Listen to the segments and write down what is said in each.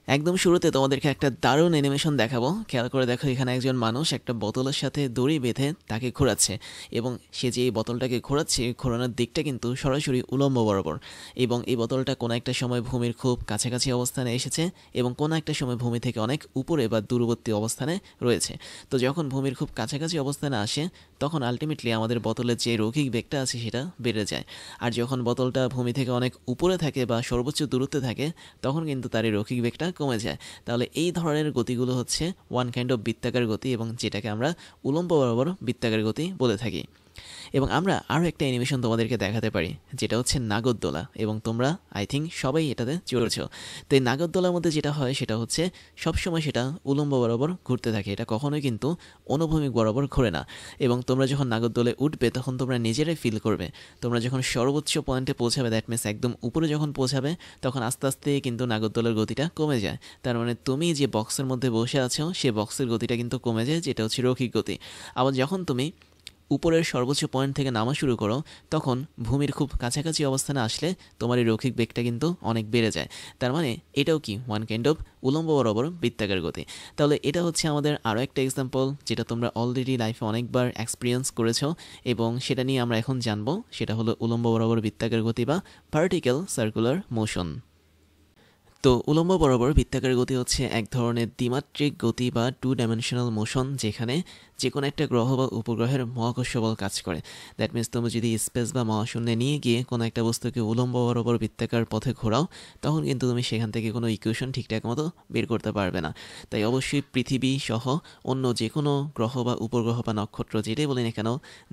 একদম শুরুতে তোমাদেরকে একটা দারুণ অ্যানিমেশন দেখাবো। খেয়াল করে দেখো, এখানে একজন মানুষ একটা বোতলের সাথে দড়ি বেঁধে তাকে ঘোরাচ্ছে, এবং সে যে এই বোতলটাকে ঘোরাচ্ছে, ঘোরানোর দিকটা কিন্তু সরাসরি উলম্ব বরাবর। এবং এই বোতলটা কোনো একটা সময় ভূমির খুব কাছাকাছি অবস্থানে এসেছে, এবং কোনো একটা সময় ভূমি থেকে অনেক উপরে বা দূরবর্তী অবস্থানে রয়েছে। তো যখন ভূমির খুব কাছাকাছি অবস্থানে আসে, তখন আলটিমেটলি আমাদের বোতলের যে রৈখিক বেগটা আছে সেটা বেড়ে যায়। আর যখন বোতলটা ভূমি থেকে অনেক উপরে থাকে বা সর্বোচ্চ দূরত্বে থাকে, তখন কিন্তু তার এই রৈখিক বেগটা কমে যায়। তাহলে এই ধরনের গতিগুলো হচ্ছে ওয়ান কাইন্ড অফ বৃত্তাকার গতি, এবং যেটাকে আমরা উলম্ব বরাবর বৃত্তাকার গতি বলে থাকি। এবং আমরা আরও একটা অ্যানিমেশন তোমাদেরকে দেখাতে পারি, যেটা হচ্ছে নাগরদোলা, এবং তোমরা আই থিঙ্ক সবাই এটাতে চড়েছ। তো এই নাগরদোলার মধ্যে যেটা হয় সেটা হচ্ছে সবসময় সেটা উলম্ব বরাবর ঘুরতে থাকে, এটা কখনোই কিন্তু অনুভূমিক বরাবর ঘোরে না। এবং তোমরা যখন নাগরদোলায় উঠবে তখন তোমরা নিজেরাই ফিল করবে, তোমরা যখন সর্বোচ্চ পয়েন্টে পৌঁছাবে, দ্যাট মিনস একদম উপরে যখন পৌঁছাবে, তখন আস্তে আস্তে কিন্তু নাগরদোলার গতিটা কমে যায়। তার মানে তুমি যে বক্সের মধ্যে বসে আছো, সে বক্সের গতিটা কিন্তু কমে যায়, যেটা হচ্ছে রৈখিক গতি। আবার যখন তুমি উপরের সর্বোচ্চ পয়েন্ট থেকে নামা শুরু করো, তখন ভূমির খুব কাছাকাছি অবস্থানে আসলে তোমার এই রৈখিক বেগটা কিন্তু অনেক বেড়ে যায়। তার মানে এটাও কি ওয়ান কাইন্ড অফ উলম্ব বরাবর বৃত্তাকার গতি। তাহলে এটা হচ্ছে আমাদের আরও একটা এক্সাম্পল, যেটা তোমরা অলরেডি লাইফে অনেকবার এক্সপিরিয়েন্স করেছো, এবং সেটা নিয়ে আমরা এখন জানবো। সেটা হলো উলম্ব বরাবর বৃত্তাকার গতি বা ভার্টিক্যাল সার্কুলার মোশন। তো উলম্ব বরাবর বৃত্তাকার গতি হচ্ছে এক ধরনের দ্বিমাত্রিক গতি বা টু ডাইমেনশনাল মোশন, যেখানে যে কোনো একটা গ্রহ বা উপগ্রহের মহাকর্ষ বল কাজ করে। দ্যাট মিনস তুমি যদি স্পেস বা মহাশূন্যে নিয়ে গিয়ে কোনো একটা বস্তুকে উলম্ব বরাবর বৃত্তাকার পথে ঘোরাও, তখন কিন্তু তুমি সেখান থেকে কোনো ইকুয়েশন ঠিকঠাক মতো বের করতে পারবে না। তাই অবশ্যই পৃথিবী সহ অন্য যে কোনো গ্রহ বা উপগ্রহ বা নক্ষত্র যেটাই বলি না কেন,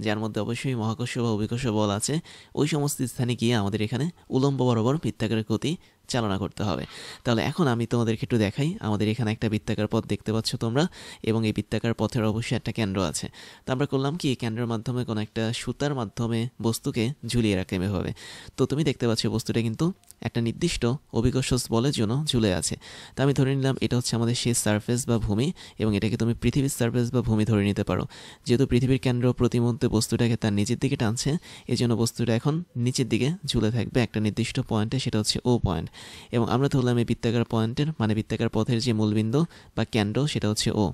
যার মধ্যে অবশ্যই মহাকর্ষ বা অভিকর্ষ বল আছে, ওই সমস্ত স্থানে গিয়ে আমাদের এখানে উলম্ব বরাবর বৃত্তাকার গতি চালনা করতে হবে। তাহলে এখন আমি তোমাদেরকে একটু দেখাই। আমাদের এখানে একটা বৃত্তাকার পথ দেখতে পাচ্ছ তোমরা, এবং এই বৃত্তাকার পথের অবশ্যই একটা কেন্দ্র আছে। তো আমরা করলাম কি, কেন্দ্রের মাধ্যমে কোনো একটা সুতার মাধ্যমে বস্তুকে ঝুলিয়ে রাখলাম এভাবে। তো তুমি দেখতে পাচ্ছ বস্তুটা কিন্তু একটা নির্দিষ্ট অভিকর্ষ বলের জন্য ঝুলে আছে। তো আমি ধরে নিলাম এটা হচ্ছে আমাদের সেই সারফেস বা ভূমি, এবং এটাকে তুমি পৃথিবীর সারফেস বা ভূমি ধরে নিতে পারো। যেহেতু পৃথিবীর কেন্দ্র প্রতি মুহূর্তে বস্তুটাকে তার নিচের দিকে টানছে, এই জন্য বস্তুটা এখন নিচের দিকে ঝুলে থাকবে একটা নির্দিষ্ট পয়েন্টে, সেটা হচ্ছে ও পয়েন্ট। এবং আমরা ধরলাম এই বৃত্তাকার পয়েন্টের মানে বৃত্তাকার পথের যে মূলবিন্দু বা কেন্দ্র, সেটা হচ্ছে ও।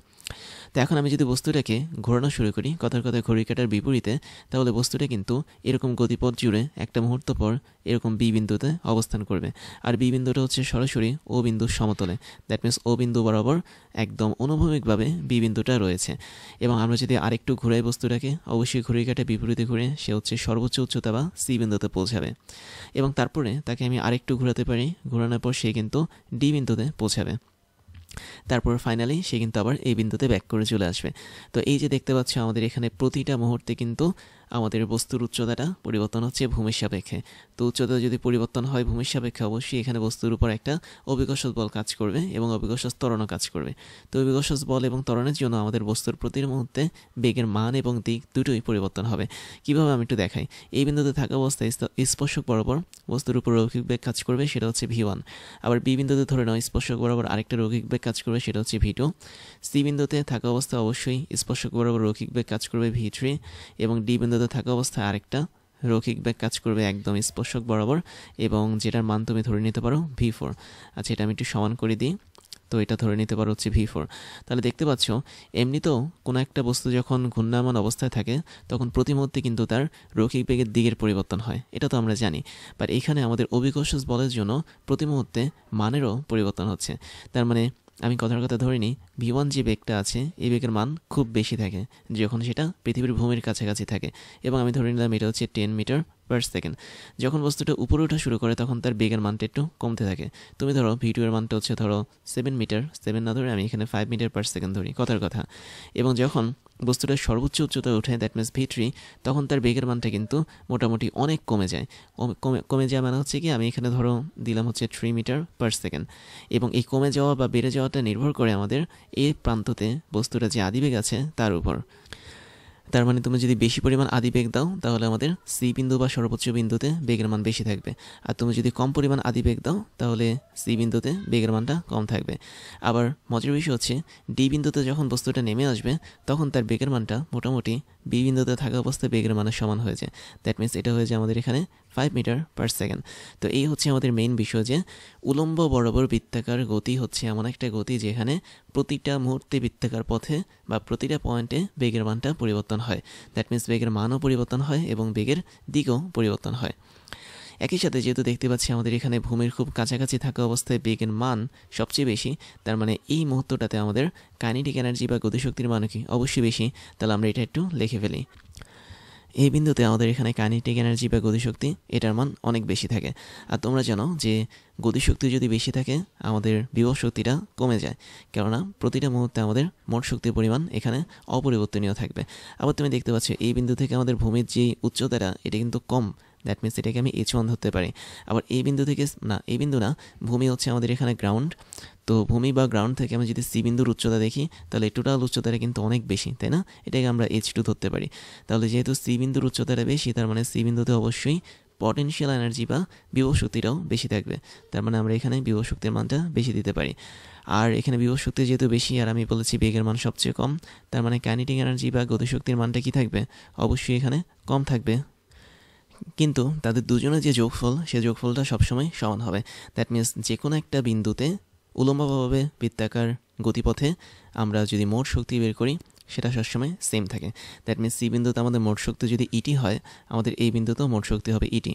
তো এখন আমি যদি বস্তুটাকে ঘোরানো শুরু করি কথার কথায় ঘড়ি কাঁটার বিপরীতে, তাহলে বস্তুটা কিন্তু এরকম গতিপথ জুড়ে একটা মুহূর্ত পর এরকম বি বিন্দুতে অবস্থান করবে। আর বি বিন্দুটা হচ্ছে সরাসরি ও বিন্দুর সমতলে, দ্যাট মিনস ও বিন্দু বরাবর একদম অনুভূমিকভাবে বি বিন্দুটা রয়েছে। এবং আমরা যদি আরেকটু ঘুরাই বস্তুটাকে, অবশ্যই ঘড়ি কাঁটার বিপরীতে ঘুরে সে হচ্ছে সর্বোচ্চ উচ্চতা বা সি বিন্দুতে পৌঁছাবে। এবং তারপরে তাকে আমি আরেকটু ঘোরাতে পারি, ঘোরানোর পর সে কিন্তু ডি বিন্দুতে পৌঁছাবে। তারপর ফাইনালি সে কিন্তু আবার এই বিন্দুতে ব্যাক করে চলে আসবে। তো এই যে দেখতে পাচ্ছ, আমাদের এখানে প্রতিটা মুহূর্তে কিন্তু আমাদের বস্তুর উচ্চতাটা পরিবর্তন হচ্ছে ভূমির সাপেক্ষে। তো উচ্চতা যদি পরিবর্তন হয় ভূমির সাপেক্ষে, অবশ্যই এখানে বস্তুর উপর একটা অভিকর্ষ বল কাজ করবে এবং অভিকর্ষ ত্বরণও কাজ করবে। তো অভিকর্ষ বল এবং ত্বরণের জন্য আমাদের বস্তুর প্রতি মুহূর্তে বেগের মান এবং দিক দুটোই পরিবর্তন হবে। কীভাবে আমি একটু দেখাই। এই বিন্দুতে থাকা অবস্থায় স্পর্শক বরাবর বস্তুর উপর রৈখিক বেগ কাজ করবে, সেটা হচ্ছে ভি1। আবার বি বিন্দুতে ধরে নাও স্পর্শক বরাবর আরেকটা রৈখিক বেগ কাজ করবে, সেটা হচ্ছে ভি2। সি বিন্দুতে থাকা অবস্থায় অবশ্যই স্পর্শক বরাবর রৈখিক বেগ কাজ করবে ভি3, এবং ডি বিন্দুতে থাকা অবস্থায় আরেকটা রৈখিক বেগ কাজ করবে একদম স্পর্শক বরাবর, এবং যেটার মান তুমি ধরে নিতে পারো ভি4। আচ্ছা, এটা আমি একটু সমান করে দিই। তো এটা ধরে নিতে পারো হচ্ছে ভি4। তাহলে দেখতে পাচ্ছ, এমনিতেও কোনো একটা বস্তু যখন ঘূর্ণায়মান অবস্থায় থাকে, তখন প্রতি মুহূর্তে কিন্তু তার রৈখিক বেগের দিকের পরিবর্তন হয়, এটা তো আমরা জানি। বাট এখানে আমাদের অভিকর্ষ বলের জন্য প্রতি মুহূর্তে মানেরও পরিবর্তন হচ্ছে। তার মানে আমি কথার কথা ধরে নিই, ভি1 যে বেগটা আছে, এই বেগের মান খুব বেশি থাকে যখন সেটা পৃথিবীর ভূমির কাছাকাছি থাকে, এবং আমি ধরে নিলাম এটা হচ্ছে 10 মিটার পার সেকেন্ড। যখন বস্তুটা উপরে ওঠা শুরু করে, তখন তার বেগের মানটা একটু কমতে থাকে। তুমি ধরো ভি2 এর মানটা হচ্ছে ধরো 7 মিটার, 7 না ধরে আমি এখানে 5 মিটার পার সেকেন্ড ধরি কথার কথা। এবং যখন বস্তুটা সর্বোচ্চ উচ্চতায় ওঠে, দ্যাট মিনস ভি3, তখন তার বেগের মানটা কিন্তু মোটামুটি অনেক কমে যায়। কমে যাওয়া মানে হচ্ছে কি, আমি এখানে ধরো দিলাম হচ্ছে 3 মিটার পার সেকেন্ড। এবং এই কমে যাওয়া বা বেড়ে যাওয়াটা নির্ভর করে আমাদের এই প্রান্ততে বস্তুটা যে আদিবেগ আছে তার উপর। তার মানে তুমি যদি বেশি পরিমাণ আদি বেগ দাও তাহলে আমাদের সি বিন্দু বা সর্বোচ্চ বিন্দুতে বেগের মান বেশি থাকবে, আর তুমি যদি কম পরিমাণ আদি বেগ দাও তাহলে সি বিন্দুতে বেগের মানটা কম থাকবে। আবার মজার বিষয় হচ্ছে ডি বিন্দুতে যখন বস্তুটা নেমে আসবে তখন তার বেগের মানটা মোটামুটি বি বিন্দুতে থাকা অবস্থায় বেগের মানের সমান হয়ে যায়। দ্যাট মিনস এটা হয়ে যায় আমাদের এখানে 5 মিটার পার সেকেন্ড। তো এই হচ্ছে আমাদের মেইন বিষয় যে উলম্ব বরাবর বৃত্তাকার গতি হচ্ছে এমন একটা গতি যেখানে প্রতিটা মুহূর্তে বৃত্তাকার পথে বা প্রতিটা পয়েন্টে বেগের মানটা পরিবর্তন হয়। দ্যাট মিনস বেগের মানও পরিবর্তন হয় এবং বেগের দিকও পরিবর্তন হয়। একই সাথে যেহেতু দেখতে পাচ্ছি আমাদের এখানে ভূমির খুব কাছাকাছি থাকা অবস্থায় বেগের মান সবচেয়ে বেশি, তার মানে এই মুহূর্তটাতে আমাদের কাইনেটিক এনার্জি বা গতিশক্তির মানও কি অবশ্যই বেশি। তাহলে আমরা এটা একটু লিখে ফেলি। এই বিন্দুতে আমাদের এখানে কাইনেটিক এনার্জি বা গতিশক্তি এটার মান অনেক বেশি থাকে। আর তোমরা জানো যে গতিশক্তি যদি বেশি থাকে আমাদের বিভব শক্তিটা কমে যায়, কেননা প্রতিটা মুহূর্তে আমাদের মোট শক্তির পরিমাণ এখানে অপরিবর্তনীয় থাকবে। আবার তুমি দেখতে পাচ্ছ এই বিন্দু থেকে আমাদের ভূমির যে উচ্চতাটা এটা কিন্তু কম, দ্যাট মিনস এটাকে আমি H1 ধরতে পারি। আবার এই বিন্দু থেকে না, এই বিন্দু না, ভূমি হচ্ছে আমাদের এখানে গ্রাউন্ড। তো ভূমি বা গ্রাউন্ড থেকে আমরা যদি সি বিন্দুর উচ্চতা দেখি তাহলে টোটাল উচ্চতাটা কিন্তু অনেক বেশি, তাই না? এটাকে আমরা H2 ধরতে পারি। তাহলে যেহেতু সি বিন্দুর উচ্চতাটা বেশি তার মানে সি বিন্দুতে অবশ্যই পটেনশিয়াল এনার্জি বা বিভব শক্তিটাও বেশি থাকবে। তার মানে আমরা এখানে বিভব শক্তির মানটা বেশি দিতে পারি। আর এখানে বিভব শক্তি যেহেতু বেশি আর আমি বলেছি বেগের মান সবচেয়ে কম, তার মানে কাইনেটিক এনার্জি বা গতিশক্তির মানটা কি থাকবে? অবশ্যই এখানে কম থাকবে। কিন্তু তাদের দুজনের যে যোগফল সে যোগফলটা সবসময় সমান হবে। দ্যাট মিনস যে কোনো একটা বিন্দুতে উলম্বভাবে বৃত্তাকার গতিপথে আমরা যদি মোট শক্তি বের করি সেটা সবসময় সেম থাকে। দ্যাট মিনস সি বিন্দুতে আমাদের মোট শক্তি যদি ইটি হয় আমাদের এই বিন্দুতেও মোট শক্তি হবে ইটি।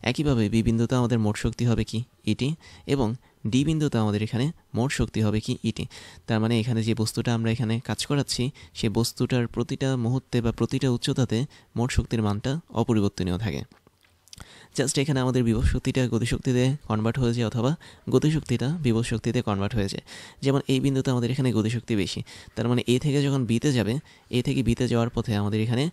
একইভাবে বি বিন্দুতে আমাদের মোট শক্তি হবে কি ইটি, এবং ডি বিন্দুতে আমাদের এখানে মোট শক্তি হবে কি ইটি। তার মানে এখানে যে বস্তুটা আমরা এখানে কাজ করাচ্ছি সেই বস্তুটার প্রতিটা মুহূর্তে বা প্রতিটা উচ্চতাতে মোট শক্তির মানটা অপরিবর্তনীয় থাকে। জাস্ট এখানে আমাদের বিভব শক্তিটা গতিশক্তিতে কনভার্ট হয়ে যায় অথবা গতিশক্তিটা বিভব শক্তিতে কনভার্ট হয়ে যায়। যেমন এই বিন্দুতে আমাদের এখানে গতিশক্তি বেশি, তার মানে এ থেকে যখন বিতে যাবে, এ থেকে বিতে যাওয়ার পথে আমাদের এখানে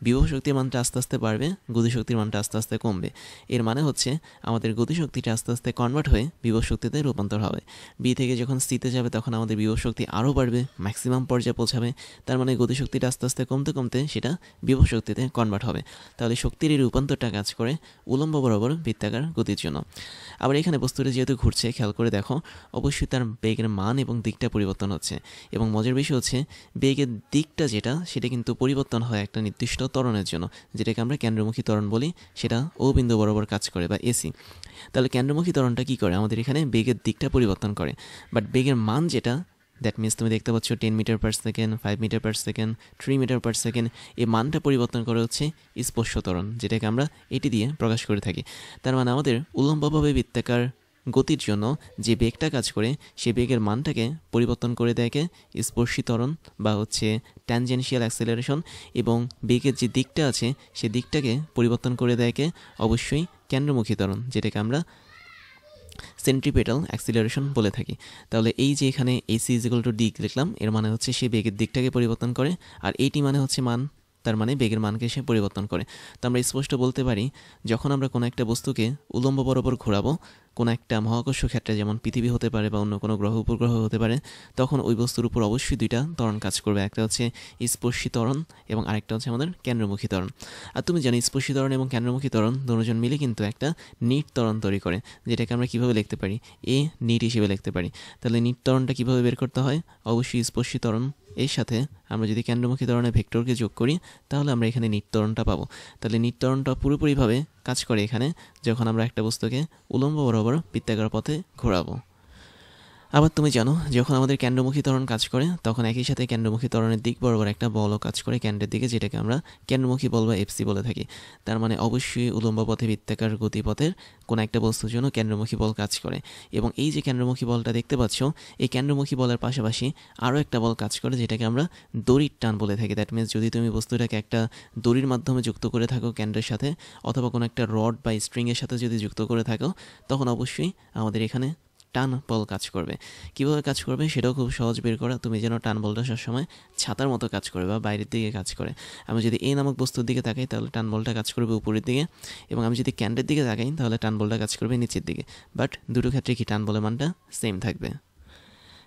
বিভব শক্তির মানটা আস্তে আস্তে বাড়বে, গতিশক্তির মানটা আস্তে আস্তে কমবে। এর মানে হচ্ছে আমাদের গতিশক্তিটা আস্তে আস্তে কনভার্ট হয়ে বিভব শক্তিতে রূপান্তর হবে। বি থেকে যখন সিতে যাবে তখন আমাদের বিভব শক্তি আরও বাড়বে, ম্যাক্সিমাম পর্যায়ে পৌঁছাবে। তার মানে গতিশক্তিটা আস্তে আস্তে কমতে কমতে সেটা বিভব শক্তিতে কনভার্ট হবে। তাহলে শক্তির এই রূপান্তরটা কাজ করে উলম্ব বরাবর বৃত্তাকার গতির জন্য। আবার এখানে বস্তুটা যেহেতু ঘুরছে খেয়াল করে দেখো অবশ্যই তার বেগের মান এবং দিকটা পরিবর্তন হচ্ছে, এবং মজার বিষয় হচ্ছে বেগের দিকটা যেটা সেটা কিন্তু পরিবর্তন হয় একটা নির্দিষ্ট ত্বরণের জন্য, যেটাকে আমরা কেন্দ্রমুখী ত্বরণ বলি। সেটা ও বিন্দু বরাবর কাজ করে বা এসি। তাহলে কেন্দ্রমুখী ত্বরণটা কী করে? আমাদের এখানে বেগের দিকটা পরিবর্তন করে, বাট বেগের মান যেটা দ্যাট মিনস তুমি দেখতে পাচ্ছ 10 metre per second, 5 metre per second, 3 metre per second, এই মানটা পরিবর্তন করে হচ্ছে স্পর্শ ত্বরণ, যেটাকে আমরা এটি দিয়ে প্রকাশ করে থাকি। তার মানে আমাদের উলম্বভাবে বৃত্তাকার গতির জন্য যে বেগটা কাজ করে সেই বেগের মানটাকে পরিবর্তন করে দেয় কে স্পর্শী ত্বরণ বা হচ্ছে ট্যানজেনশিয়াল অ্যাক্সেলারেশন, এবং বেগের যে দিকটা আছে সে দিকটাকে পরিবর্তন করে দেয় কে অবশ্যই কেন্দ্রমুখী ত্বরণ, যেটাকে আমরা সেন্ট্রিপেটাল অ্যাক্সিলারেশন বলে থাকি। তাহলে এই যে এখানে AC is equal two D লিখলাম, এর মানে হচ্ছে সে বেগের দিকটাকে পরিবর্তন করে, আর এইটি মানে হচ্ছে মান, তার মানে বেগের মানকে সে পরিবর্তন করে। তো আমরা স্পষ্ট বলতে পারি যখন আমরা কোনো একটা বস্তুকে উলম্ব বরাবর ঘোরাবো কোনো একটা মহাকর্ষ ক্ষেত্রে, যেমন পৃথিবী হতে পারে বা অন্য কোনো গ্রহ উপগ্রহ হতে পারে, তখন ওই বস্তুর উপর অবশ্যই দুইটা ত্বরণ কাজ করবে। একটা হচ্ছে স্পর্শী ত্বরণ এবং আরেকটা হচ্ছে আমাদের কেন্দ্রমুখী ত্বরণ। আর তুমি জানো স্পর্শী ত্বরণ এবং কেন্দ্রমুখী ত্বরণ দুজন মিলে কিন্তু একটা নিট ত্বরণ তৈরি করে, যেটাকে আমরা কীভাবে লিখতে পারি? এ নিট হিসেবে লিখতে পারি। তাহলে নিট ত্বরণটা কীভাবে বের করতে হয়? অবশ্যই স্পর্শী ত্বরণ এর সাথে আমরা যদি কেন্দ্রমুখী ত্বরণের ভেক্টরকে যোগ করি তাহলে আমরা এখানে নিট ত্বরণটা পাবো। তাহলে নিট ত্বরণটা পুরোপুরিভাবে কাজ করে এখানে যখন আমরা একটা বস্তুকে উলম্ব বরাবর বৃত্তাকার পথে ঘোরাবো। আবার তুমি জানো যখন আমাদের কেন্দ্রমুখী ত্বরণ কাজ করে তখন একই সাথে কেন্দ্রমুখী ত্বরণের দিক বরাবর একটা বলও কাজ করে কেন্দ্রের দিকে, যেটাকে আমরা কেন্দ্রমুখী বল বা এফসি বলে থাকি। তার মানে অবশ্যই উলম্ব পথে বৃত্তাকার গতিপথের কোনো একটা বস্তুর জন্য কেন্দ্রমুখী বল কাজ করে, এবং এই যে কেন্দ্রমুখী বলটা দেখতে পাচ্ছ এই কেন্দ্রমুখী বলের পাশাপাশি আরও একটা বল কাজ করে যেটাকে আমরা দড়ির টান বলে থাকি। দ্যাট মিনস যদি তুমি বস্তুটাকে একটা দড়ির মাধ্যমে যুক্ত করে থাকো কেন্দ্রের সাথে, অথবা কোনো একটা রড বা স্ট্রিংয়ের সাথে যদি যুক্ত করে থাকো, তখন অবশ্যই আমাদের এখানে টান বল কাজ করবে। কীভাবে কাজ করবে সেটাও খুব সহজ বের করা। তুমি যেন টান বলটা সবসময় ছাতার মতো কাজ করে বা বাইরের দিকে কাজ করে। আমি যদি এ নামক বস্তুর দিকে তাকাই তাহলে টান বলটা কাজ করবে উপরের দিকে, এবং আমি যদি ক্যান্ডের দিকে তাকাই তাহলে টান বলটা কাজ করবে নিচের দিকে। বাট দুটো ক্ষেত্রে কি টান বলের মানটা সেম থাকবে।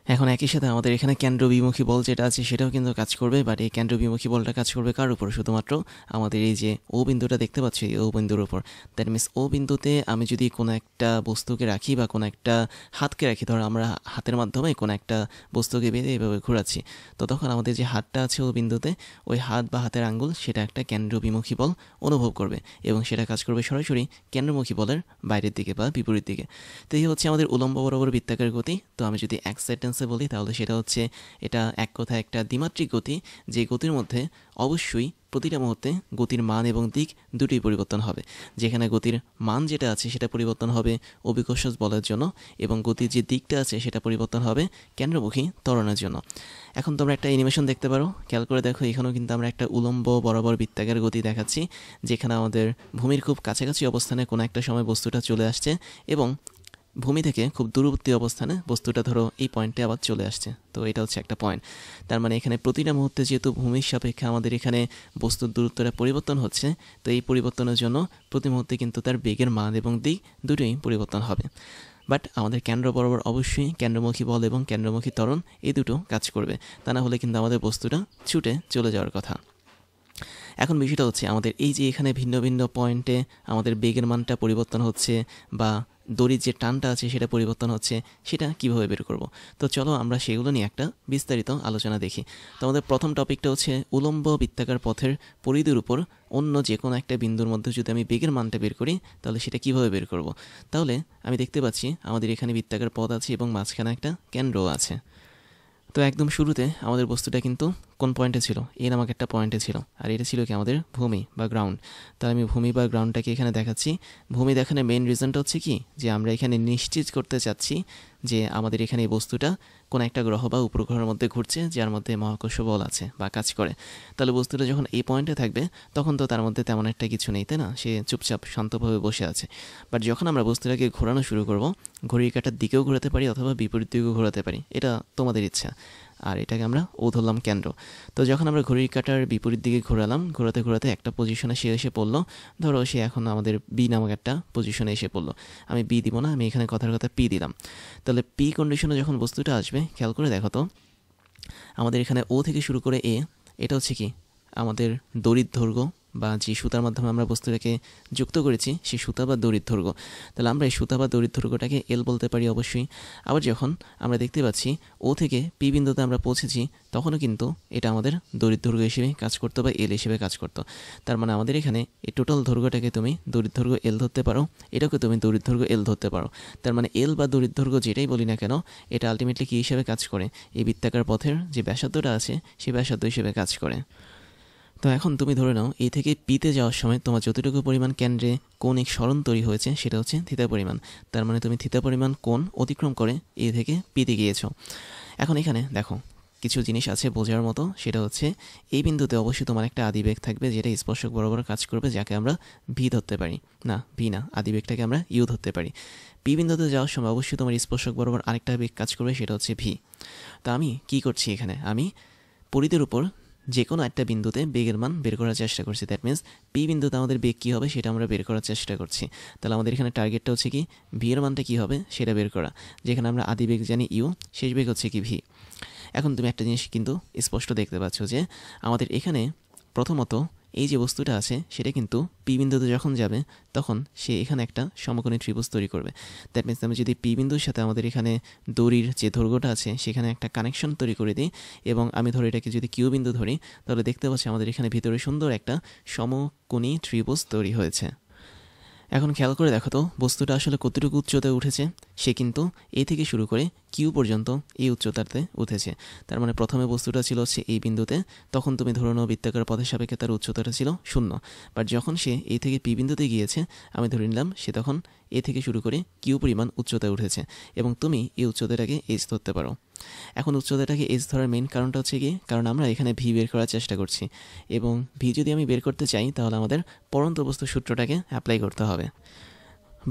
এখন একই সাথে আমাদের এখানে কেন্দ্রবিমুখী বল যেটা আছে সেটাও কিন্তু কাজ করবে, বাট এই কেন্দ্রবিমুখী বলটা কাজ করবে কার উপর? শুধুমাত্র আমাদের এই যে ও বিন্দুটা দেখতে পাচ্ছি, এই ও বিন্দুর উপর। দ্যাট মিনস ও বিন্দুতে আমি যদি কোনো একটা বস্তুকে রাখি বা কোনো একটা হাতকে রাখি, ধরো আমরা হাতের মাধ্যমে কোনো একটা বস্তুকে বেঁধে এভাবে ঘোরাচ্ছি, তো তখন আমাদের যে হাতটা আছে ও বিন্দুতে, ওই হাত বা হাতের আঙ্গুল সেটা একটা কেন্দ্রবিমুখী বল অনুভব করবে এবং সেটা কাজ করবে সরাসরি কেন্দ্রমুখী বলের বাইরের দিকে বা বিপরীত দিকে। তো এই হচ্ছে আমাদের উলম্ব বরাবর বৃত্তাকার গতি। তো আমি যদি এক সেন্টেন্সে বলি তাহলে সেটা হচ্ছে, এটা এক কথায় একটা দ্বিমাত্রিক গতি, যে গতির মধ্যে অবশ্যই প্রতিটা মুহূর্তে গতির মান এবং দিক দুটোই পরিবর্তন হবে। যেখানে গতির মান যেটা আছে সেটা পরিবর্তন হবে অভিকর্ষজ বলের জন্য, এবং গতির যে দিকটা আছে সেটা পরিবর্তন হবে কেন্দ্রমুখী ত্বরণের জন্য। এখন তোমরা একটা অ্যানিমেশন দেখতে পারো, খেয়াল করে দেখো, এখানেও কিন্তু আমরা একটা উলম্ব বরাবর বৃত্তাকার গতি দেখাচ্ছি, যেখানে আমাদের ভূমির খুব কাছাকাছি অবস্থানে কোনো একটা সময় বস্তুটা চলে আসছে এবং ভূমি থেকে খুব দূরবর্তী অবস্থানে বস্তুটা ধরো এই পয়েন্টে আবার চলে আসছে। তো এটা হচ্ছে একটা পয়েন্ট। তার মানে এখানে প্রতিটা মুহূর্তে যেহেতু ভূমির সাপেক্ষে আমাদের এখানে বস্তুর দূরত্বটা পরিবর্তন হচ্ছে, তো এই পরিবর্তনের জন্য প্রতি মুহূর্তে কিন্তু তার বেগের মান এবং দিক দুটোই পরিবর্তন হবে। বাট আমাদের কেন্দ্র বরাবর অবশ্যই কেন্দ্রমুখী বল এবং কেন্দ্রমুখী ত্বরণ এই দুটো কাজ করবে, তা না হলে কিন্তু আমাদের বস্তুটা ছুটে চলে যাওয়ার কথা। এখন বিষয়টা হচ্ছে, আমাদের এই যে এখানে ভিন্ন ভিন্ন পয়েন্টে আমাদের বেগের মানটা পরিবর্তন হচ্ছে বা দড়ির যে টানটা আছে সেটা পরিবর্তন হচ্ছে, সেটা কিভাবে বের করব? তো চলো আমরা সেগুলো নিয়ে একটা বিস্তারিত আলোচনা দেখি। তো আমাদের প্রথম টপিকটা হচ্ছে উলম্ব বৃত্তাকার পথের পরিধির উপর অন্য যে কোনো একটা বিন্দুর মধ্যে যদি আমি বেগের মানটা বের করি তাহলে সেটা কিভাবে বের করব? তাহলে আমি দেখতে পাচ্ছি আমাদের এখানে বৃত্তাকার পথ আছে এবং মাঝখানে একটা কেন্দ্রও আছে। তো একদম শুরুতে আমাদের বস্তুটা কিন্তু কোন পয়েন্টে ছিল? এ নামক একটা পয়েন্টে ছিল, আর এটা ছিল কি আমাদের ভূমি বা গ্রাউন্ড। তাহলে আমি ভূমি বা গ্রাউন্ডটাকে এখানে দেখাচ্ছি। ভূমি দেখানোর মেইন রিজনটা হচ্ছে কি, যে আমরা এখানে নিশ্চিত করতে চাচ্ছি যে আমাদের এখানে এই বস্তুটা কোনো একটা গ্রহ বা উপগ্রহের মধ্যে ঘুরছে, যার মধ্যে মহাকর্ষ বল আছে বা কাজ করে। তাহলে বস্তুটা যখন এই পয়েন্টে থাকবে তখন তো তার মধ্যে তেমন একটা কিছু নেই, তাই না? সে চুপচাপ শান্তভাবে বসে আছে। বাট যখন আমরা বস্তুটাকে ঘোরানো শুরু করব, ঘড়ির কাঁটার দিকেও ঘোরাতে পারি অথবা বিপরীত দিকেও ঘোরাতে পারি, এটা তোমাদের ইচ্ছা। আর এটাকে আমরা ও ধরলাম কেন্দ্র। তো যখন আমরা ঘড়ির কাঁটার বিপরীত দিকে ঘোরালাম, ঘোরাতে ঘোরাতে একটা পজিশনে সে এসে পড়লো। ধরো সে এখন আমাদের বি নামক একটা পজিশনে এসে পড়লো। আমি বি দিব না, আমি এখানে কথার কথা পি দিলাম। তাহলে পি কন্ডিশনে যখন বস্তুটা আসবে, খেয়াল করে দেখো তো, আমাদের এখানে ও থেকে শুরু করে এ, এটা হচ্ছে কি আমাদের দড়ির দৈর্ঘ্য বা যে সুতার মাধ্যমে আমরা বস্তুটাকে যুক্ত করেছি সেই সুতা বা দড়ির দৈর্ঘ্য। তাহলে আমরা এই সুতা বা দড়ির দৈর্ঘ্যটাকে এল বলতে পারি অবশ্যই। আবার যখন আমরা দেখতে পাচ্ছি ও থেকে পি বিন্দুতে আমরা পৌঁছেছি, তখনও কিন্তু এটা আমাদের দড়ির দৈর্ঘ্য হিসেবে কাজ করতো বা এল হিসেবে কাজ করতো। তার মানে আমাদের এখানে এই টোটাল দৈর্ঘ্যটাকে তুমি দড়ির দৈর্ঘ্য এল ধরতে পারো, এটাকে তুমি দড়ির দৈর্ঘ্য এল ধরতে পারো। তার মানে এল বা দড়ির দৈর্ঘ্য যেটাই বলি না কেন, এটা আলটিমেটলি কী হিসেবে কাজ করে? এই বৃত্তাকার পথের যে ব্যাসার্ধটা আছে সেই ব্যাসার্ধ হিসেবে কাজ করে। তো এখন তুমি ধরে নাও এ থেকে পিতে যাওয়ার সময় তোমার যতটুকু পরিমাণ কেন্দ্রে কৌণিক সরণ তৈরি হয়েছে সেটা হচ্ছে থিতা পরিমাণ। তার মানে তুমি থিতা পরিমাণ কোণ অতিক্রম করে এ থেকে পিতে গিয়েছো। এখন এখানে দেখো কিছু জিনিস আছে বোঝার মতো, সেটা হচ্ছে এই বিন্দুতে অবশ্যই তোমার একটা আদিবেগ থাকবে যেটা স্পর্শক বরাবর কাজ করবে, যাকে আমরা ভি ধরতে পারি। না, ভি না, আদিবেগটাকে আমরা ইউ ধরতে পারি। পি বিন্দুতে যাওয়ার সময় অবশ্যই তোমার স্পর্শক বরাবর আরেকটা বেগ কাজ করবে, সেটা হচ্ছে ভি। তো আমি কি করছি এখানে, আমি পরিধির উপর যে কোনো একটা বিন্দুতে বেগের মান বের করার চেষ্টা করছি। দ্যাট মিনস পি বিন্দুতে আমাদের বেগ কী হবে সেটা আমরা বের করার চেষ্টা করছি। তাহলে আমাদের এখানে টার্গেটটা হচ্ছে কি, ভি এর মানটা কী হবে সেটা বের করা। যেখানে আমরা আদি বেগ জানি ইউ, শেষ বেগ হচ্ছে কি ভি। এখন তুমি একটা জিনিস কিন্তু স্পষ্ট দেখতে পাচ্ছ যে আমাদের এখানে প্রথমত এই যে বস্তুটা আছে সেটা কিন্তু পি বিন্দুতে যখন যাবে তখন সে এখানে একটা সমকোণী ত্রিভুজ তৈরি করবে। দ্যাট মিনস আমি যদি পি বিন্দুর সাথে আমাদের এখানে দড়ির যে দৈর্ঘ্যটা আছে সেখানে একটা কানেকশন তৈরি করে দিই, এবং আমি ধরি এটাকে যদি কিউ বিন্দু ধরি, তাহলে দেখতে পাচ্ছি আমাদের এখানে ভিতরে সুন্দর একটা সমকোণী ত্রিভুজ তৈরি হয়েছে। এখন খেয়াল করে দেখো তো বস্তুটা আসলে কতটুকু উচ্চতায় উঠেছে। সে কিন্তু এ থেকে শুরু করে কিউ পর্যন্ত এই উচ্চতাতে উঠেছে। তার মানে প্রথমে বস্তুটা ছিল হচ্ছে এই বিন্দুতে, তখন তুমি ধরে নাও বৃত্তাকার পথের সাপেক্ষে তার উচ্চতাটা ছিল 0। বাট যখন সে এ থেকে পি বিন্দুতে গিয়েছে, আমি ধরে নিলাম সে তখন এ থেকে শুরু করে কিউ পরিমাণ উচ্চতায় উঠেছে, এবং তুমি এই উচ্চতাটাকে এইচ ধরতে পারো। এখন উচ্চতাটাকে এইচ ধরার মেইন কারণটা হচ্ছে কি, কারণ আমরা এখানে ভি বের করার চেষ্টা করছি, এবং ভি যদি আমি বের করতে চাই তাহলে আমাদের পরন্ত বস্তু সূত্রটাকে অ্যাপ্লাই করতে হবে।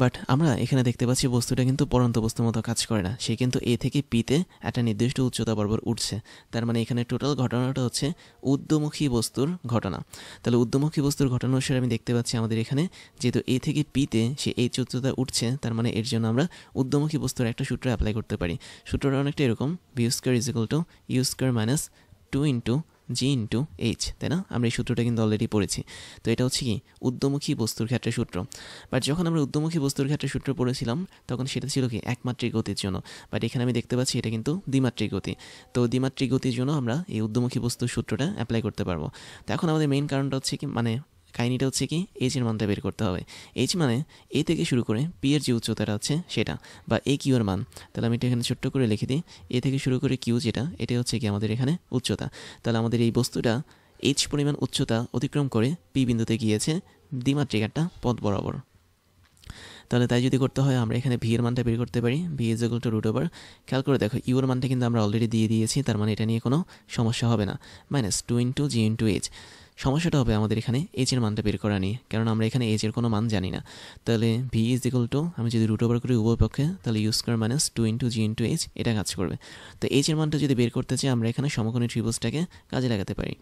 বাট আমরা এখানে দেখতে পাচ্ছি বস্তুটা কিন্তু পড়ন্ত বস্তুর মতো কাজ করে না, সে কিন্তু এ থেকে পিতে একটা নির্দিষ্ট উচ্চতা বরাবর উঠছে। তার মানে এখানে টোটাল ঘটনাটা হচ্ছে ঊর্ধ্বমুখী বস্তুর ঘটনা। তাহলে ঊর্ধ্বমুখী বস্তুর ঘটনা অনুসারে আমি দেখতে পাচ্ছি আমাদের এখানে যেহেতু এ থেকে পিতে সে এই উচ্চতা উঠছে, তার মানে এর জন্য আমরা ঊর্ধ্বমুখী বস্তুর একটা সূত্র অ্যাপ্লাই করতে পারি। সূত্রটা অনেকটা এরকম, V square is equal to U square minus 2 into G into H, তাই না? আমরা এই সূত্রটা কিন্তু অলরেডি পড়েছি। তো এটা হচ্ছে কি ঊর্ধ্বমুখী বস্তুর ক্ষেত্রে সূত্র। বাট যখন আমরা ঊর্ধ্বমুখী বস্তুর ক্ষেত্রে সূত্র পড়েছিলাম তখন সেটা ছিল কি একমাত্রিক গতির জন্য, বাট এখানে আমি দেখতে পাচ্ছি এটা কিন্তু দ্বিমাত্রিক গতি। তো দ্বিমাত্রিক গতির জন্য আমরা এই ঊর্ধ্বমুখী বস্তুর সূত্রটা অ্যাপ্লাই করতে পারবো। তো এখন আমাদের মেইন কারণটা হচ্ছে কি, মানে কাহিনিটা হচ্ছে কি, এইচ এর মানটা বের করতে হবে। এইচ মানে এ থেকে শুরু করে পি এর যে উচ্চতাটা আছে সেটা, বা এ কিউ এর মান। তাহলে আমি এটা এখানে ছোট্ট করে লিখে দিই, এ থেকে শুরু করে কিউ যেটা, এটা হচ্ছে কি আমাদের এখানে উচ্চতা। তাহলে আমাদের এই বস্তুটা এইচ পরিমাণ উচ্চতা অতিক্রম করে পি বিন্দুতে গিয়েছে দ্বিমাত্রিক একটা পথ বরাবর। তাহলে তাই যদি করতে হয় আমরা এখানে ভি এর মানটা বের করতে পারি, V is equal to root over, খেয়াল করে দেখো ইউ এর মানটা কিন্তু আমরা অলরেডি দিয়ে দিয়েছি, তার মানে এটা নিয়ে কোনো সমস্যা হবে না, মাইনাস 2 ইন্টু জি ইন্টু এইচ। সমস্যাটা হবে আমাদের এখানে এইচ এর মানটা বের করা নিয়ে, কারণ আমরা এখানে এইচ এর কোনো মান জানি না। তাহলে ভি ইজ ইকুয়াল টু, আমি যদি রুট ওভার করি উভয় পক্ষে, তাহলে ইউ স্কোয়ার মাইনাস 2 ইন্টু জি ইন্টু এইচ, এটা কাজ করবে। তো এইচ এর মানটা যদি বের করতে চাই আমরা এখানে সমকোণী ত্রিভুজটাকে কাজে লাগাতে পারি।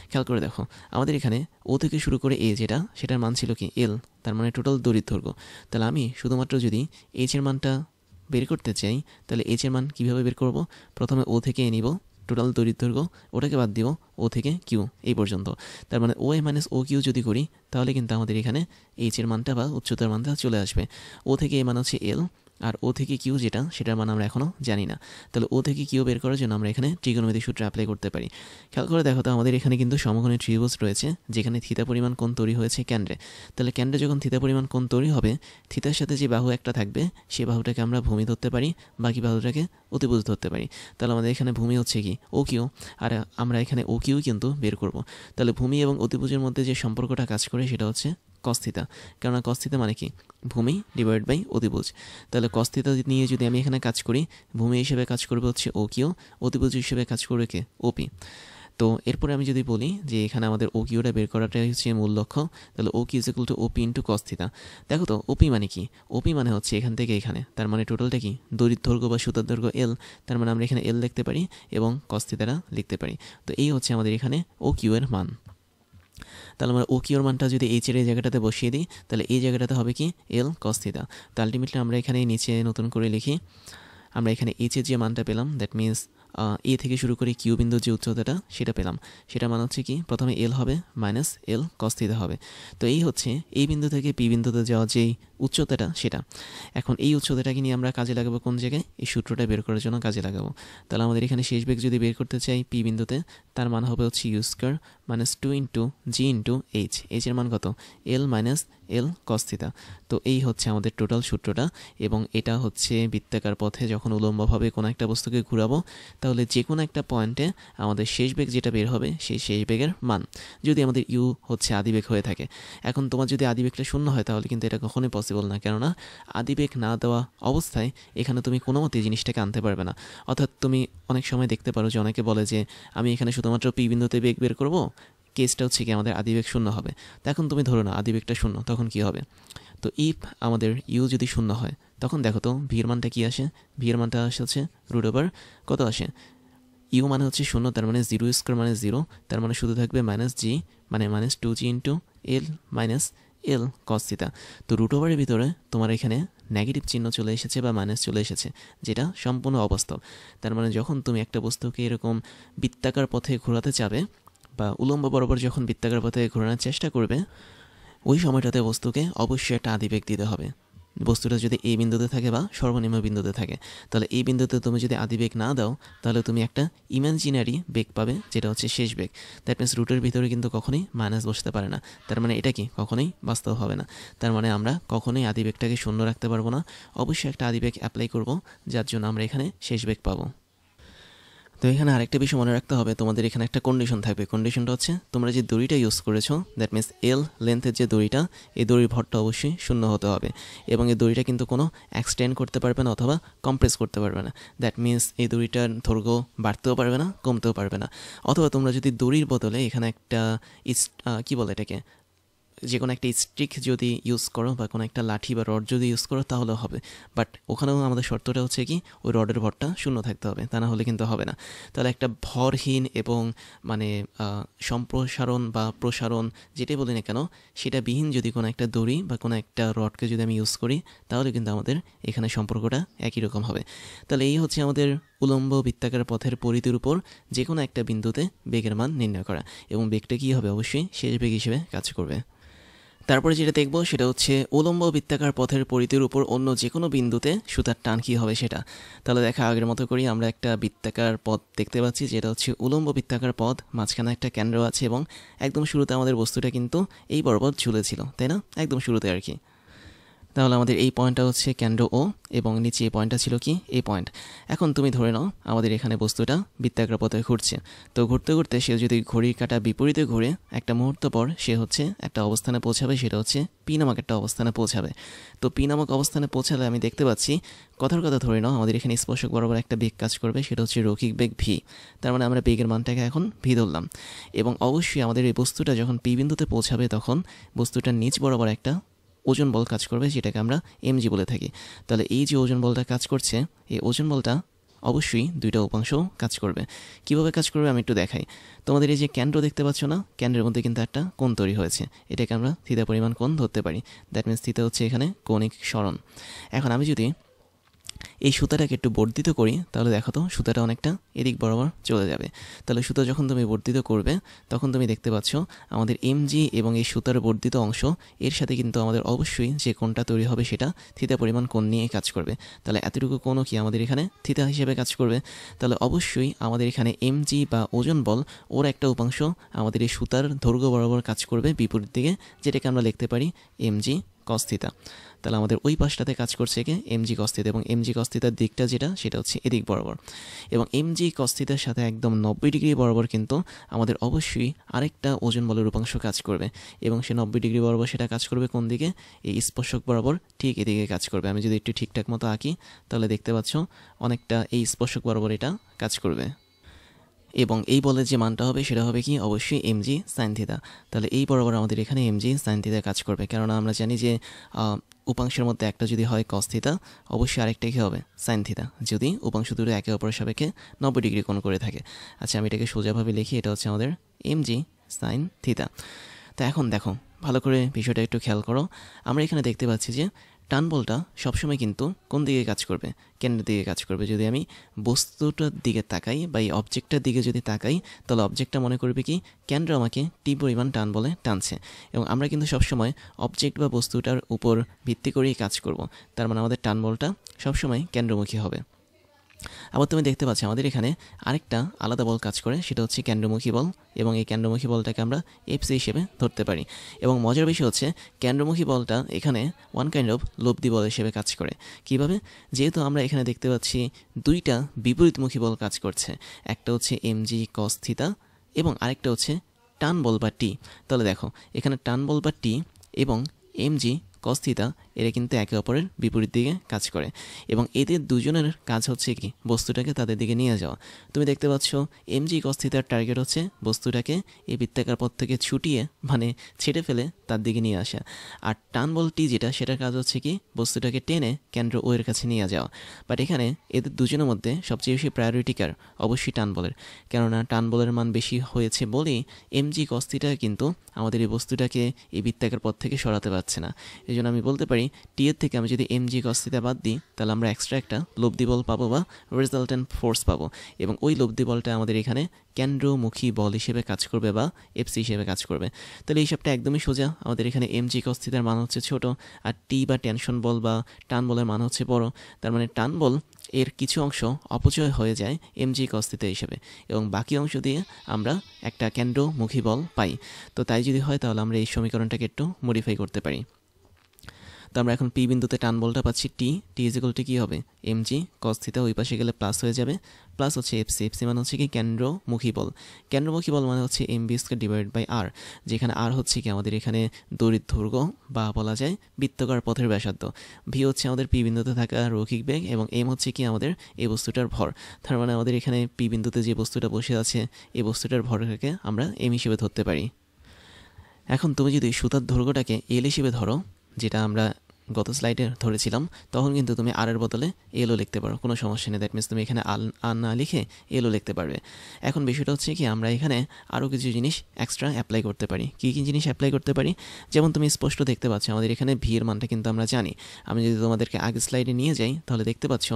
খেয়াল করে দেখো আমাদের এখানে ও থেকে শুরু করে এ যেটা, সেটার মান ছিল কি এল, তার মানে টোটাল দড়ির দৈর্ঘ্য। তাহলে আমি শুধুমাত্র যদি এইচ এর মানটা বের করতে চাই তাহলে এইচ এর মান কীভাবে বের করব, প্রথমে ও থেকে এ নিব টোটাল দড়ির দৈর্ঘ্য, ওটাকে বাদ দিব ও থেকে কিউ এই পর্যন্ত। তার মানে ও এ মাইনাস ও কিউ যদি করি তাহলে কিন্তু আমাদের এখানে এইচ এর মানটা বা উচ্চতার মানটা চলে আসবে। ও থেকে এ মান হচ্ছে এল, আর ও থেকে কিউ যেটা সেটার মান আমরা এখনও জানি না। তাহলে ও থেকে কিউ বের করার জন্য আমরা এখানে ত্রিকোণমিতিক সূত্র অ্যাপ্লাই করতে পারি। খেয়াল করে দেখো তো আমাদের এখানে কিন্তু সমকোণী ত্রিভুজ রয়েছে যেখানে থিতা পরিমাণ কোণ তৈরি হয়েছে কেন্দ্রে। তাহলে কেন্দ্রে যখন থিতা পরিমাণ কোণ তৈরি হবে, থিতার সাথে যে বাহু একটা থাকবে সেই বাহুটাকে আমরা ভূমি ধরতে পারি, বাকি বাহুটাকে অতিভুজ ধরতে পারি। তাহলে আমাদের এখানে ভূমি হচ্ছে কি ও কিউ, আর আমরা এখানে ও কিউ কিন্তু বের করব। তাহলে ভূমি এবং অতিভুজের মধ্যে যে সম্পর্কটা কাজ করে সেটা হচ্ছে কস থিতা, কেননা কস থিতা মানে কি ভূমি ডিভাইড বাই অতিভুজ। তাহলে কস থিতা নিয়ে যদি আমি এখানে কাজ করি, ভূমি হিসেবে কাজ করবে হচ্ছে ও কিউ, অতিভুজ হিসেবে কাজ করবে কে ওপি। তো এরপরে আমি যদি বলি যে এখানে আমাদের ও কিউটা বের করাটাই হচ্ছে মূল লক্ষ্য, তাহলে ও Q is equal to OP into cos theta. দেখো তো ওপি মানে কি, ওপি মানে হচ্ছে এখান থেকে এখানে, তার মানে টোটালটা কি দড়ির দৈর্ঘ্য বা সুতার দৈর্ঘ্য এল, তার মানে আমরা এখানে এল লিখতে পারি এবং কস থিতাটা লিখতে পারি। তো এই হচ্ছে আমাদের এখানে ও কিউ এর মান। তাহলে আমরা ও কিউর মানটা যদি এইচ এর এই জায়গাটাতে বসিয়ে দিই তাহলে এই জায়গাটাতে হবে কি এল কস থিতা। তো আলটিমেটলি আমরা এখানে নিচে নতুন করে লিখি, আমরা এখানে এইচ এর যে মানটা পেলাম দ্যাট মিনস এ থেকে শুরু করে কিউ বিন্দুর যে উচ্চতাটা সেটা পেলাম, সেটা মানে হচ্ছে কি প্রথমে এল হবে মাইনাস এল কস থিতা হবে। তো এই হচ্ছে এই বিন্দু থেকে পি বিন্দুতে যাওয়া যেই উচ্চতাটা সেটা। এখন এই উচ্চতাটাকে নিয়ে আমরা কাজে লাগাবো কোন জায়গায়, এই সূত্রটা বের করার জন্য কাজে লাগাবো। তাহলে আমাদের এখানে শেষ বেগ যদি বের করতে চাই পি বিন্দুতে, তার মান হবে হচ্ছে ইউ স্কোয়ার মাইনাস 2 ইন্টু জি ইন্টু এইচ, এইচ এর মান কত এল মাইনাস এল কস থিতা। তো এই হচ্ছে আমাদের টোটাল সূত্রটা, এবং এটা হচ্ছে বৃত্তাকার পথে যখন উলম্বভাবে কোনো একটা বস্তুকে ঘুরাবো তাহলে যে কোনো একটা পয়েন্টে আমাদের শেষ বেগ যেটা বের হবে সেই শেষ বেগের মান, যদি আমাদের ইউ হচ্ছে আদিবেগ হয়ে থাকে। এখন তোমার যদি আদিবেগটা শূন্য হয় তাহলে কিন্তু এটা কখনোই পসিবল না, কেননা আদিবেগ না দেওয়া অবস্থায় এখানে তুমি কোনো মতে জিনিসটাকে আনতে পারবে না। অর্থাৎ তুমি অনেক সময় দেখতে পারো যে অনেকে বলে যে আমি এখানে শুধুমাত্র পি বিন্দুতে বেগ বের করব, কেসটা হচ্ছে কি আমাদের আদিবেগ শূন্য হবে। তো এখন তুমি ধরো না আদিবেগটা শূন্য, তখন কি হবে? তো ইফ আমাদের ইউ যদি শূন্য হয় তখন দেখো তো ভির মানটা কি আসে, ভির মানটা আসে হচ্ছে রুট ওভার কত আসে, ইউ মানে হচ্ছে শূন্য, তার মানে জিরো স্কোয়ার মানে জিরো, তার মানে শুধু থাকবে মাইনাস জি, মানে minus 2g into L minus L কস থিতা। তো রুট ওভারের ভিতরে তোমার এখানে নেগেটিভ চিহ্ন চলে এসেছে বা মাইনাস চলে এসেছে, যেটা সম্পূর্ণ অবাস্তব। তার মানে যখন তুমি একটা বস্তুকে এরকম বৃত্তাকার পথে ঘোরাতে চাবে বা উলম্ব বরাবর যখন বৃত্তাকার পথে ঘোরানোর চেষ্টা করবে, ওই সময়টাতে বস্তুকে অবশ্যই একটা আদিবেগ দিতে হবে। বস্তুটা যদি এই বিন্দুতে থাকে বা সর্বনিম্ন বিন্দুতে থাকে, তাহলে এই বিন্দুতে তুমি যদি আদিবেগ না দাও তাহলে তুমি একটা ইমাজিনারি বেগ পাবে যেটা হচ্ছে শেষ বেগ। দ্যাট মিনস রুটের ভিতরে কিন্তু কখনোই মাইনাস বসতে পারে না, তার মানে এটা কি কখনোই বাস্তব হবে না। তার মানে আমরা কখনোই আদিবেগটাকে শূন্য রাখতে পারবো না, অবশ্যই একটা আদিবেগ অ্যাপ্লাই করব, যার জন্য আমরা এখানে শেষ বেগ পাবো। তো এখানে আরেকটা বিষয় মনে রাখতে হবে, তোমাদের এখানে একটা কন্ডিশন থাকবে। কন্ডিশনটা হচ্ছে তোমরা যে দড়িটা ইউজ করেছো দ্যাট মিনস এল লেন্থের যে দড়িটা, এই দড়ির ভরটা অবশ্যই শূন্য হতে হবে, এবং এই দড়িটা কিন্তু কোনো এক্সটেন্ড করতে পারবে না অথবা কম্প্রেস করতে পারবে না। দ্যাট মিনস এই দড়িটার দৈর্ঘ্য বাড়তেও পারবে না কমতেও পারবে না। অথবা তোমরা যদি দড়ির বদলে এখানে একটা কী বলে এটাকে যে কোনো একটা স্টিক যদি ইউজ করো বা কোনো একটা লাঠি বা রড যদি ইউজ করো তাহলেও হবে, বাট ওখানেও আমাদের শর্তটা হচ্ছে কি ওই রডের ভরটা শূন্য থাকতে হবে, তা না হলে কিন্তু হবে না। তাহলে একটা ভরহীন এবং মানে সম্প্রসারণ বা প্রসারণ যেটাই বলি না কেন সেটা বিহীন যদি কোনো একটা দড়ি বা কোনো একটা রডকে যদি আমি ইউজ করি তাহলে কিন্তু আমাদের এখানে সম্পর্কটা একই রকম হবে। তাহলে এই হচ্ছে আমাদের উলম্ব বৃত্তাকার পথের পরিধির উপর যে কোনো একটা বিন্দুতে বেগের মান নির্ণয় করা, এবং বেগটা কী হবে অবশ্যই শেষ বেগ হিসেবে কাজ করবে। তারপরে যেটা দেখব সেটা হচ্ছে উলম্ব বৃত্তাকার পথের পরিধির উপর অন্য যে কোনো বিন্দুতে সুতার টান কী হবে সেটা। তাহলে দেখা আগের মতো করি, আমরা একটা বৃত্তাকার পথ দেখতে পাচ্ছি যেটা হচ্ছে উলম্ব বৃত্তাকার পথ, মাঝখানে একটা কেন্দ্র আছে এবং একদম শুরুতে আমাদের বস্তুটা কিন্তু এই বরাবর ঝুলেছিল, তাই না, একদম শুরুতে আর কি। তাহলে আমাদের এই পয়েন্টটা হচ্ছে কেন্দ্র ও, এবং নিচে এই পয়েন্টটা ছিল কি এই পয়েন্ট। এখন তুমি ধরে নাও আমাদের এখানে বস্তুটা বৃত্তাকার পথে ঘুরছে, তো ঘুরতে ঘুরতে সে যদি ঘড়ির কাঁটা বিপরীতে ঘুরে একটা মুহূর্ত পর সে হচ্ছে একটা অবস্থানে পৌঁছাবে, সেটা হচ্ছে পি নামক একটা অবস্থানে পৌঁছাবে। তো পি নামক অবস্থানে পৌঁছালে আমি দেখতে পাচ্ছি কথার কথা ধরে নাও আমাদের এখানে স্পর্শক বরাবর একটা বেগ কাজ করবে, সেটা হচ্ছে রৈখিক বেগ ভি। তার মানে আমরা বেগের মানটাকে এখন ভি ধরলাম, এবং অবশ্যই আমাদের এই বস্তুটা যখন পি বিন্দুতে পৌঁছাবে তখন বস্তুটার নিচ বরাবর একটা ওজন বল কাজ করবে, যেটাকে আমরা এমজি বলে থাকি। তাহলে এই যে ওজন বলটা কাজ করছে, এই ওজন বলটা অবশ্যই দুইটা উপাংশ কাজ করবে। কিভাবে কাজ করবে আমি একটু দেখাই। তোমাদের এই যে কেন্দ্র দেখতে পাচ্ছ না, কেন্দ্রের মধ্যে কিন্তু একটা কোণ তৈরি হয়েছে, এটাকে আমরা থিতা পরিমাণ কোণ ধরতে পারি। দ্যাট মিনস থিতা হচ্ছে এখানে কৌণিক সরণ। এখন আমি যদি এই সুতাটাকে একটু বর্ধিত করি তাহলে দেখো তো সুতাটা অনেকটা এদিক বরাবর চলে যাবে। তাহলে সুতা যখন তুমি বর্ধিত করবে তখন তুমি দেখতে পাচ্ছ আমাদের এমজি এবং এই সুতার বর্ধিত অংশ এর সাথে কিন্তু আমাদের অবশ্যই যে কোণটা তৈরি হবে সেটা থিতা পরিমাণ কোণ নিয়ে কাজ করবে। তাহলে এতটুকু কোণও কি আমাদের এখানে থিতা হিসেবে কাজ করবে। তাহলে অবশ্যই আমাদের এখানে এমজি বা ওজন বল ওর একটা উপাংশ আমাদের এই সুতার দৈর্ঘ্য বরাবর কাজ করবে বিপরীত দিকে, যেটাকে আমরা লিখতে পারি এমজি কস থিতা। তাহলে আমাদের ওই পাশটাতে কাজ করছে কি এমজি কস থিতা, এবং এমজি কস থিতার দিকটা যেটা সেটা হচ্ছে এদিক বরাবর, এবং এমজি কস থিতার সাথে একদম 90 ডিগ্রি বরাবর কিন্তু আমাদের অবশ্যই আরেকটা ওজন বলের উপাংশ কাজ করবে, এবং সে 90 ডিগ্রি বরাবর সেটা কাজ করবে কোন দিকে, এই স্পর্শক বরাবর ঠিক এদিকে কাজ করবে। আমি যদি একটু ঠিকঠাক মতো আঁকি তাহলে দেখতে পাচ্ছ অনেকটা এই স্পর্শক বরাবর এটা কাজ করবে, এবং এই বলের যে মানটা হবে সেটা হবে কি অবশ্যই এমজি সাইন থিতা। তাহলে এই বরাবর আমাদের এখানে এমজি সাইন থিতা কাজ করবে, কেননা আমরা জানি যে উপাংশের মধ্যে একটা যদি হয় কস থিতা অবশ্যই আরেকটা কী হবে সাইন থিতা, যদি উপাংশ দুটো একে অপরের সাপেক্ষে 90 ডিগ্রি কোণ করে থাকে। আচ্ছা আমি এটাকে সোজাভাবে লিখি, এটা হচ্ছে আমাদের এমজি সাইন থিতা। তো এখন দেখো ভালো করে বিষয়টা একটু খেয়াল করো, আমরা এখানে দেখতে পাচ্ছি যে টান বলটা সবসময় কিন্তু কোন দিকে কাজ করবে, কেন্দ্রের দিকে কাজ করবে। যদি আমি বস্তুটার দিকে তাকাই বা এই অবজেক্টটার দিকে যদি তাকাই তাহলে অবজেক্টটা মনে করবে কি কেন্দ্র আমাকে টি পরিমাণ টান বলে টানছে, এবং আমরা কিন্তু সবসময় অবজেক্ট বা বস্তুটার উপর ভিত্তি করেই কাজ করব। তার মানে আমাদের টান বলটা সবসময় কেন্দ্রমুখী হবে। আবার তুমি দেখতে পাচ্ছ আমাদের এখানে আরেকটা আলাদা বল কাজ করে, সেটা হচ্ছে কেন্দ্রমুখী বল, এবং এই কেন্দ্রমুখী বলটাকে আমরা এফসি হিসেবে ধরতে পারি। এবং মজার বিষয় হচ্ছে কেন্দ্রমুখী বলটা এখানে ওয়ান কাইন্ড অফ লব্ধি বল হিসেবে কাজ করে। কিভাবে? যেহেতু আমরা এখানে দেখতে পাচ্ছি দুইটা বিপরীতমুখী বল কাজ করছে, একটা হচ্ছে এমজি কস থিতা এবং আরেকটা হচ্ছে টান বল বা টি। তাহলে দেখো এখানে টান বল বা টি এবং এমজি কস থিতা এরা কিন্তু একে অপরের বিপরীত দিকে কাজ করে, এবং এদের দুজনের কাজ হচ্ছে কি বস্তুটাকে তাদের দিকে নিয়ে যাওয়া। তুমি দেখতে পাচ্ছ এমজি কস থিতার টার্গেট হচ্ছে বস্তুটাকে এই বৃত্তাকার পথ থেকে ছুটিয়ে মানে ছেড়ে ফেলে তার দিকে নিয়ে আসা, আর টান বল টি যেটা সেটার কাজ হচ্ছে কি বস্তুটাকে টেনে কেন্দ্র ও এর কাছে নিয়ে যাওয়া। বাট এখানে এদের দুজনের মধ্যে সবচেয়ে বেশি প্রায়োরিটি কার? অবশ্যই টান বলের, কেননা টান বলের মান বেশি হয়েছে বলেই এমজি কস থিতা কিন্তু আমাদের এই বস্তুটাকে এই বৃত্তাকার পথ থেকে সরাতে পারছে না। এই জন্য আমি বলতে পারি টি এর থেকে আমি যদি এমজি কস থিতা বাদ দিই তাহলে আমরা এক্সট্রা একটা লব্ধি বল পাবো বা রেজাল্টেন্ট ফোর্স পাবো, এবং ওই লব্ধি বলটা আমাদের এখানে কেন্দ্রমুখী বল হিসেবে কাজ করবে বা এফসি হিসেবে কাজ করবে। তাহলে এই হিসাবটা একদমই সোজা, আমাদের এখানে এমজি কস থিতার মান হচ্ছে ছোট, আর টি বা টেনশন বল বা টান বলের মান হচ্ছে বড়। তার মানে টান বল এর কিছু অংশ অপচয় হয়ে যায় এমজি কস থিতা হিসেবে, এবং বাকি অংশ দিয়ে আমরা একটা কেন্দ্রমুখী বল পাই। তো তাই যদি হয় তাহলে আমরা এই সমীকরণটাকে একটু মডিফাই করতে পারি। তো আমরা এখন পি বিন্দুতে টান বলটা পাচ্ছি টি ইজ ইকুয়াল টু কী হবে এমজি কস থিতা, ওই পাশে গেলে প্লাস হয়ে যাবে, প্লাস হচ্ছে এফসি, এফসি মানে হচ্ছে কি কেন্দ্রমুখী বল, কেন্দ্রমুখী বল মানে হচ্ছে MB square divide by R, যেখানে আর হচ্ছে কি আমাদের এখানে দড়ির দৈর্ঘ্য বা বলা যায় বৃত্তাকার পথের ব্যাসার্ধ, ভি হচ্ছে আমাদের পি বিন্দুতে থাকা রৈখিক বেগ, এবং এম হচ্ছে কি আমাদের এই বস্তুটার ভর। তার মানে আমাদের এখানে পি বিন্দুতে যে বস্তুটা বসে আছে এই বস্তুটার ভরকে আমরা এম হিসেবে ধরতে পারি। এখন তুমি যদি সুতার দৈর্ঘ্যটাকে এল হিসেবে ধরো, যেটা আমরা গত স্লাইডে ধরেছিলাম, তখন কিন্তু তুমি আর এর বদলে এলও লিখতে পারো, কোনো সমস্যা নেই। দ্যাট মিনস তুমি এখানে আর না লিখে এলও লিখতে পারবে। এখন বিষয়টা হচ্ছে কি, আমরা এখানে আরও কিছু জিনিস এক্সট্রা অ্যাপ্লাই করতে পারি। কী কী জিনিস অ্যাপ্লাই করতে পারি? যেমন তুমি স্পষ্ট দেখতে পাচ্ছ আমাদের এখানে ভি এর মানটা কিন্তু আমরা জানি। আমি যদি তোমাদেরকে আগের স্লাইডে নিয়ে যাই, তাহলে দেখতে পাচ্ছ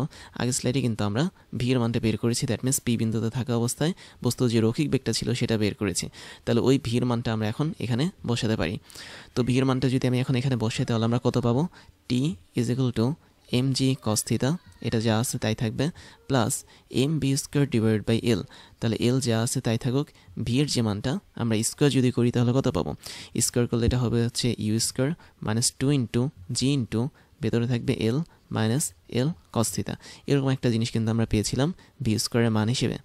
আগের স্লাইডে কিন্তু আমরা ভি এর মানটা বের করেছি। দ্যাট মিনস পি বিন্দুতে থাকা অবস্থায় বস্তুর যে রৈখিক বেগটা ছিল সেটা বের করেছি। তাহলে ওই ভি এর মানটা আমরা এখন এখানে বসাতে পারি। তো ভি এর মানটা যদি আমি এখন এখানে বসাই, তাহলে আমরা কত পাবো? T is equal to M G cos theta, এটা যা আছে তাই থাকবে, plus M B square divide by L. তাহলে এল যা আছে তাই থাকুক, ভি এর যে মানটা আমরা স্কোয়ার যদি করি তাহলে কত পাবো? স্কোয়ার করলে এটা হবে হচ্ছে ইউ স্কোয়ার মাইনাস 2 ইন্টু জি ইন্টু ভেতরে থাকবে এল মাইনাস এল কস থিটা। এরকম একটা জিনিস কিন্তু আমরা পেয়েছিলাম ভি স্কোয়ারের মান হিসেবে।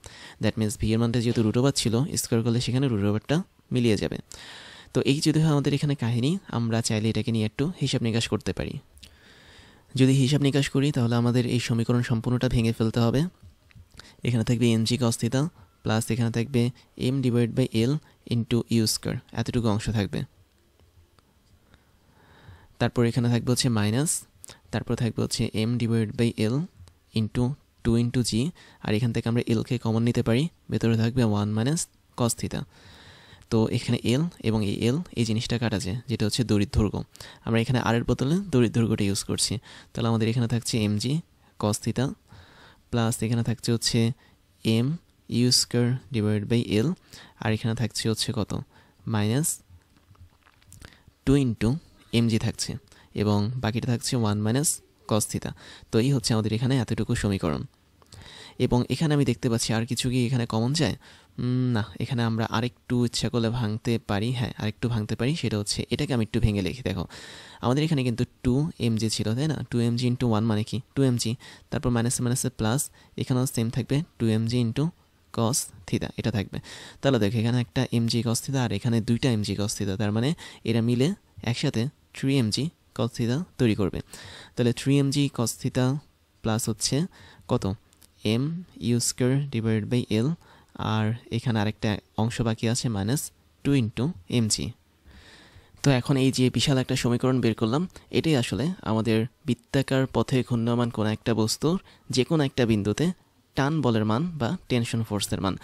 দ্যাট মিনস ভি এর মানটা যেহেতু রুট ওভার ছিল, স্কোয়ার করলে সেখানে রুট ওভারটা মিলিয়ে যাবে। তো এই যদি হয় আমাদের এখানে কাহিনী, আমরা চাইলে এটাকে নিয়ে একটু হিসাব নিকাশ করতে পারি। যদি হিসাব নিকাশ করি তাহলে আমাদের এই সমীকরণ সম্পূর্ণটা ভেঙে ফেলতে হবে। এখানে থাকবে M G cos theta plus এখানে থাকবে M divide by L into you square, এতটুকু অংশ থাকবে। তারপর এখানে থাকবে হচ্ছে মাইনাস, তারপর থাকবে হচ্ছে M divide by L into 2 into G, আর এখান থেকে আমরা এলকে কমন নিতে পারি, ভেতরে থাকবে 1 মাইনাস কস থিটা। তো এখানে এল এবং এই এল এই জিনিসটা কাটা যায়, যেটা হচ্ছে দড়ির দৈর্ঘ্য। আমরা এখানে আর এর বদলে দড়ির দৈর্ঘ্যটা ইউজ করছি। তাহলে আমাদের এখানে থাকছে M G cos theta plus এখানে থাকছে হচ্ছে M you square divide by L, আর এখানে থাকছে হচ্ছে কত? মাইনাস 2 ইন্টু এম জি থাকছে, এবং বাকিটা থাকছে 1 মাইনাস কস থিটা। তো এই হচ্ছে আমাদের এখানে এতটুকু সমীকরণ। এবং এখানে আমি দেখতে পাচ্ছি আর কিছু কি এখানে কমন যায়? না, এখানে আমরা আরেকটু ইচ্ছা করলে ভাঙতে পারি। হ্যাঁ, আরেকটু ভাঙতে পারি, সেটা হচ্ছে এটাকে আমি একটু ভেঙে লিখি। দেখো আমাদের এখানে কিন্তু 2 mg ছিল, তাই না? 2 mg ইন্টু 1 মানে কি? 2 mg, তারপর মাইনাসে মাইনাসে প্লাস, এখানেও সেম থাকবে 2 mg ইন্টু কস থিটা, এটা থাকবে। তাহলে দেখো এখানে একটা mg কস থিটা আর এখানে 2টা mg কস থিটা, তার মানে এরা মিলে একসাথে 3 mg কস থিটা তৈরি করবে। তাহলে 3 mg কস থিটা প্লাস হচ্ছে কত? M you square divide by L, আর এখানে আরেকটা অংশ বাকি আছে মাইনাস 2 ইন্টু এম জি। তো এখন এই যে বিশাল একটা সমীকরণ বের করলাম, এটাই আসলে আমাদের বৃত্তাকার পথে ঘূর্ণমান কোনো একটা বস্তুর যে কোনো একটা বিন্দুতে টান বলের মান বা টেনশন ফোর্সের মান।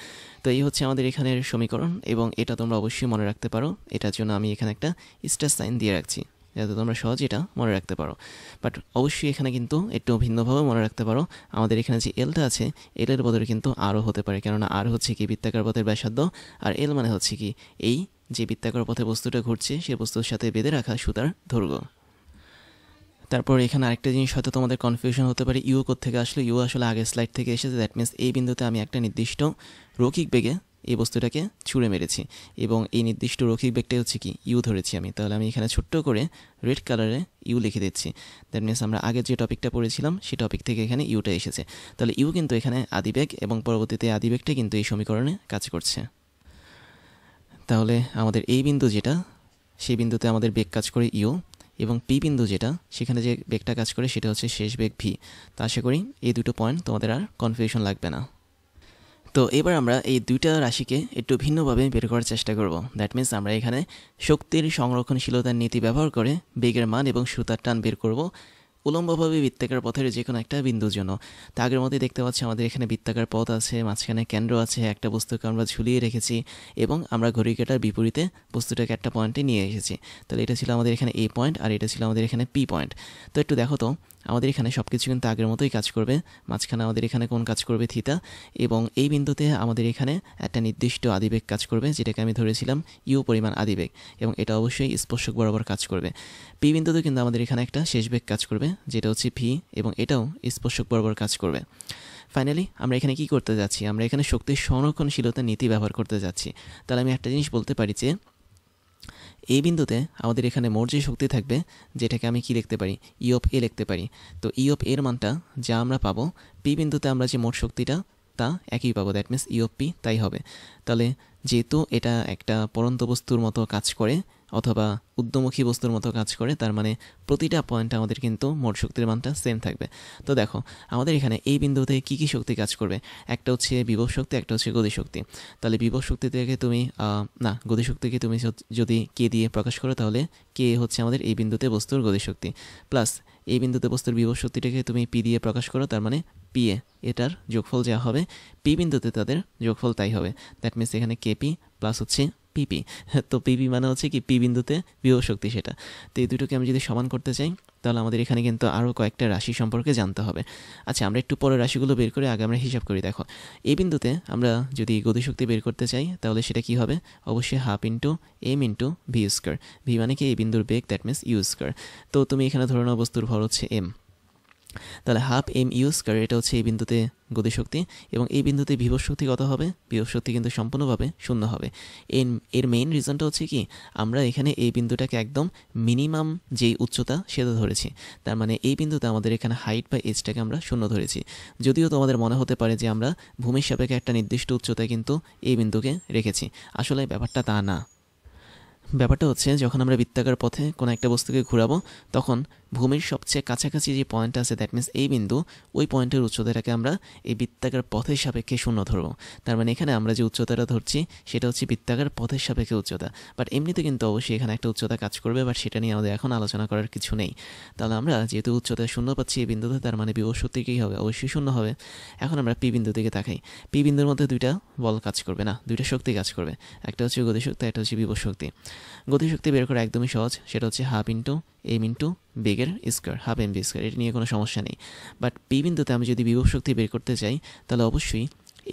তো এই হচ্ছে আমাদের এখানের সমীকরণ, এবং এটা তোমরা অবশ্যই মনে রাখতে পারো। এটার জন্য আমি এখানে একটা স্টার সাইন দিয়ে রাখছি, যাতে তোমরা সহজে এটা মনে রাখতে পারো। বাট অবশ্যই এখানে কিন্তু একটু ভিন্নভাবে মনে রাখতে পারো। আমাদের এখানে যে এলটা আছে, এলের বদলে কিন্তু আরও হতে পারে, কেননা আর হচ্ছে কি বৃত্তাকার পথের ব্যাসার্ধ, আর এল মানে হচ্ছে কি এই যে বৃত্তাকার পথে বস্তুটা ঘুরছে সেই বস্তুর সাথে বেঁধে রাখা সুতার দৈর্ঘ্য। তারপর এখানে আরেকটা জিনিস হয়তো তোমাদের কনফিউশন হতে পারে, ইউ কোত্থেকে আসলে? ইউ আসলে আগের স্লাইড থেকে এসেছে। দ্যাট মিনস এই বিন্দুতে আমি একটা নির্দিষ্ট রৈখিক বেগে এই বস্তুটাকে ছুঁড়ে মেরেছি, এবং এই নির্দিষ্ট রৈখিক বেগটাই হচ্ছে কি ইউ ধরেছি আমি। তাহলে আমি এখানে ছোট্ট করে রেড কালারে ইউ লিখে দিচ্ছি। দ্যাট মিনস আমরা আগের যে টপিকটা পড়েছিলাম সেই টপিক থেকে এখানে ইউটা এসেছে। তাহলে ইউ কিন্তু এখানে আদিবেগ, এবং পরবর্তীতে আদিবেগটা কিন্তু এই সমীকরণে কাজ করছে। তাহলে আমাদের এই বিন্দু যেটা, সেই বিন্দুতে আমাদের বেগ কাজ করে ইউ, এবং পি বিন্দু যেটা, সেখানে যে বেগটা কাজ করে সেটা হচ্ছে শেষ বেগ ভি। তো আশা করি এই দুটো পয়েন্ট তোমাদের আর কনফিউশন লাগবে না। তো এবার আমরা এই দুইটা রাশিকে একটু ভিন্নভাবে বের করার চেষ্টা করব। দ্যাট মিনস আমরা এখানে শক্তির সংরক্ষণশীলতার নীতি ব্যবহার করে বেগের মান এবং সুতার টান বের করব উলম্বভাবে বৃত্তাকার পথের যে কোনো একটা বিন্দুর জন্য। তা আগের মধ্যে দেখতে পাচ্ছি আমাদের এখানে বৃত্তাকার পথ আছে, মাঝখানে কেন্দ্র আছে, একটা বস্তুকে আমরা ঝুলিয়ে রেখেছি, এবং আমরা ঘড়ি কাঁটার বিপরীতে বস্তুটাকে একটা পয়েন্টে নিয়ে এসেছি। তাহলে এটা ছিল আমাদের এখানে এ পয়েন্ট, আর এটা ছিল আমাদের এখানে পি পয়েন্ট। তো একটু দেখো তো, আমাদের এখানে সব কিছু কিন্তু আগের মতোই কাজ করবে। মাঝখানে আমাদের এখানে কোন কাজ করবে? থিতা। এবং এই বিন্দুতে আমাদের এখানে একটা নির্দিষ্ট আদিবেগ কাজ করবে, যেটাকে আমি ধরেছিলাম ইউ পরিমাণ আদিবেগ, এবং এটা অবশ্যই স্পর্শক বরাবর কাজ করবে। পি বিন্দুতে কিন্তু আমাদের এখানে একটা শেষ বেগ কাজ করবে, যেটা হচ্ছে ভি, এবং এটাও স্পর্শক বরাবর কাজ করবে। ফাইনালি আমরা এখানে কি করতে যাচ্ছি? আমরা এখানে শক্তির সংরক্ষণশীলতার নীতি ব্যবহার করতে যাচ্ছি। তাহলে আমি একটা জিনিস বলতে পারি যে এই বিন্দুতে আমাদের এখানে মোট যে শক্তি থাকবে, যেটাকে আমি কি লিখতে পারি? ই অফ এ লিখতে পারি। তো ই অফ এর মানটা যা আমরা পাবো, পি বিন্দুতে আমরা যে মোট শক্তিটা তা একই পাবো। That means E of P তাই হবে। তাহলে যেহেতু এটা একটা পরন্ত বস্তুর মতো কাজ করে, অথবা ঊর্ধ্বমুখী বস্তুর মতো কাজ করে, তার মানে প্রতিটা পয়েন্টে আমাদের কিন্তু মোট শক্তির মানটা সেম থাকবে। তো দেখো আমাদের এখানে এই বিন্দুতে কী কী শক্তি কাজ করবে, একটা হচ্ছে বিভব শক্তি, একটা হচ্ছে গতিশক্তি। তাহলে বিভব শক্তি থেকে তুমি গতিশক্তিকে তুমি যদি কে দিয়ে প্রকাশ করো, তাহলে কে হচ্ছে আমাদের এই বিন্দুতে বস্তুর গতিশক্তি, প্লাস এই বিন্দুতে বস্তুর বিভব শক্তিটাকে তুমি পি দিয়ে প্রকাশ করো, তার মানে পি এ, এটার যোগফল যা হবে পি বিন্দুতে তাদের যোগফল তাই হবে। দ্যাট মিনস এখানে কেপি প্লাস হচ্ছে পিপি। তো পিপি মানে হচ্ছে কি পি বিন্দুতে বিভব শক্তি সেটা। তো এই দুটোকে আমি যদি সমান করতে চাই, তাহলে আমাদের এখানে কিন্তু আরও কয়েকটা রাশি সম্পর্কে জানতে হবে। আচ্ছা, আমরা একটু পরে রাশিগুলো বের করে আগে আমরা হিসাব করি। দেখো এই বিন্দুতে আমরা যদি গতিশক্তি বের করতে চাই, তাহলে সেটা কি হবে, অবশ্যই half into M into V square. V মানে কি এই বিন্দুর বেগ, দ্যাট মিনস ইউ স্কোয়ার। তো তুমি এখানে ধরে নাও বস্তুর ভর হচ্ছে এম, তাহলে হাফ এম ইউ স্কোয়ার, এটা হচ্ছে এই বিন্দুতে গতিশক্তি। এবং এই বিন্দুতে বিভব শক্তি কত হবে, বিভব শক্তি কিন্তু সম্পূর্ণভাবে শূন্য হবে। এর মেইন রিজনটা হচ্ছে কি, আমরা এখানে এই বিন্দুটাকে একদম মিনিমাম যেই উচ্চতা সেটা ধরেছি, তার মানে এই বিন্দুতে আমাদের এখানে হাইট বা এজটাকে আমরা শূন্য ধরেছি। যদিও তোমাদের মনে হতে পারে যে আমরা ভূমির সাপেক্ষে একটা নির্দিষ্ট উচ্চতায় কিন্তু এই বিন্দুকে রেখেছি, আসলে ব্যাপারটা তা না। ব্যাপারটা হচ্ছে যখন আমরা বৃত্তাকার পথে কোনো একটা বস্তুকে ঘোরাবো, তখন ভূমির সবচেয়ে কাছাকাছি যে পয়েন্ট আছে, দ্যাট মিনস এই বিন্দু, ওই পয়েন্টের উচ্চতাটাকে আমরা এই বৃত্তাকার পথের সাপেক্ষে শূন্য ধরবো। তার মানে এখানে আমরা যে উচ্চতাটা ধরছি সেটা হচ্ছে বৃত্তাকার পথের সাপেক্ষে উচ্চতা। বাট এমনিতে কিন্তু অবশ্যই এখানে একটা উচ্চতা কাজ করবে, বাট সেটা নিয়ে আমাদের এখন আলোচনা করার কিছু নেই। তাহলে আমরা যেহেতু উচ্চতা শূন্য পাচ্ছি এই বিন্দুতে, তার মানে বিভব শক্তি কী হবে, অবশ্যই শূন্য হবে। এখন আমরা পি বিন্দু দিকে তাকাই। পি বিন্দুর মধ্যে দুইটা বল কাজ করবে না, দুইটা শক্তি কাজ করবে, একটা হচ্ছে গতিশক্তি, একটা হচ্ছে বিভব শক্তি। গতিশক্তি বের করা একদমই সহজ, সেটা হচ্ছে হাফ ইন্টু এম ইন্টু বেগের square, half M B square. এটা নিয়ে কোনো সমস্যা নেই। বাট পি বিন্দুতে আমি যদি বিভব শক্তি বের করতে চাই, তাহলে অবশ্যই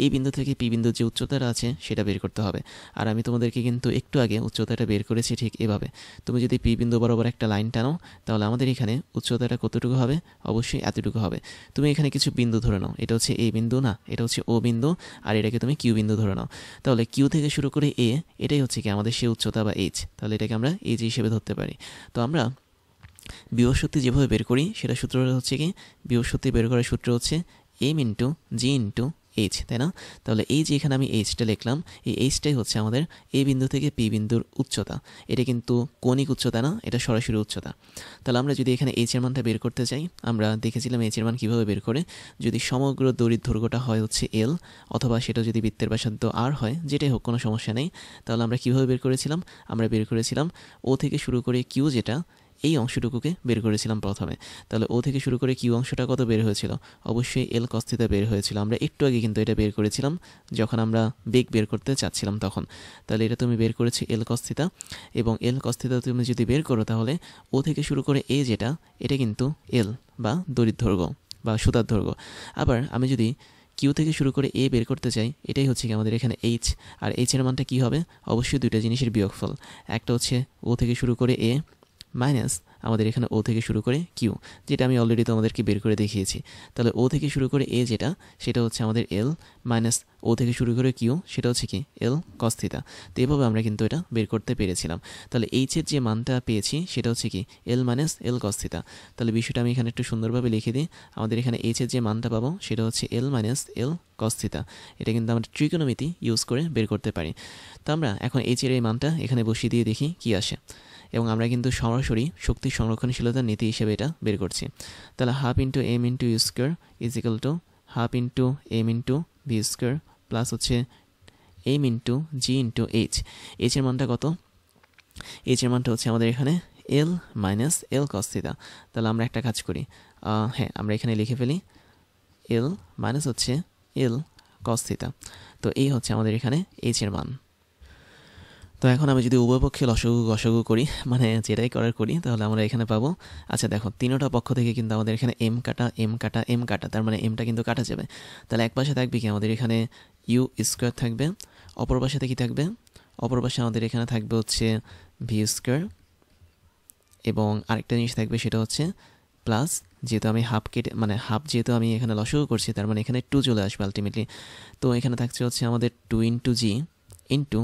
এই বিন্দু থেকে পি বিন্দুর যে উচ্চতাটা আছে সেটা বের করতে হবে। আর আমি তোমাদেরকে কিন্তু একটু আগে উচ্চতাটা বের করেছি ঠিক এভাবে। তুমি যদি পি বিন্দু বরাবর একটা লাইন টানো, তাহলে আমাদের এখানে উচ্চতাটা কতটুকু হবে, অবশ্যই এতটুকু হবে। তুমি এখানে কিছু বিন্দু ধরে নাও, এটা হচ্ছে এ বিন্দু, না এটা হচ্ছে ও বিন্দু, আর এটাকে তুমি কিউ বিন্দু ধরে নাও। তাহলে কিউ থেকে শুরু করে এ, এটাই হচ্ছে কি আমাদের সে উচ্চতা বা এইচ, তাহলে এটাকে আমরা এইচ হিসেবে ধরতে পারি। তো আমরা বিভব শক্তি যেভাবে বের করি সেটা সূত্রটা হচ্ছে কি, বিভব শক্তি বের করার সূত্র হচ্ছে এম ইন্টু জি ইন্টু এইচ, তাই না? তাহলে এই যে এখানে আমি এইচটা লিখলাম, এই এইচটাই হচ্ছে আমাদের এই বিন্দু থেকে পি বিন্দুর উচ্চতা। এটা কিন্তু কৌণিক উচ্চতা না, এটা সরাসরি উচ্চতা। তাহলে আমরা যদি এখানে এইচের মানটা বের করতে চাই, আমরা দেখেছিলাম এইচের মান কীভাবে বের করে, যদি সমগ্র দড়ির দৈর্ঘ্যটা হয় হচ্ছে এল, অথবা সেটা যদি বৃত্তের ব্যাসার্ধ আর হয়, যেটাই হোক কোনো সমস্যা নেই। তাহলে আমরা কীভাবে বের করেছিলাম, আমরা বের করেছিলাম ও থেকে শুরু করে কিউ, যেটা এই অংশটুকুকে বের করেছিলাম প্রথমে। তাহলে ও থেকে শুরু করে কিউ অংশটা কত বের হয়েছিল, অবশ্যই এল কস থিটা বের হয়েছিল। আমরা একটু আগে কিন্তু এটা বের করেছিলাম যখন আমরা বেগ বের করতে চাচ্ছিলাম তখন। তাহলে এটা তুমি বের করেছি এল কস থিটা, এবং এল কস থিটা তুমি যদি বের করো, তাহলে ও থেকে শুরু করে এ যেটা, এটা কিন্তু এল বা দড়ির দৈর্ঘ্য বা সুতার দৈর্ঘ্য। আবার আমি যদি কিউ থেকে শুরু করে এ বের করতে চাই, এটাই হচ্ছে কি আমাদের এখানে এইচ। আর এইচের মানটা কী হবে, অবশ্যই দুইটা জিনিসের বিয়োগফল, একটা হচ্ছে ও থেকে শুরু করে এ মাইনাস আমাদের এখানে ও থেকে শুরু করে কিউ, যেটা আমি অলরেডি তোমাদেরকে বের করে দেখিয়েছি। তাহলে ও থেকে শুরু করে এ যেটা, সেটা হচ্ছে আমাদের এল, মাইনাস ও থেকে শুরু করে কিউ, সেটা হচ্ছে কি এল কস থিটা। তো এভাবে আমরা কিন্তু এটা বের করতে পেরেছিলাম। তাহলে এইচের যে মানটা পেয়েছি সেটা হচ্ছে কি এল মাইনাস এল কস থিটা। তাহলে বিষয়টা আমি এখানে একটু সুন্দরভাবে লিখে দিই। আমাদের এখানে এইচের যে মানটা পাবো সেটা হচ্ছে এল মাইনাস এল কস থিটা। এটা কিন্তু আমরা ত্রিকোণমিতি ইউজ করে বের করতে পারি। তো আমরা এখন এইচের এই মানটা এখানে বসিয়ে দিয়ে দেখি কি আসে, এবং আমরা কিন্তু সরাসরি শক্তি সংরক্ষণশীলতার নীতি হিসেবে এটা বের করছি। তাহলে half into M into you square is equal to half into M into V square plus হচ্ছে এম ইন্টু জি ইন্টু এইচ। এইচের মানটা কত, এইচের মানটা হচ্ছে আমাদের এখানে এল মাইনাস এল কস থিটা। তাহলে আমরা একটা কাজ করি, হ্যাঁ আমরা এখানে লিখে ফেলি এল মাইনাস হচ্ছে এল কস থিটা। তো এই হচ্ছে আমাদের এখানে এইচের মান। তো এখন আমি যদি উভয় পক্ষে লসাগু গসাগু করি, মানে যেটাই করার করি, তাহলে আমরা এখানে পাবো, আচ্ছা দেখো তিনোটা পক্ষ থেকে কিন্তু আমাদের এখানে এম কাটা এম কাটা এম কাটা, তার মানে এমটা কিন্তু কাটা যাবে। তাহলে এক পাশে থাকবে কি আমাদের এখানে ইউ স্কোয়ার থাকবে, অপর পাশেতে কি থাকবে, অপর পাশে আমাদের এখানে থাকবে হচ্ছে ভি স্কোয়ার, এবং আরেকটা জিনিস থাকবে সেটা হচ্ছে প্লাস, যেহেতু আমি হাফ কেটে মানে হাফ যেহেতু আমি এখানে লসাগু করছি, তার মানে এখানে টু চলে আসবে আলটিমেটলি। তো এখানে থাকছে হচ্ছে আমাদের টু ইন্টু জি ইন্টু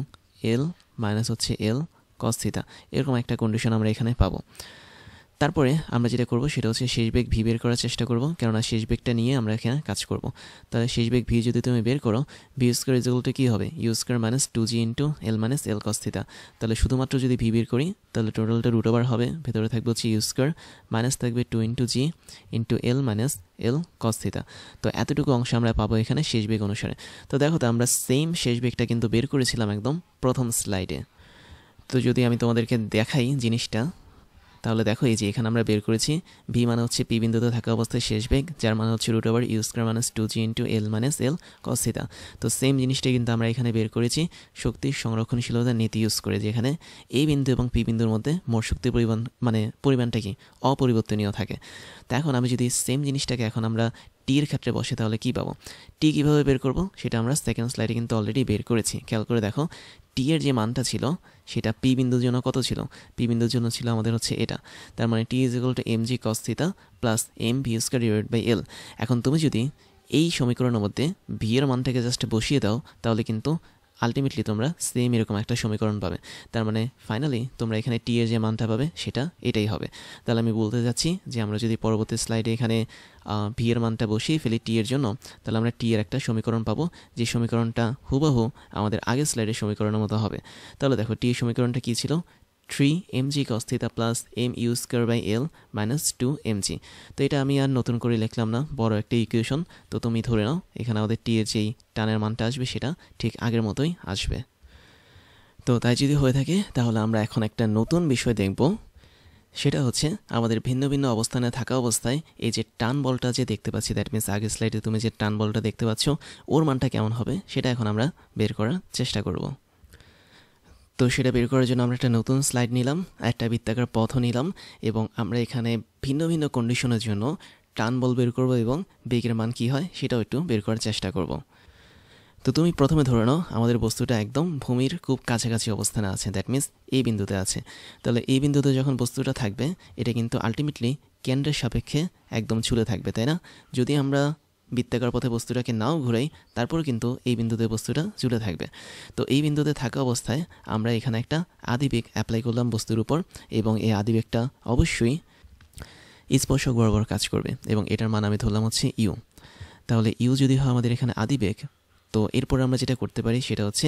এল মাইনাস হচ্ছে এল কস থিটা, এরকম একটা কন্ডিশন আমরা এখানে পাবো। তারপরে আমরা যেটা করব সেটা হচ্ছে শেষ বেগ ভি বের করার চেষ্টা করব, কেননা শেষ বেগটা নিয়ে আমরা এখানে কাজ করব। তাহলে শেষ বেগ ভি যদি তুমি বের করো, ভি স্কোয়ার ইকুয়াল কী হবে, U square minus 2g into L minus L cos theta. তাহলে শুধুমাত্র যদি ভি বের করি তাহলে টোটালটা রুট ওভার হবে, ভেতরে থাকবে হচ্ছে ইউ স্কোয়ার মাইনাস থাকবে 2 ইন্টু জি into L minus L cos theta. তো এতটুকু অংশ আমরা পাবো এখানে শেষ বেগ অনুসারে। তো দেখো তো আমরা সেম শেষ বেগটা কিন্তু বের করেছিলাম একদম প্রথম স্লাইডে। তো যদি আমি তোমাদেরকে দেখাই জিনিসটা, তাহলে দেখো এই যে এখানে আমরা বের করেছি ভি মানে হচ্ছে পি বিন্দুতে থাকা অবস্থায় শেষ বেগ, যার মানে হচ্ছে root over U square minus 2g into L minus L cos theta. তো সেম জিনিসটাই কিন্তু আমরা এখানে বের করেছি শক্তির সংরক্ষণশীলতার নীতি ইউজ করে, যেখানে এই বিন্দু এবং পি বিন্দুর মধ্যে মোট শক্তির পরিমাণটা কি অপরিবর্তনীয় থাকে। তো এখন আমি যদি সেম জিনিসটাকে এখন আমরা টি এর ক্ষেত্রে বসে তাহলে কী পাবো, টি কীভাবে বের করব সেটা আমরা সেকেন্ড স্লাইডে কিন্তু অলরেডি বের করেছি। খেয়াল করে দেখো টি এর যে মানটা ছিল সেটা পি বিন্দুর জন্য কত ছিল, পি বিন্দুর জন্য ছিল আমাদের হচ্ছে এটা, তার মানে T is equal to M G cos theta plus M V square divided by L. এখন তুমি যদি এই সমীকরণের মধ্যে ভি এর মানটাকে জাস্ট বসিয়ে দাও তাহলে কিন্তু আলটিমেটলি তোমরা সেম এরকম একটা সমীকরণ পাবে। তার মানে ফাইনালি তোমরা এখানে টি এর যে মানটা পাবে সেটা এটাই হবে। তাহলে আমি বলতে যাচ্ছি যে আমরা যদি পরবর্তী স্লাইডে এখানে ভি এর মানটা বসিয়ে ফেলি টি এর জন্য, তাহলে আমরা টি এর একটা সমীকরণ পাবো, যে সমীকরণটা হুবহু আমাদের আগের স্লাইডের সমীকরণের মতো হবে। তাহলে দেখো টি এর সমীকরণটা কী ছিল, 3mg cos theta plus M you square by L minus 2mg। তো এটা আমি আর নতুন করে লিখলাম না, বড় একটা ইকুয়েশন। তো তুমি ধরে নাও এখানে আমাদের টি এর যেই টানের মানটা আসবে সেটা ঠিক আগের মতোই আসবে। তো তাই যদি হয়ে থাকে তাহলে আমরা এখন একটা নতুন বিষয় দেখব, সেটা হচ্ছে আমাদের ভিন্ন ভিন্ন অবস্থানে থাকা অবস্থায় এই যে টান বলটা যে দেখতে পাচ্ছি, দ্যাট মিনস আগের স্লাইডে তুমি যে টান বলটা দেখতে পাচ্ছ ওর মানটা কেমন হবে সেটা এখন আমরা বের করার চেষ্টা করব। তো সেটা বের করার জন্য আমরা একটা নতুন স্লাইড নিলাম, একটা বৃত্তাকার পথও নিলাম, এবং আমরা এখানে ভিন্ন ভিন্ন কন্ডিশনের জন্য টান বল বের করব এবং বেগের মান কী হয় সেটাও একটু বের করার চেষ্টা করব। তো তুমি প্রথমে ধরে নাও আমাদের বস্তুটা একদম ভূমির খুব কাছাকাছি অবস্থানে আছে, দ্যাট মিনস এই বিন্দুতে আছে। তাহলে এই বিন্দুতে যখন বস্তুটা থাকবে এটা কিন্তু আলটিমেটলি কেন্দ্রের সাপেক্ষে একদম ঝুলে থাকবে, তাই না? যদি আমরা বৃত্তাকার পথে বস্তুটাকে নাও ঘুরাই তারপর কিন্তু এই বিন্দুতে বস্তুটা ঝুলে থাকবে। তো এই বিন্দুতে থাকা অবস্থায় আমরা এখানে একটা আদিবেগ অ্যাপ্লাই করলাম বস্তুর উপর, এবং এই আদিবেগটা অবশ্যই স্পর্শক বরাবর কাজ করবে, এবং এটার মান আমি ধরলাম হচ্ছে ইউ। তাহলে ইউ যদি হয় আমাদের এখানে আদিবেগ, তো এরপর আমরা যেটা করতে পারি সেটা হচ্ছে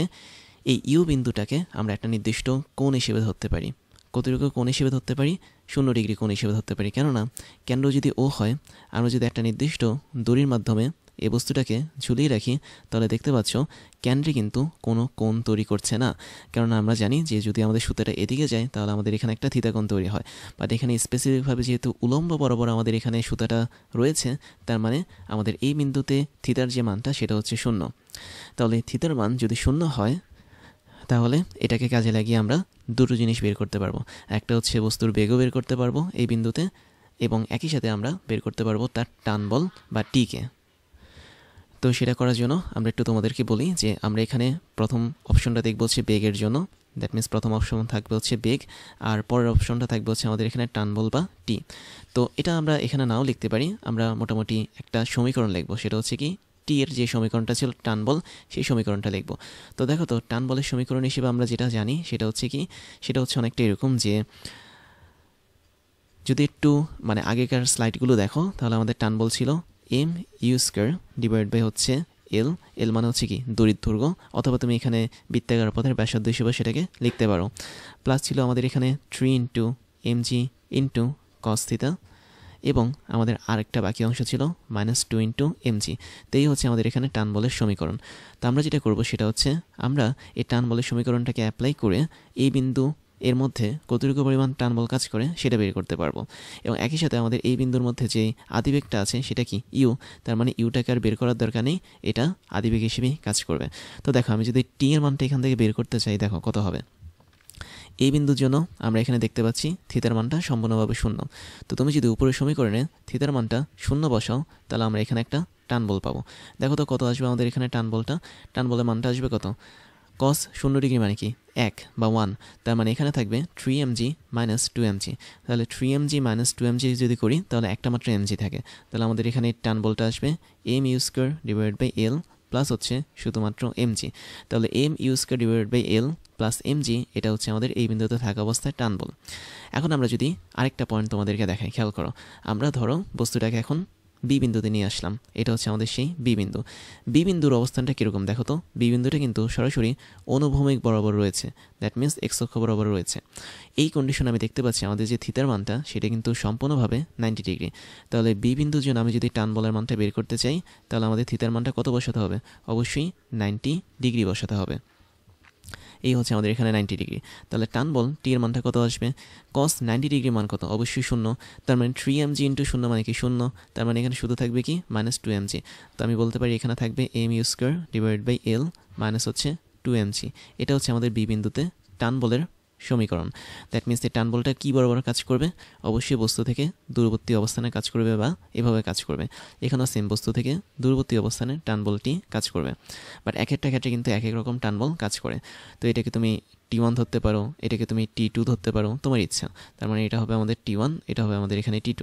এই ইউ বিন্দুটাকে আমরা একটা নির্দিষ্ট কোণ হিসেবে ধরতে পারি। কতটুকু কোণ হিসেবে ধরতে পারি, 0 ডিগ্রি কোণ হিসেবে ধরতে পারি, কেননা কেন্দ্র যদি ও হয়, আমরা যদি একটা নির্দিষ্ট দড়ির মাধ্যমে এই বস্তুটাকে ঝুলিয়ে রাখি তাহলে দেখতে পাচ্ছ কেন্দ্রে কিন্তু কোনো কোণ তৈরি করছে না, কেননা আমরা জানি যে যদি আমাদের সুতাটা এদিকে যায় তাহলে আমাদের এখানে একটা থিতা কোণ তৈরি হয়। বাট এখানে স্পেসিফিকভাবে যেহেতু উলম্ব বরাবর আমাদের এখানে সুতাটা রয়েছে, তার মানে আমাদের এই বিন্দুতে থিতার যে মানটা সেটা হচ্ছে 0। তাহলে থিতার মান যদি 0 হয় তাহলে এটাকে কাজে লাগিয়ে আমরা দুটো জিনিস বের করতে পারবো, একটা হচ্ছে বস্তুর বেগও বের করতে পারবো এই বিন্দুতে, এবং একই সাথে আমরা বের করতে পারবো তার টান বল বা টিকে। তো সেটা করার জন্য আমরা একটু তোমাদেরকে বলি যে আমরা এখানে প্রথম অপশনটা দেখবো হচ্ছে বেগের জন্য, দ্যাট মিনস প্রথম অপশন থাকবে হচ্ছে বেগ, আর পরের অপশনটা থাকবে হচ্ছে আমাদের এখানে টান বল বা টি। তো এটা আমরা এখানে নাও লিখতে পারি, আমরা মোটামুটি একটা সমীকরণ লিখবো, সেটা হচ্ছে কি টি এর যে সমীকরণটা ছিল টান বল সেই সমীকরণটা লিখবো। তো দেখো তো টান বলের সমীকরণ হিসেবে আমরা যেটা জানি সেটা হচ্ছে কি, সেটা হচ্ছে অনেকটা এরকম যে যদি একটু আগেকার স্লাইডগুলো দেখো তাহলে আমাদের টান বল ছিল M U square divide by হচ্ছে এল, এল মানে হচ্ছে কি দড়ির দৈর্ঘ্য, অথবা তুমি এখানে বৃত্তাকার পথের ব্যাসার্ধ হিসেবে সেটাকে লিখতে পারো। প্লাস ছিল আমাদের এখানে 3 ইন্টু এম জি ইন্টু কস থিটা, এবং আমাদের আরেকটা বাকি অংশ ছিল -2 ইন্টু এম জি। তো এই হচ্ছে আমাদের এখানে টান বলের সমীকরণ। তো আমরা যেটা করবো সেটা হচ্ছে আমরা এই টান বলের সমীকরণটাকে অ্যাপ্লাই করে এই বিন্দু এর মধ্যে কতটুকু পরিমাণ টান বল কাজ করে সেটা বের করতে পারবো, এবং একই সাথে আমাদের এই বিন্দুর মধ্যে যে আদিবেগটা আছে সেটা কি ইউ, তার মানে ইউটাকে আর বের করার দরকার নেই, এটা আদিবেগ হিসেবেই কাজ করবে। তো দেখো আমি যদি টি এর মানটা এখান থেকে বের করতে চাই, দেখো কত হবে। এই বিন্দুর জন্য আমরা এখানে দেখতে পাচ্ছি থিতার মানটা সম্পূর্ণভাবে 0। তো তুমি যদি উপরের সমীকরণে থিতার মানটা 0 বসাও তাহলে আমরা এখানে একটা টান বল পাবো। দেখো তো কত আসবে আমাদের এখানে টান বলটা, টান বলের মানটা আসবে কত, cos 0 ডিগ্রি মানে কি 1 বা 1, তার মানে এখানে থাকবে 3mg মাইনাস 2mg। তাহলে 3mg মাইনাস 2mg যদি করি তাহলে একটা মাত্র mg থাকে, তাহলে আমাদের এখানে টান বলটা আসবে M you square divide by L plus হচ্ছে শুধুমাত্র mg। তাহলে M you square divide by L plus MG, এটা হচ্ছে আমাদের এই বিন্দুতে থাকা অবস্থায় টান বল। এখন আমরা যদি আরেকটা পয়েন্ট তোমাদেরকে দেখাই, খেয়াল করো। আমরা ধরো বস্তুটাকে এখন বি বিন্দুতে নিয়ে আসলাম, এটা হচ্ছে আমাদের সেই বি বিন্দু। বি বিন্দুর অবস্থানটা কীরকম দেখো তো, বি বিন্দুটা কিন্তু সরাসরি অনুভূমিক বরাবর রয়েছে, দ্যাট মিন্স এক্স অক্ষ বরাবর রয়েছে। এই কন্ডিশন আমি দেখতে পাচ্ছি আমাদের যে থিতার মানটা সেটা কিন্তু সম্পূর্ণভাবে 90 ডিগ্রি। তাহলে বি বিন্দুর জন্য আমি যদি টান বলের মানটা বের করতে চাই, তাহলে আমাদের থিতার মানটা কত বসাতে হবে? অবশ্যই 90 ডিগ্রি বসাতে হবে। এই হচ্ছে আমাদের এখানে 90 ডিগ্রি। তাহলে টান বল টি এর মানটা কত আসবে? কস 90 ডিগ্রি মান কত? অবশ্যই 0। তার মানে 3mg ইন্টু 0 মানে কি 0। তার মানে এখানে শুধু থাকবে কি -2mg। তো আমি বলতে পারি এখানে থাকবে mu square divided by l minus হচ্ছে 2mg। এটা হচ্ছে আমাদের বি বিন্দুতে টান বলের সমীকরণ। দ্যাট মিনস এই টান বলটা কী বরাবর কাজ করবে? অবশ্যই বস্তু থেকে দূরবর্তী অবস্থানে কাজ করবে বা এভাবে কাজ করবে। এখানেও সেম, বস্তু থেকে দূরবর্তী অবস্থানে টান বলটি কাজ করবে। বাট এক একটা ক্ষেত্রে কিন্তু এক এক রকম টান বল কাজ করে। তো এটাকে তুমি T1 ধরতে পারো, এটাকে তুমি T2 ধরতে পারো, তোমার ইচ্ছা। তার মানে এটা হবে আমাদের T1, এটা হবে আমাদের এখানে T2।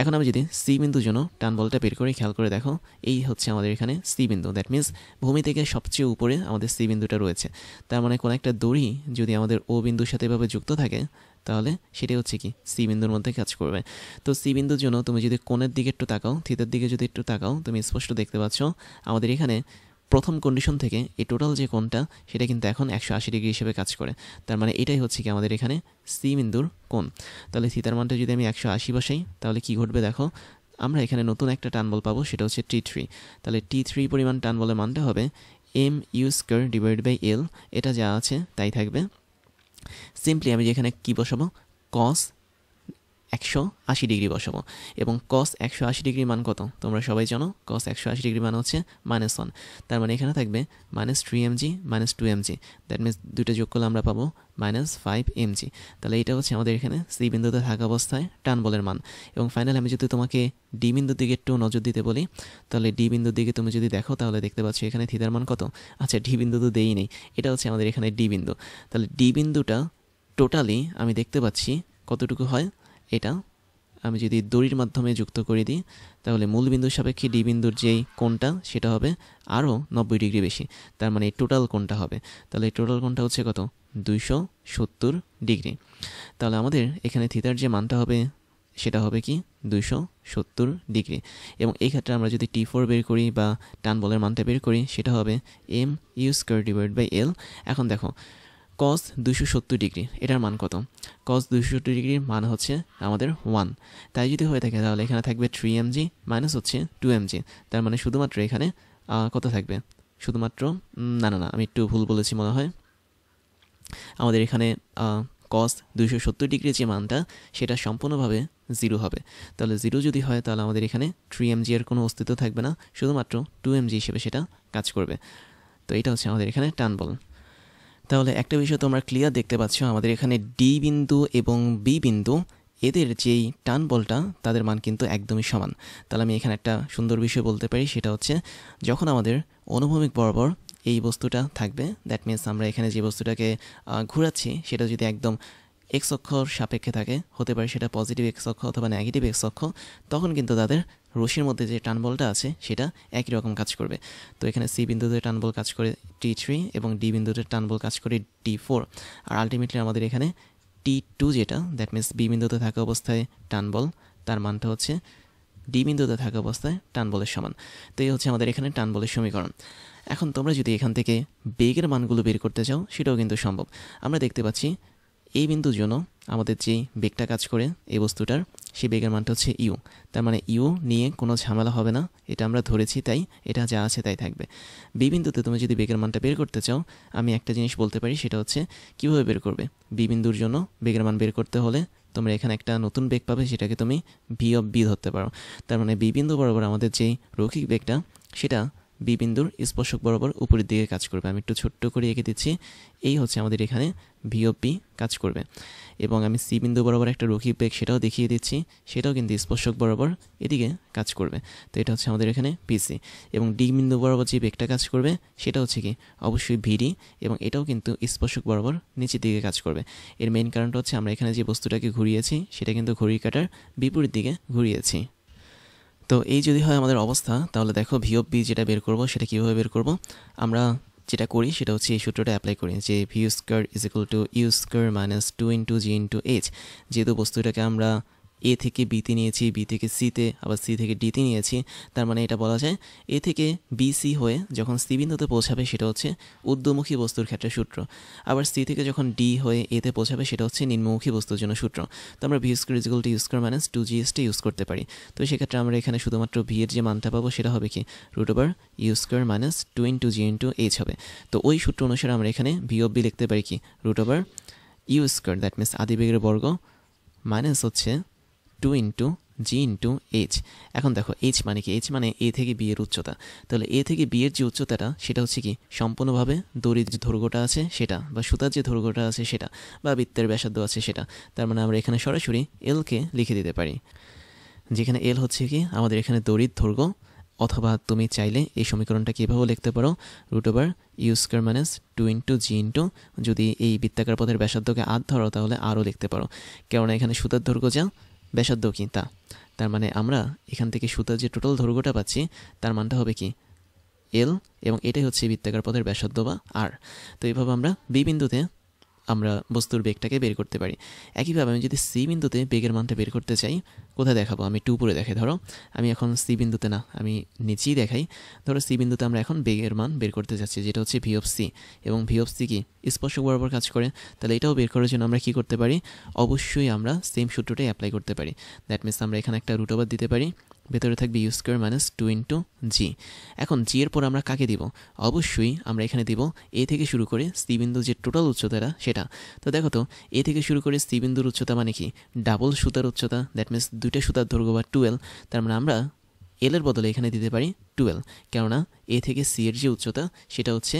এখন আমি যদি সি বিন্দুর জন্য টান বলটা বের করে খেয়াল করে দেখো, এই হচ্ছে আমাদের এখানে সি বিন্দু। দ্যাট মিন্স ভূমি থেকে সবচেয়ে উপরে আমাদের সি বিন্দুটা রয়েছে। তার মানে কোনো একটা দড়ি যদি আমাদের ও বিন্দুর সাথে এভাবে যুক্ত থাকে, তাহলে সেটাই হচ্ছে কি সি বিন্দুর মধ্যে কাজ করবে। তো সি বিন্দুর জন্য তুমি যদি কোণের দিকে একটু তাকাও, থিতার দিকে যদি একটু তাকাও, তুমি স্পষ্ট দেখতে পাচ্ছ আমাদের এখানে প্রথম কন্ডিশন থেকে এই টোটাল যে কোণটা সেটা কিন্তু এখন 180 ডিগ্রি হিসেবে কাজ করে। তার মানে এটাই হচ্ছে কি আমাদের এখানে সি বিন্দুর কোণ। তাহলে থিতার মানটা যদি আমি 180 বসাই, তাহলে কি ঘটবে দেখো, আমরা এখানে নতুন একটা টান বল পাবো, সেটা হচ্ছে T3। তাহলে T3 পরিমাণ টান বলের মানটা হবে mu square divide by l, এটা যা আছে তাই থাকবে। সিম্পলি আমি যেখানে কি বসাবো, কস 180 ডিগ্রি বসাবো। এবং কস 180 ডিগ্রি মান কত তোমরা সবাই জানো, কস 180 ডিগ্রি মান হচ্ছে -1। তার মানে এখানে থাকবে -3mg -2mg। দ্যাট মিনস দুইটা যোগ করলে আমরা পাবো -5mg। তাহলে এটা হচ্ছে আমাদের এখানে সি বিন্দুতে থাকা অবস্থায় টান বলের মান। এবং ফাইনালি আমি যদি তোমাকে ডি বিন্দুর দিকে একটু নজর দিতে বলি, তাহলে ডি বিন্দুর দিকে তুমি যদি দেখো, তাহলে দেখতে পাচ্ছ এখানে থিতার মান কত। আচ্ছা, ডি বিন্দু তো দেই নেই, এটা হচ্ছে আমাদের এখানে ডি বিন্দু। তাহলে ডি বিন্দুটা টোটালি আমি দেখতে পাচ্ছি কতটুকু হয়, এটা আমি যদি দড়ির মাধ্যমে যুক্ত করে দিই, তাহলে মূল বিন্দুর সাপেক্ষে ডি বিন্দুর যেই কোণটা সেটা হবে আরও 90 ডিগ্রি বেশি। তার মানে এই টোটাল কোণটা হবে, তাহলে এই টোটাল কোণটা হচ্ছে কত, 270 ডিগ্রি। তাহলে আমাদের এখানে থিতার যে মানটা হবে সেটা হবে কি 270 ডিগ্রি। এবং এই ক্ষেত্রে আমরা যদি T4 বের করি বা টান বলের মানটা বের করি, সেটা হবে mu square divide by l। এখন দেখো কস 270 ডিগ্রি এটার মান কত, কস 270 ডিগ্রির মান হচ্ছে আমাদের 1। তাই যদি হয়ে থাকে তাহলে এখানে থাকবে 3mg মাইনাস হচ্ছে 2mg। তার মানে শুধুমাত্র এখানে কত থাকবে, শুধুমাত্র না আমি একটু ভুল বলেছি মনে হয়। আমাদের এখানে কস 270 ডিগ্রি যে মানটা সেটা সম্পূর্ণভাবে 0 হবে। তাহলে 0 যদি হয় তাহলে আমাদের এখানে 3mg এর কোনো অস্তিত্ব থাকবে না, শুধুমাত্র 2mg হিসেবে সেটা কাজ করবে। তো এটা হচ্ছে আমাদের এখানে টান বল। তাহলে একটা বিষয় তোমরা ক্লিয়ার দেখতে পাচ্ছ, আমাদের এখানে ডি বিন্দু এবং বি বিন্দু এদের যেই টান বলটা তাদের মান কিন্তু একদমই সমান। তাহলে আমি এখানে একটা সুন্দর বিষয় বলতে পারি, সেটা হচ্ছে যখন আমাদের অনুভূমিক বরাবর এই বস্তুটা থাকবে, দ্যাট মিনস আমরা এখানে যে বস্তুটাকে ঘোরাচ্ছি সেটা যদি একদম এক্স অক্ষর সাপেক্ষে থাকে, হতে পারে সেটা পজিটিভ এক্স অক্ষ অথবা নেগেটিভ এক্স অক্ষ, তখন কিন্তু তাদের রশির মধ্যে যে টান বলটা আছে সেটা একই রকম কাজ করবে। তো এখানে সি বিন্দুতে টান বল কাজ করে T3 এবং ডি বিন্দুতে টান বল কাজ করে T4। আর আলটিমেটলি আমাদের এখানে T2 যেটা, দ্যাট মিনস বি বিন্দুতে থাকা অবস্থায় টান বল, তার মানটা হচ্ছে ডি বিন্দুতে থাকা অবস্থায় টান বলের সমান। তো এই হচ্ছে আমাদের এখানে টান বলের সমীকরণ। এখন তোমরা যদি এখান থেকে বেগের মানগুলো বের করতে চাও, সেটাও কিন্তু সম্ভব। আমরা দেখতে পাচ্ছি এই বিন্দুর জন্য আমাদের যে বেগটা কাজ করে এই বস্তুটার, সেই বেগের মানটা হচ্ছে ইউ। তার মানে ইউ নিয়ে কোনো ঝামেলা হবে না, এটা আমরা ধরেছি তাই এটা যা আছে তাই থাকবে। বি বিন্দুতে তুমি যদি বেগের মানটা বের করতে চাও, আমি একটা জিনিস বলতে পারি, সেটা হচ্ছে কীভাবে বের করবে। বি বিন্দুর জন্য বেগের মান বের করতে হলে তোমরা এখানে একটা নতুন বেগ পাবে, সেটাকে তুমি ভি অফ বি ধরতে পারো। তার মানে বি বিন্দু বরাবর আমাদের যেই রৈখিক বেগটা সেটা বি বিন্দুর স্পর্শক বরাবর উপরের দিকে কাজ করবে। আমি একটু ছোট্ট করে এঁকে দিচ্ছি, এই হচ্ছে আমাদের এখানে ভি অফ বি কাজ করবে। এবং আমি সি বিন্দু বরাবর একটা রৈখিক বেগ সেটাও দেখিয়ে দিচ্ছি, সেটাও কিন্তু স্পর্শক বরাবর এদিকে কাজ করবে। তো এটা হচ্ছে আমাদের এখানে পিসি। এবং ডি বিন্দু বরাবর যে বেগটা কাজ করবে সেটা হচ্ছে কি অবশ্যই ভিডি, এবং এটাও কিন্তু স্পর্শক বরাবর নিচের দিকে কাজ করবে। এর মেইন কারণটা হচ্ছে আমরা এখানে যে বস্তুটাকে ঘুরিয়েছি সেটা কিন্তু ঘড়ির কাঁটার বিপরীত দিকে ঘুরিয়েছি। তো এই যদি হয় আমাদের অবস্থা, তাহলে দেখো ভি অফ বি যেটা বের করবো সেটা কীভাবে বের করব। আমরা যেটা করি সেটা হচ্ছে এই সূত্রটা অ্যাপ্লাই করি যে V square is equal to U square minus 2 into G into H. যেহেতু বস্তুটাকে আমরা এ থেকে বিতে নিয়েছি, বি থেকে সিতে, আবার সি থেকে ডিতে নিয়েছি, তার মানে এটা বলা যায় এ থেকে বি সি হয়ে যখন সি বিন্দুতে পৌঁছাবে সেটা হচ্ছে ঊর্ধ্বমুখী বস্তুর ক্ষেত্রে সূত্র, আবার সি থেকে যখন ডি হয়ে এতে পৌঁছাবে সেটা হচ্ছে নিম্নমুখী বস্তুর জন্য সূত্র। তো আমরা V square is equal to U square minus 2gs use করতে পারি। তো সেক্ষেত্রে আমরা এখানে শুধুমাত্র ভি এর যে মানটা পাবো সেটা হবে কি root over U square minus 2 into জি ইন্টু এইচ হবে। তো ওই সূত্র অনুসারে আমরা এখানে ভি অফ বি লিখতে পারি কি root over U square, that means আদি বেগের বর্গ, মাইনাস হচ্ছে 2 ইন্টু জি ইন্টু এইচ। এখন দেখো এইচ মানে কি, এইচ মানে এ থেকে বি এর উচ্চতা। তাহলে এ থেকে বি এর যে উচ্চতাটা সেটা হচ্ছে কি সম্পূর্ণভাবে দড়ির যে দৈর্ঘ্যটা আছে সেটা, বা সুতার যে দৈর্ঘ্যটা আছে সেটা, বা বৃত্তের ব্যাসার্ধ আছে সেটা। তার মানে আমরা এখানে সরাসরি এলকে লিখে দিতে পারি, যেখানে এল হচ্ছে কি আমাদের এখানে দড়ির দৈর্ঘ্য। অথবা তুমি চাইলে এই সমীকরণটাকে এভাবেও লিখতে পারো root over U square minus 2 into জি ইন্টু, যদি এই বৃত্তাকার পথের ব্যাসার্ধকে আর ধরো তাহলে আরও লিখতে পারো, কেননা এখানে সুতার দৈর্ঘ্য যা ব্যাসার্ধ কি তা। তার মানে আমরা এখান থেকে সুতার যে টোটাল দৈর্ঘ্যটা পাচ্ছি তার মানটা হবে কি এল, এবং এটাই হচ্ছে বৃত্তাকার পথের ব্যাসার্ধ বা আর। তো এইভাবে আমরা বি বিন্দুতে আমরা বস্তুর বেগটাকে বের করতে পারি। একইভাবে আমি যদি সি বিন্দুতে বেগের মানটা বের করতে চাই, কোথায় দেখাবো, আমি একটু উপরে দেখাই। ধরো আমি এখন সি বিন্দুতে না, আমি নিচেই দেখাই। ধরো সি বিন্দুতে আমরা এখন বেগের মান বের করতে যাচ্ছি, যেটা হচ্ছে ভি অফ সি, এবং ভি অফ সি কি স্পর্শক বরাবর কাজ করে। তাহলে এটাও বের করার জন্য আমরা কি করতে পারি, অবশ্যই আমরা সেম সূত্রটাই অ্যাপ্লাই করতে পারি। দ্যাট মিনস আমরা এখানে একটা রুট ওভার দিতে পারি, ভেতরে থাকবে ইউ স্কোয়ার মাইনাস 2 ইন্টু জি। এখন জি এর পর আমরা কাকে দিব, অবশ্যই আমরা এখানে দিব এ থেকে শুরু করে সি বিন্দু যে টোটাল উচ্চতাটা সেটা। তো দেখো তো এ থেকে শুরু করে সি বিন্দুর উচ্চতা মানে কি ডাবল সুতার উচ্চতা, দ্যাট মিনস দুইটা সুতার দৈর্ঘ্য বা 12। তার মানে আমরা এল এর বদলে এখানে দিতে পারি 12, কেননা এ থেকে সি এর যে উচ্চতা সেটা হচ্ছে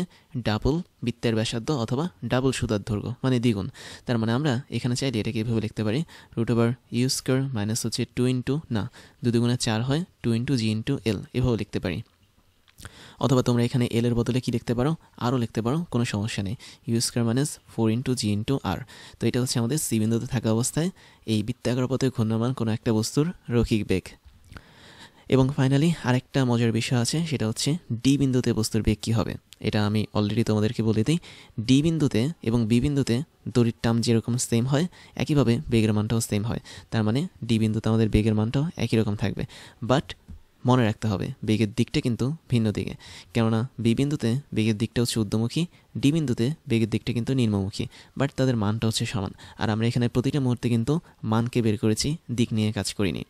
ডাবল বৃত্তের ব্যাসার্ধ অথবা ডাবল সুতার দৈর্ঘ্য মানে দ্বিগুণ। তার মানে আমরা এখানে চাইলে এটাকে এভাবে লিখতে পারি root over U square minus হচ্ছে 2 ইন্টু, না 2 দুগুণে 4 হয়, 2 ইন্টু জি ইন্টু এল এভাবে লিখতে পারি। অথবা তোমরা এখানে এল এর বদলে কি লিখতে পারো, আরও লিখতে পারো, কোনো সমস্যা নেই, ইউ স্কোয়ার মাইনাস 4 ইন্টু জি ইন্টু আর। তো এটা হচ্ছে আমাদের সি বিন্দুতে থাকা অবস্থায় এই বৃত্তাকার পথে ঘূর্ণমান কোনো একটা বস্তুর রৈখিক বেগ। এবং ফাইনালি আরেকটা মজার বিষয় আছে, সেটা হচ্ছে ডি বিন্দুতে বস্তুর বেগ কী হবে। এটা আমি অলরেডি তোমাদেরকে বলে দিই, ডি বিন্দুতে এবং বি বিন্দুতে দড়ির টার্ম যেরকম সেম হয় একইভাবে বেগের মানটাও সেম হয়। তার মানে ডি বিন্দুতে আমাদের বেগের মানটাও একই রকম থাকবে, বাট মনে রাখতে হবে বেগের দিকটা কিন্তু ভিন্ন দিকে, কেননা বি বিন্দুতে বেগের দিকটা হচ্ছে ঊর্ধ্বমুখী, ডি বিন্দুতে বেগের দিকটা কিন্তু নিম্নমুখী, বাট তাদের মানটা হচ্ছে সমান। আর আমরা এখানে প্রতিটা মুহূর্তে কিন্তু মানকে বের করেছি, দিক নিয়ে কাজ করিনি।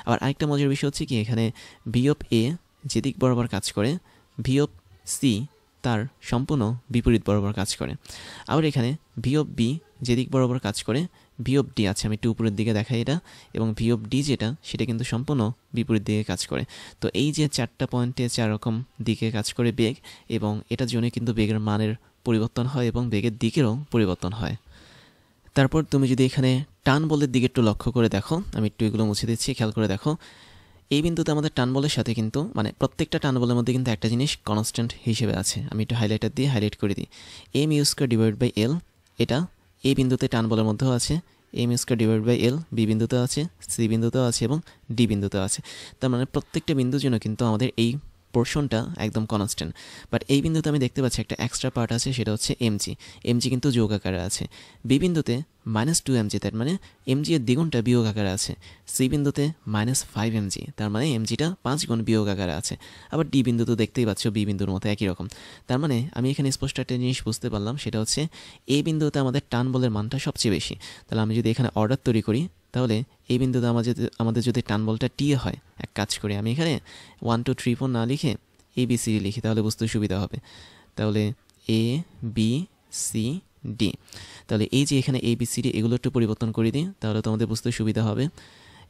আবার আরেকটা মজার বিষয় হচ্ছে কি, এখানে ভি অফ এ যে দিক বরাবর কাজ করে, ভি অফ সি তার সম্পূর্ণ বিপরীত বরাবর কাজ করে। আবার এখানে ভি অফ বি যে দিক বরাবর কাজ করে, ভি অফ ডি আছে, আমি একটু উপরের দিকে দেখাই এটা, এবং ভি অফ ডি যেটা সেটা কিন্তু সম্পূর্ণ বিপরীত দিকে কাজ করে। তো এই যে 4টা পয়েন্টে 4 রকম দিকে কাজ করে বেগ, এবং এটার জন্য কিন্তু বেগের মানের পরিবর্তন হয় এবং বেগের দিকেরও পরিবর্তন হয়। তারপর তুমি যদি এখানে টান বলের দিকে একটু লক্ষ্য করে দেখো, আমি একটু এগুলো মুছে দিচ্ছি, খেয়াল করে দেখো। এই বিন্দুতে আমাদের টান বলের সাথে কিন্তু মানে প্রত্যেকটা টান বলের মধ্যে কিন্তু একটা জিনিস কনস্ট্যান্ট হিসেবে আছে, আমি একটু হাইলাইটার দিয়ে হাইলাইট করে দিই, M you square divide by L. এটা এই বিন্দুতে টান বলের মধ্যেও আছে, M square divide by L B বিন্দুতেও আছে, সি বিন্দুতেও আছে এবং ডি বিন্দুতেও আছে। তার মানে প্রত্যেকটা বিন্দুর জন্য কিন্তু আমাদের এই পোর্শনটা একদম কনস্ট্যান্ট। বাট এই বিন্দুতে আমি দেখতে পাচ্ছি একটা এক্সট্রা পার্ট আছে, সেটা হচ্ছে এমজি। এমজি কিন্তু যোগ আকারে আছে। বি বিন্দুতে -2 mg, তার মানে এমজি এর দ্বিগুণটা বিয়োগ আকারে আছে। সি বিন্দুতে -5 mg, তার মানে এমজিটা 5 গুণ বিয়োগ আকারে আছে। আবার ডি বিন্দুতে দেখতেই পাচ্ছ বি বিন্দুর মতো একই রকম। তার মানে আমি এখানে স্পষ্ট একটা জিনিস বুঝতে পারলাম, সেটা হচ্ছে এই বিন্দুতে আমাদের টান বলের মানটা সবচেয়ে বেশি। তাহলে আমি যদি এখানে অর্ডার তৈরি করি, তাহলে এই বিন্দুতে আমাদের যদি টান বলটা টি হয়, এক কাজ করি আমি এখানে 1 2 3 4 না লিখে এ বি সি লিখি, তাহলে বুঝতে সুবিধা হবে। তাহলে এ বি সি ডি, তাহলে এই যে এখানে এ বি সি ডি এগুলো একটু পরিবর্তন করে দিই, তাহলে তোমাদের বুঝতে সুবিধা হবে।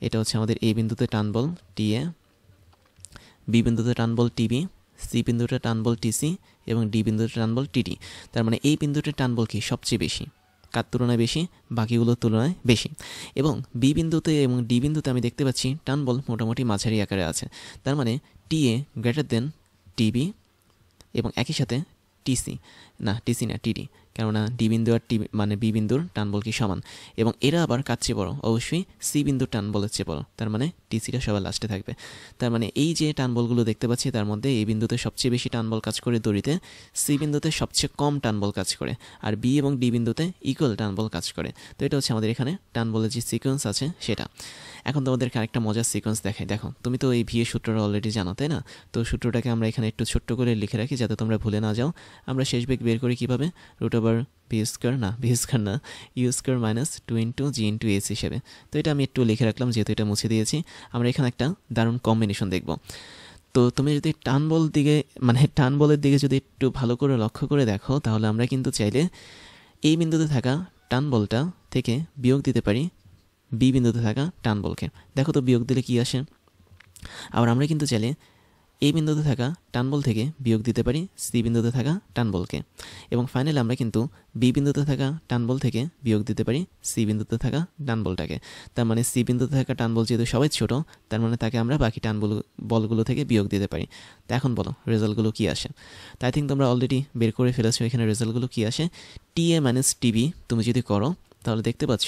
এটা হচ্ছে আমাদের এ বিন্দুতে টান বল টি এ, বি বিন্দুতে টান বল টিবি, সি বিন্দুতে টান বল টিসি এবং ডি বিন্দুতে টান বল টিডি। তার মানে এই বিন্দুতে টান বল কি সবচেয়ে বেশি, কার তুলনায় বেশি, বাকিগুলোর তুলনায় বেশি। এবং বি বিন্দুতে এবং ডি বিন্দুতে আমি দেখতে পাচ্ছি টান বল মোটামুটি মাঝারি আকারে আছে। তার মানে টি এ গ্রেটার দেন টিবি এবং একই সাথে টিসি, না টিসি না টিডি, কেননা ডি বিন্দু আর টি মানে বি বিন্দুর টান বল কি সমান, এবং এরা আবার কার চেয়ে বড়, অবশ্যই সি বিন্দুর টান বলের চেয়ে বড়, তার মানে টিসিটা সবার লাস্টে থাকবে। তার মানে এই যে টান বলগুলো দেখতে পাচ্ছি তার মধ্যে এই বিন্দুতে সবচেয়ে বেশি টান বল কাজ করে দড়িতে, সি বিন্দুতে সবচেয়ে কম টান বল কাজ করে, আর বি এবং ডি বিন্দুতে ইকুয়াল টান বল কাজ করে। তো এটা হচ্ছে আমাদের এখানে টান বলের যে সিকোয়েন্স আছে সেটা। এখন তোমাদেরকে আরেকটা মজার সিকোয়েন্স দেখাই। দেখো, তুমি তো এই ভি এর সূত্রটা অলরেডি জানো, তাই না? তো সূত্রটাকে আমরা এখানে একটু ছোট্ট করে লিখে রাখি যাতে তোমরা ভুলে না যাও। আমরা শেষ বেগ বের করি কীভাবে, রুট ওভার বি স্কোয়ার না ইউ স্কোয়ার মাইনাস 2 ইন্টু জি ইন্টু এস হিসেবে। তো এটা আমি একটু লিখে রাখলাম যেহেতু এটা মুছে দিয়েছি। আমরা এখানে একটা দারুণ কম্বিনেশন দেখব। তো তুমি যদি টান বলের দিকে যদি একটু ভালো করে লক্ষ্য করে দেখো, তাহলে আমরা কিন্তু চাইলে এই বিন্দুতে থাকা টান বলটা থেকে বিয়োগ দিতে পারি বি বিন্দুতে থাকা টান বলকে। দেখো তো বিয়োগ দিলে কি আসে। আবার আমরা কিন্তু চাইলে এই বিন্দুতে থাকা টান বল থেকে বিয়োগ দিতে পারি সি বিন্দুতে থাকা টান বলকে, এবং ফাইনালি আমরা কিন্তু বি বিন্দুতে থাকা টান বল থেকে বিয়োগ দিতে পারি সি বিন্দুতে থাকা টান বলটাকে। তার মানে সি বিন্দুতে থাকা টান বল যেহেতু সবাই ছোট, তার মানে তাকে আমরা বাকি টান বলগুলো থেকে বিয়োগ দিতে পারি। তো এখন বলো রেজাল্টগুলো কী আসে। তো আই থিঙ্ক তোমরা অলরেডি বের করে ফেলেছো এখানে রেজাল্টগুলো কী আসে। টি এ মাইনাস টিবি তুমি যদি করো তাহলে দেখতে পাচ্ছ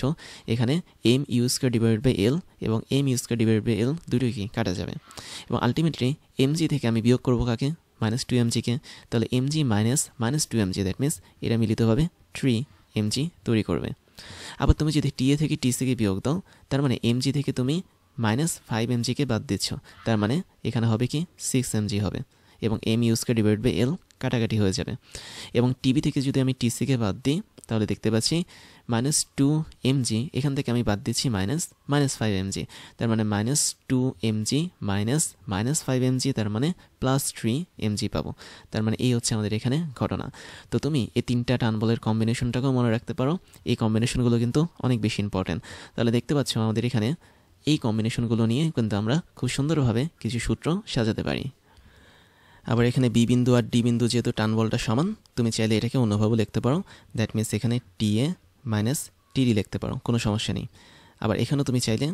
এখানে M you square divided by L এবং M U square divided by L দুটোই কি কাটা যাবে, এবং আলটিমেটলি এমজি থেকে আমি বিয়োগ করবো কাকে, -2mg-কে। তাহলে mg -2mg, দ্যাট মিনস এরা মিলিতভাবে 3mg তৈরি করবে। আবার তুমি যদি টিএ থেকে টিসিকে বিয়োগ দাও, তার মানে mg থেকে তুমি -5mg-কে বাদ দিচ্ছ, তার মানে এখানে হবে কি 6mg হবে, এবং M U square divided by l কাটাকাটি হয়ে যাবে। এবং টিবি থেকে যদি আমি টিসিকে বাদ দিই তাহলে দেখতে পাচ্ছি -2mg, এখান থেকে আমি বাদ দিচ্ছি -5mg, তার মানে -2mg -5mg, তার মানে +3mg পাবো। তার মানে এই হচ্ছে আমাদের এখানে ঘটনা। তো তুমি এই তিনটা টান বলের কম্বিনেশনটাকেও মনে রাখতে পারো, এই কম্বিনেশনগুলো কিন্তু অনেক বেশি ইম্পর্টেন্ট। তাহলে দেখতে পাচ্ছ আমাদের এখানে এই কম্বিনেশনগুলো নিয়ে কিন্তু আমরা খুব সুন্দরভাবে কিছু সূত্র সাজাতে পারি। আবার এখানে বি বিন্দু আর ডি বিন্দু যেহেতু টান বলটা সমান, তুমি চাইলে এটাকে অন্যভাবে লিখতে পারো, দ্যাট মিনস এখানে টিএ মাইনাস টিডি লিখতে পারো, কোনো সমস্যা নেই। আবার এখানেও তুমি চাইলে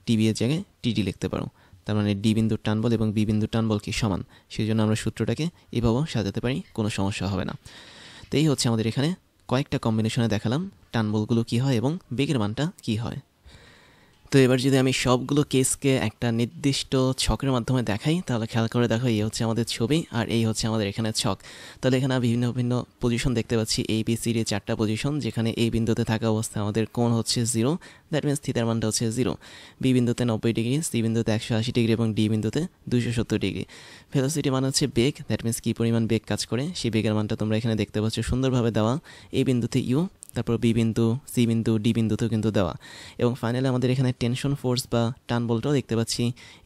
টিবি এর জায়গায় টিডি লিখতে পারো, তার মানে ডি বিন্দুর টান বল এবং বি বিন্দুর টান বল কি সমান, সেই জন্য আমরা সূত্রটাকে এভাবেও সাজাতে পারি, কোনো সমস্যা হবে না। তো এই হচ্ছে আমাদের এখানে কয়েকটা কম্বিনেশনে দেখালাম টান বলগুলো কী হয় এবং বেগের মানটা কী হয়। তো এবার যদি আমি সবগুলো কেসকে একটা নির্দিষ্ট ছকের মাধ্যমে দেখাই, তাহলে খেয়াল করে দেখো এই হচ্ছে আমাদের ছবি আর এই হচ্ছে আমাদের এখানে ছক। তাহলে এখানে ভিন্ন ভিন্ন পজিশন দেখতে পাচ্ছি, এ বি সি ডি 4টা পজিশন, যেখানে এই বিন্দুতে থাকা অবস্থায় আমাদের কোণ হচ্ছে 0, দ্যাট মিনস থিটার মানটা হচ্ছে 0, বি বিন্দুতে 90 ডিগ্রি, সি বিন্দুতে 180 ডিগ্রি এবং ডি বিন্দুতে 270 ডিগ্রি। ভেলোসিটি মানে হচ্ছে বেগ, দ্যাট মিনস কী পরিমাণ বেগ কাজ করে সেই বেগের মানটা তোমরা এখানে দেখতে পাচ্ছ সুন্দরভাবে দেওয়া, এই বিন্দুতে ইউ, তারপর বি বিন্দু, সি বিন্দু, ডি বিন্দুতেও কিন্তু দেওয়া, এবং ফাইনালি আমাদের এখানে টেনশন ফোর্স বা টান বলটাও দেখতে পাচ্ছি,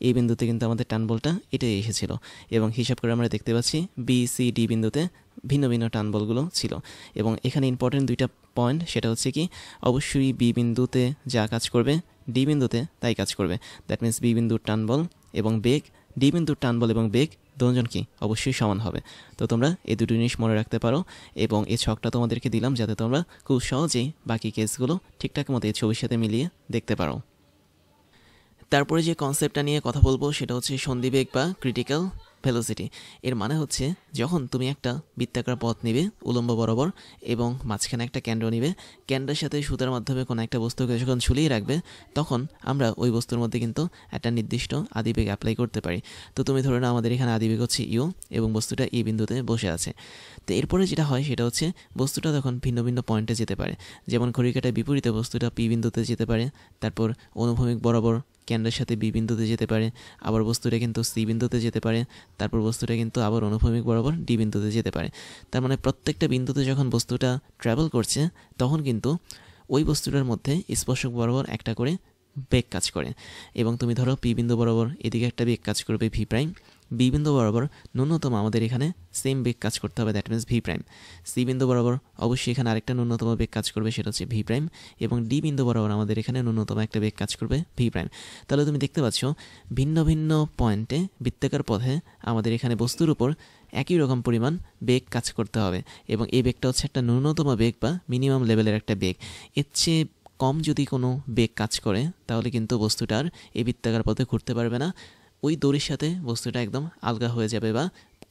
এই বিন্দুতে কিন্তু আমাদের টান বলটা এটাই এসেছিল, এবং হিসাব করে আমরা দেখতে পাচ্ছি বি সি ডি বিন্দুতে ভিন্ন ভিন্ন টান বলগুলো ছিল। এবং এখানে ইম্পর্টেন্ট দুইটা পয়েন্ট, সেটা হচ্ছে কি অবশ্যই বি বিন্দুতে যা কাজ করবে ডি বিন্দুতে তাই কাজ করবে, দ্যাট মিনস বি বিন্দুর টান বল এবং বেগ, ডি বিন্দুর টান বল এবং বেগ দুজন কি অবশ্যই সমান হবে। তো তোমরা এই দুটো জিনিস মনে রাখতে পারো, এবং এই ছকটা তোমাদেরকে দিলাম যাতে তোমরা খুব সহজেই বাকি কেসগুলো ঠিকঠাক মতো এই ছবির সাথে মিলিয়ে দেখতে পারো। তারপরে যে কনসেপ্টটা নিয়ে কথা বলবো সেটা হচ্ছে সন্ধিবেগ বা ক্রিটিক্যাল ভেলোসিটি। এর মানে হচ্ছে যখন তুমি একটা বৃত্তাকার পথ নিবে উলম্ব বরাবর এবং মাঝখানে একটা কেন্দ্র নিবে, কেন্দ্রের সাথে সুতার মাধ্যমে কোনো একটা বস্তুকে যখন ঝুলিয়ে রাখবে, তখন আমরা ওই বস্তুর মধ্যে কিন্তু একটা নির্দিষ্ট আদিবেগ অ্যাপ্লাই করতে পারি। তো তুমি ধরে নাও আমাদের এখানে আদিবেগ হচ্ছে ইউ এবং বস্তুটা এই বিন্দুতে বসে আছে। তো এরপরে যেটা হয় সেটা হচ্ছে বস্তুটা তখন ভিন্ন ভিন্ন পয়েন্টে যেতে পারে, যেমন ঘড়িকাঁটার বিপরীতে বস্তুটা পি বিন্দুতে যেতে পারে, তারপর অনুভূমিক বরাবর কেন্দ্রের সাথে বি বিন্দুতে যেতে পারে, আবার বস্তুটা কিন্তু সি বিন্দুতে যেতে পারে, তারপর বস্তুটা কিন্তু আবার অনুভূমিক বরাবর ডি বিন্দুতে যেতে পারে। তার মানে প্রত্যেকটা বিন্দুতে যখন বস্তুটা ট্রাভেল করছে তখন কিন্তু ওই বস্তুটার মধ্যে স্পর্শক বরাবর একটা করে বেগ কাজ করে, এবং তুমি ধরো পি বিন্দু বরাবর এদিকে একটা বেগ কাজ করবে ভি প্রাইম, বি বিন্দু বরাবর ন্যূনতম আমাদের এখানে সেম বেগ কাজ করতে হবে, that means v prime, c বিন্দু বরাবর অবশ্যই এখানে আরেকটা ন্যূনতম বেগ কাজ করবে সেটা হচ্ছে ভি প্রাইম, এবং ডি বিন্দু বরাবর আমাদের এখানে ন্যূনতম একটা বেগ কাজ করবে ভি প্রাইম। তাহলে তুমি দেখতে পাচ্ছ ভিন্ন ভিন্ন পয়েন্টে বৃত্তাকার পথে আমাদের এখানে বস্তুর উপর একই রকম পরিমাণ বেগ কাজ করতে হবে, এবং এই বেগটা হচ্ছে একটা ন্যূনতম বেগ বা মিনিমাম লেভেলের একটা বেগ। এর চেয়ে কম যদি কোনো বেগ কাজ করে তাহলে কিন্তু বস্তুটার এই বৃত্তাকার পথে ঘুরতে পারবে না, ওই দড়ির সাথে বস্তুটা একদম আলগা হয়ে যাবে বা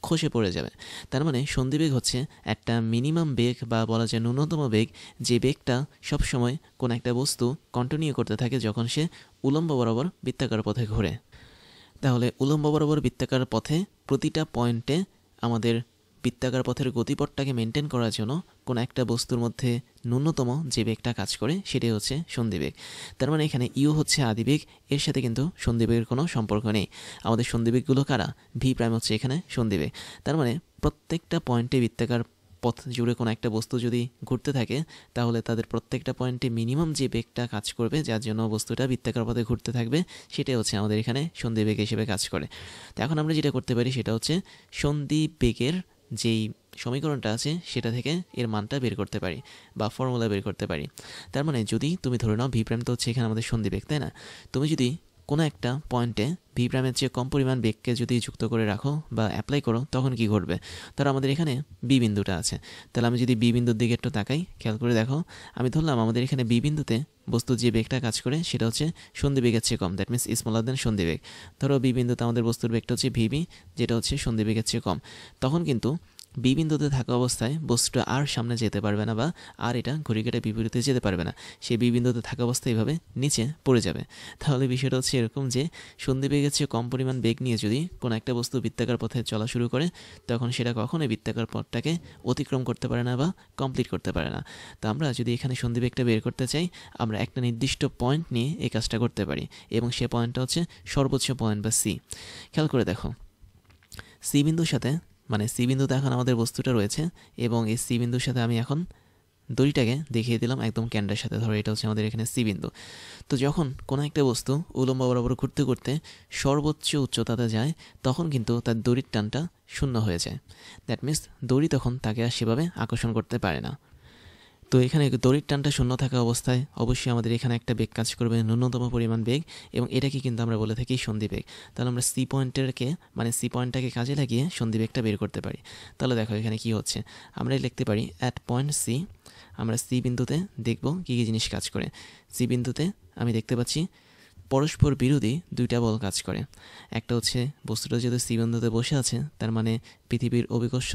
খসে পড়ে যাবে। তার মানে সন্ধিবেগ হচ্ছে একটা মিনিমাম বেগ বা বলা যায় ন্যূনতম বেগ, যে বেগটা সবসময় কোনো একটা বস্তু কন্টিনিউ করতে থাকে যখন সে উলম্ব বরাবর বৃত্তাকার পথে ঘোরে। তাহলে উলম্ব বরাবর বৃত্তাকার পথে প্রতিটা পয়েন্টে আমাদের বৃত্তাকার পথের গতিপথটাকে মেনটেন করার জন্য কোনো একটা বস্তুর মধ্যে ন্যূনতম যে বেগটা কাজ করে সেটাই হচ্ছে সন্ধিবেগ। তার মানে এখানে ইউ হচ্ছে আদিবেগ, এর সাথে কিন্তু সন্ধিবেগের কোনো সম্পর্ক নেই। আমাদের সন্ধিবেগগুলো কারা? ভি প্রাইম হচ্ছে এখানে সন্ধিবেগ। তার মানে প্রত্যেকটা পয়েন্টে বৃত্তাকার পথ জুড়ে কোনো একটা বস্তু যদি ঘুরতে থাকে, তাহলে তাদের প্রত্যেকটা পয়েন্টে মিনিমাম যে বেগটা কাজ করবে, যার জন্য বস্তুটা বৃত্তাকার পথে ঘুরতে থাকবে, সেটাই হচ্ছে আমাদের এখানে সন্ধিবেগ হিসেবে কাজ করে। তো এখন আমরা যেটা করতে পারি সেটা হচ্ছে সন্ধিবেগের যেই সমীকরণটা আছে সেটা থেকে এর মানটা বের করতে পারি বা ফর্মুলা বের করতে পারি। তার মানে যদি তুমি ধরে নাও ভি প্রাইম তো হচ্ছে এখানে আমাদের সন্ধিবেগ, তাই না? তুমি যদি কোনো একটা পয়েন্টে ভি প্রাইমের চেয়ে কম পরিমাণ বেগকে যদি যুক্ত করে রাখো বা অ্যাপ্লাই করো, তখন কি ঘটবে? ধরো আমাদের এখানে বি বিন্দুটা আছে, তাহলে আমি যদি বি বিন্দুর দিকে একটু তাকাই, খেয়াল করে দেখো, আমি ধরলাম আমাদের এখানে বি বিন্দুতে বস্তুর যে বেগটা কাজ করে সেটা হচ্ছে সন্ধিবেগের চেয়ে কম, দ্যাট মিনস স্মলার দেন সন্ধিবেগ। ধরো বি বিন্দুতে আমাদের বস্তুর বেগটা হচ্ছে ভিবি, যেটা হচ্ছে সন্ধিবেগের চেয়ে কম। তখন কিন্তু বি বিন্দুতে থাকা অবস্থায় বস্তুটা আর সামনে যেতে পারবে না বা আর এটা ঘড়িকাঁটা বিপরীতে যেতে পারবে না, সে বি বিন্দুতে থাকা অবস্থায় এভাবে নিচে পড়ে যাবে। তাহলে বিষয়টা হচ্ছে এরকম যে সন্ধিবেগের চেয়ে কম পরিমাণ বেগ নিয়ে যদি কোনো একটা বস্তু বৃত্তাকার পথে চলা শুরু করে, তখন সেটা কখনোই বৃত্তাকার পথটাকে অতিক্রম করতে পারে না বা কমপ্লিট করতে পারে না। তো আমরা যদি এখানে সন্ধিবেগটা বের করতে চাই, আমরা একটা নির্দিষ্ট পয়েন্ট নিয়ে এই কাজটা করতে পারি, এবং সে পয়েন্টটা হচ্ছে সর্বোচ্চ পয়েন্ট বা সি। খেয়াল করে দেখো, সি বিন্দুর সাথে, মানে সি বিন্দুতে এখন আমাদের বস্তুটা রয়েছে, এবং এই সি বিন্দুর সাথে আমি এখন দড়িটাকে দেখিয়ে দিলাম একদম ক্যান্ডার সাথে। ধরো এটা হচ্ছে আমাদের এখানে সি বিন্দু। তো যখন কোনো একটা বস্তু উলম্ব বরাবর ঘুরতে ঘুরতে সর্বোচ্চ উচ্চতাতে যায়, তখন কিন্তু তার দড়ির টানটা শূন্য হয়ে যায়। দ্যাট মিনস দড়ি তখন তাকে আর সেভাবে আকর্ষণ করতে পারে না। তো এখানে দড়ির টানটা শূন্য থাকা অবস্থায় অবশ্যই আমাদের এখানে একটা বেগ কাজ করবে, ন্যূনতম পরিমাণ বেগ, এবং এটাকে কিন্তু আমরা বলে থাকি সন্ধিবেগ। তাহলে আমরা সি পয়েন্টেরকে, মানে সি পয়েন্টটাকে কাজে লাগিয়ে সন্ধিবেগটা বের করতে পারি। তাহলে দেখো এখানে কি হচ্ছে, আমরা লিখতে পারি অ্যাট পয়েন্ট সি, আমরা সি বিন্দুতে দেখব কী কী জিনিস কাজ করে। সি বিন্দুতে আমি দেখতে পাচ্ছি পরস্পর বিরোধী দুইটা বল কাজ করে। একটা হচ্ছে বস্তুটা যেহেতু সি বিন্দুতে বসে আছে, তার মানে পৃথিবীর অভিকর্ষ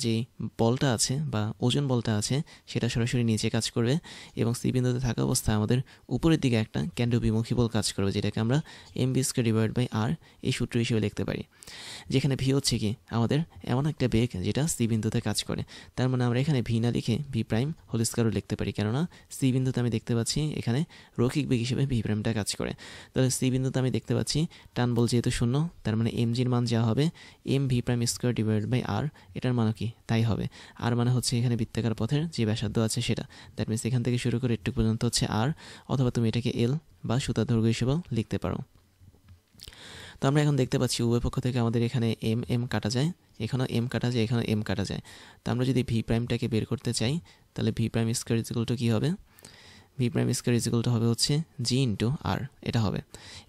যে বলটা আছে বা ওজন বলটা আছে সেটা সরাসরি নিচে কাজ করবে, এবং সি বিন্দুতে থাকা অবস্থায় আমাদের উপরের দিকে একটা কেন্দ্রবিমুখী বল কাজ করবে, যেটাকে আমরা M B square divide by R এই সূত্র হিসেবে লিখতে পারি। যেখানে ভি হচ্ছে কি আমাদের এমন একটা বেগ যেটা সি বিন্দুতে কাজ করে। তার মানে আমরা এখানে ভি না লিখে ভি প্রাইম হোল স্কয়ারও লিখতে পারি, কেননা সি বিন্দুতে আমি দেখতে পাচ্ছি এখানে রৈখিক বেগ হিসেবে ভি প্রাইমটা কাজ করে। তাহলে সি বিন্দুতে আমি দেখতে পাচ্ছি টান বল যেহেতু শূন্য, তার মানে এম জির মান যা হবে M V prime square divide by R, এটার মানে কি তাই হবে। আর মানে হচ্ছে এখানে বৃত্তাকার পথের যে ব্যাসার্ধ আছে সেটা, দ্যাট মিনস এখান থেকে শুরু করে একটু পর্যন্ত হচ্ছে আর, অথবা তুমি এটাকে এল বা সুতার দৈর্ঘ্য হিসেবেও লিখতে পারো। তো আমরা এখন দেখতে পাচ্ছি উভয় পক্ষ থেকে আমাদের এখানে এম এম কাটা যায়, এখানেও এম কাটা যায়, এখানেও এম কাটা যায়। তো আমরা যদি ভি প্রাইমটাকে বের করতে চাই, তাহলে V prime square is equal to কী হবে? V prime square is equal to হবে হচ্ছে জি ইন্টু আর, এটা হবে।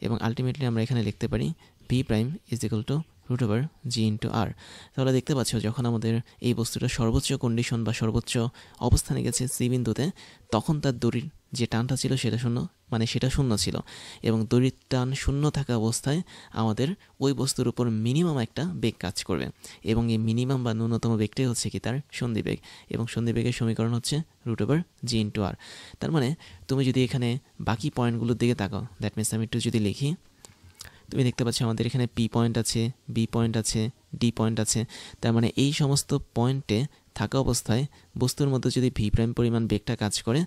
এবং আলটিমেটলি আমরা এখানে লিখতে পারি V prime is equal to root over G into R. তাহলে দেখতে পাচ্ছ যখন আমাদের এই বস্তুটা সর্বোচ্চ কন্ডিশন বা সর্বোচ্চ অবস্থানে গেছে সি বিন্দুতে, তখন তার দড়ির যে টানটা ছিল সেটা শূন্য, মানে সেটা শূন্য ছিল, এবং দড়ির টান শূন্য থাকা অবস্থায় আমাদের ওই বস্তুর উপর মিনিমাম একটা বেগ কাজ করবে, এবং এই মিনিমাম বা ন্যূনতম বেগটাই হচ্ছে কি তার সন্ধিবেগ, এবং সন্ধিবেগের সমীকরণ হচ্ছে root over G into R. তার মানে তুমি যদি এখানে বাকি পয়েন্টগুলোর দিকে তাকাও, দ্যাট মিনস আমি একটু যদি লিখি, তুমি দেখতে পাচ্ছ আমাদের এখানে পি পয়েন্ট আছে, বি পয়েন্ট আছে, ডি পয়েন্ট আছে। তার মানে এই সমস্ত পয়েন্টে থাকা অবস্থায় বস্তুর মধ্যে যদি ভি প্রাইম পরিমাণ বেগটা কাজ করে,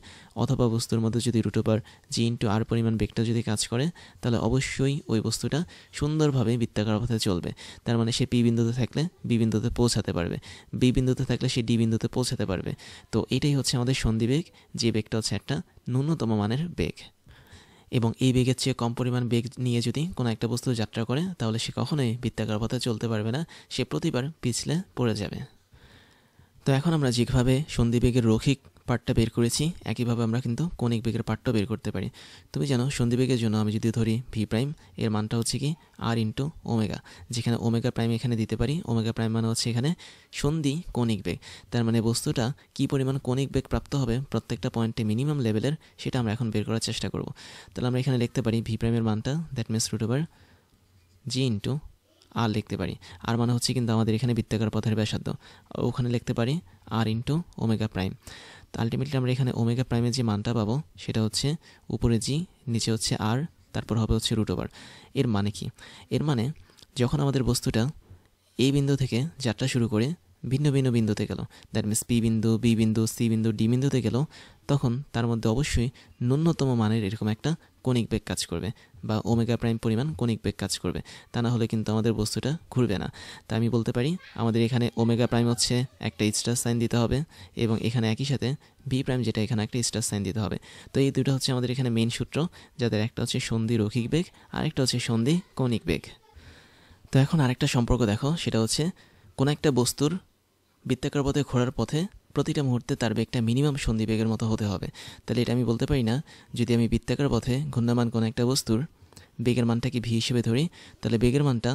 অথবা বস্তুর মধ্যে যদি রুট ওভার জি ইন্টু আর পরিমাণ বেগটা যদি কাজ করে, তাহলে অবশ্যই ওই বস্তুটা সুন্দরভাবে বৃত্তাকার পথে চলবে। তার মানে সে পি বিন্দুতে থাকলে বি বিন্দুতে পৌঁছাতে পারবে, বি বিন্দুতে থাকলে সে ডি বিন্দুতে পৌঁছাতে পারবে। তো এটাই হচ্ছে আমাদের সন্ধিবেগ, যে বেগটা হচ্ছে একটা ন্যূনতম মানের বেগ। এবং এই বেগের চেয়ে কম পরিমাণ বেগ নিয়ে যদি কোনো একটা বস্তু যাত্রা করে, তাহলে সে কখনোই বৃত্তাকার পথে চলতে পারবে না, সে প্রতিবার পিছলে পড়ে যাবে। তো এখন আমরা যেভাবে সন্ধিবেগের রৈখিক পার্টটা বের করেছি, একইভাবে আমরা কিন্তু কৌণিক বেগের পার্টটাও বের করতে পারি। তুমি জানো সন্ধিবেগের জন্য আমি যদি ধরি ভি প্রাইম, এর মানটা হচ্ছে কি আর ইন্টু ওমেগা, যেখানে ওমেগা প্রাইম এখানে দিতে পারি। ওমেগা প্রাইম মানে হচ্ছে এখানে সন্ধি কৌণিক বেগ, তার মানে বস্তুটা কী পরিমাণ কৌণিক বেগ প্রাপ্ত হবে প্রত্যেকটা পয়েন্টে মিনিমাম লেভেলের, সেটা আমরা এখন বের করার চেষ্টা করব। তাহলে আমরা এখানে লিখতে পারি ভি প্রাইমের মানটা, that means root over G into R লিখতে পারি। আর মানে হচ্ছে কিন্তু আমাদের এখানে বৃত্তাকার পথের ব্যাসার্ধ, ওখানে লিখতে পারি আর ইন্টু ওমেগা প্রাইম। তো আলটিমেটলি আমরা এখানে ওমেগা প্রাইমের যে মানটা পাবো সেটা হচ্ছে উপরে জি, নিচে হচ্ছে আর, তারপর হবে হচ্ছে রুট ওভার। এর মানে কি? এর মানে যখন আমাদের বস্তুটা এই বিন্দু থেকে যাত্রা শুরু করে ভিন্ন ভিন্ন বিন্দুতে গেল, দ্যাট মিনস পি বিন্দু, বি বিন্দু, সি বিন্দু, ডি বিন্দুতে গেল, তখন তার মধ্যে অবশ্যই ন্যূনতম মানের এরকম একটা কণিক বেগ কাজ করবে বা ওমেগা প্রাইম পরিমাণ কণিক বেগ কাজ করবে। তা না হলে কিন্তু আমাদের বস্তুটা ঘুরবে না। তা আমি বলতে পারি আমাদের এখানে ওমেগা প্রাইম হচ্ছে একটা স্টার সাইন দিতে হবে, এবং এখানে একই সাথে ভি প্রাইম যেটা এখানে একটা স্টার সাইন দিতে হবে। তো এই দুটো হচ্ছে আমাদের এখানে মেইন সূত্র, যাদের একটা হচ্ছে সন্ধি রৈখিক বেগ আর একটা হচ্ছে সন্ধি কৌণিক বেগ। তো এখন আরেকটা সম্পর্ক দেখো, সেটা হচ্ছে কোনো একটা বস্তুর বৃত্তাকার পথে ঘোরার পথে প্রতিটা মুহূর্তে তার বেগটা মিনিমাম সন্ধি বেগের মতো হতে হবে। তাহলে এটা আমি বলতে পারি না, যদি আমি বৃত্তাকার পথে ঘূর্ণায়মান কোনো একটা বস্তুর বেগের মানটাকে ভি হিসেবে ধরি, তাহলে বেগের মানটা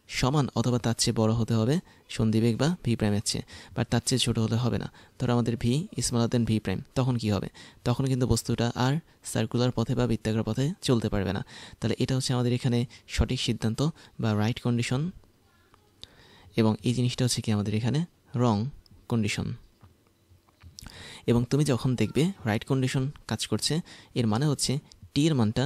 সমান অথবা তার চেয়ে বড় হতে হবে সন্ধি বেগ বা ভি প্রাইমের চেয়ে, বা তার চেয়ে ছোটো হলে হবে না। ধরো আমাদের ভি স্মলার দেন ভি প্রাইম, তখন কি হবে? তখন কিন্তু বস্তুটা আর সার্কুলার পথে বা বৃত্তাকার পথে চলতে পারবে না। তাহলে এটা হচ্ছে আমাদের এখানে সঠিক সিদ্ধান্ত বা রাইট কন্ডিশন, এবং এই জিনিসটা হচ্ছে কি আমাদের এখানে রং কন্ডিশন। এবং তুমি যখন দেখবে রাইট কন্ডিশন কাজ করছে, এর মানে হচ্ছে টি এর মানটা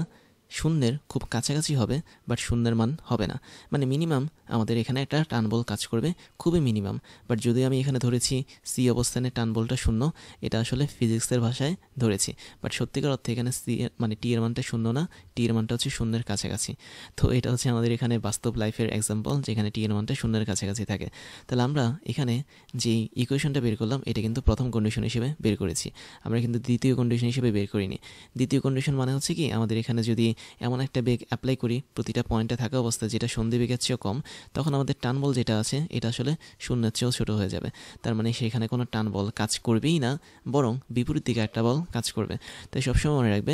শূন্যের খুব কাছাকাছি হবে, বাট শূন্যের মান হবে না। মানে মিনিমাম আমাদের এখানে একটা টান বল কাজ করবে, খুবই মিনিমাম। বাট যদি আমি এখানে ধরেছি সি অবস্থানে টান বলটা শূন্য, এটা আসলে ফিজিক্সের ভাষায় ধরেছি, বাট সত্যিকার অর্থে এখানে সি মানে টি এর মানটা শূন্য না, টি এর মানটা হচ্ছে শূন্যের কাছাকাছি। তো এটা হচ্ছে আমাদের এখানে বাস্তব লাইফের এক্সাম্পল, যেখানে টি এর মানটা শূন্যের কাছাকাছি থাকে। তাহলে আমরা এখানে যে ইকুয়েশনটা বের করলাম, এটা কিন্তু প্রথম কন্ডিশন হিসেবে বের করেছি, আমরা কিন্তু দ্বিতীয় কন্ডিশন হিসেবে বের করিনি। দ্বিতীয় কন্ডিশন মানে হচ্ছে কি, আমাদের এখানে যদি এমন একটা বেগ অ্যাপ্লাই করি প্রতিটা পয়েন্টে থাকা অবস্থায় যেটা সন্ধি বেগের চেয়েও কম, তখন আমাদের টান বল যেটা আছে এটা আসলে শূন্যের চেয়েও ছোটো হয়ে যাবে। তার মানে সেখানে কোনো টান বল কাজ করবেই না, বরং বিপরীত দিকে একটা বল কাজ করবে। তাই সবসময় মনে রাখবে,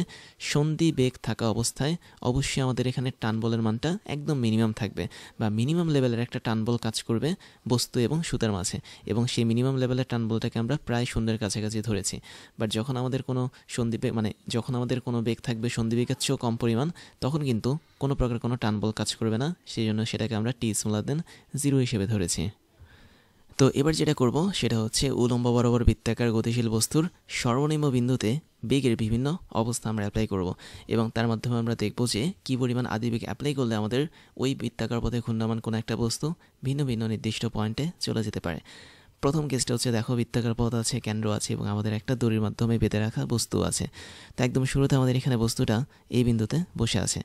সন্ধি বেগ থাকা অবস্থায় অবশ্যই আমাদের এখানে টান বলের মানটা একদম মিনিমাম থাকবে, বা মিনিমাম লেভেলের একটা টান বল কাজ করবে বস্তু এবং সুতার মাঝে, এবং সেই মিনিমাম লেভেলের টান বলটাকে আমরা প্রায় শূন্যের কাছাকাছি ধরেছি। বাট যখন আমাদের কোনো সন্ধি বেগ যখন আমাদের কোনো বেগ থাকবে সন্ধি বেগের চেয়েও কম পরিমাণ, তখন কিন্তু কোনো প্রকার কোনো টান বল কাজ করবে না, সেই জন্য সেটাকে আমরা টি স্মলার দেন 0 হিসেবে ধরেছি। তো এবার যেটা করব সেটা হচ্ছে উলম্ব বরাবর বৃত্তাকার গতিশীল বস্তুর সর্বনিম্ন বিন্দুতে বেগের বিভিন্ন অবস্থা আমরা অ্যাপ্লাই করব, এবং তার মাধ্যমে আমরা দেখব যে কী পরিমাণ আদিবেগ অ্যাপ্লাই করলে আমাদের ওই বৃত্তাকার পথে ঘূর্ণায়মান কোনো একটা বস্তু ভিন্ন ভিন্ন নির্দিষ্ট পয়েন্টে চলে যেতে পারে। প্রথম কেসটা হচ্ছে, দেখো বৃত্তাকার পথ আছে, কেন্দ্র আছে, এবং আমাদের একটা দড়ির মাধ্যমে বেঁধে রাখা বস্তু আছে। তো একদম শুরুতে আমাদের এখানে বস্তুটা এই বিন্দুতে বসে আছে।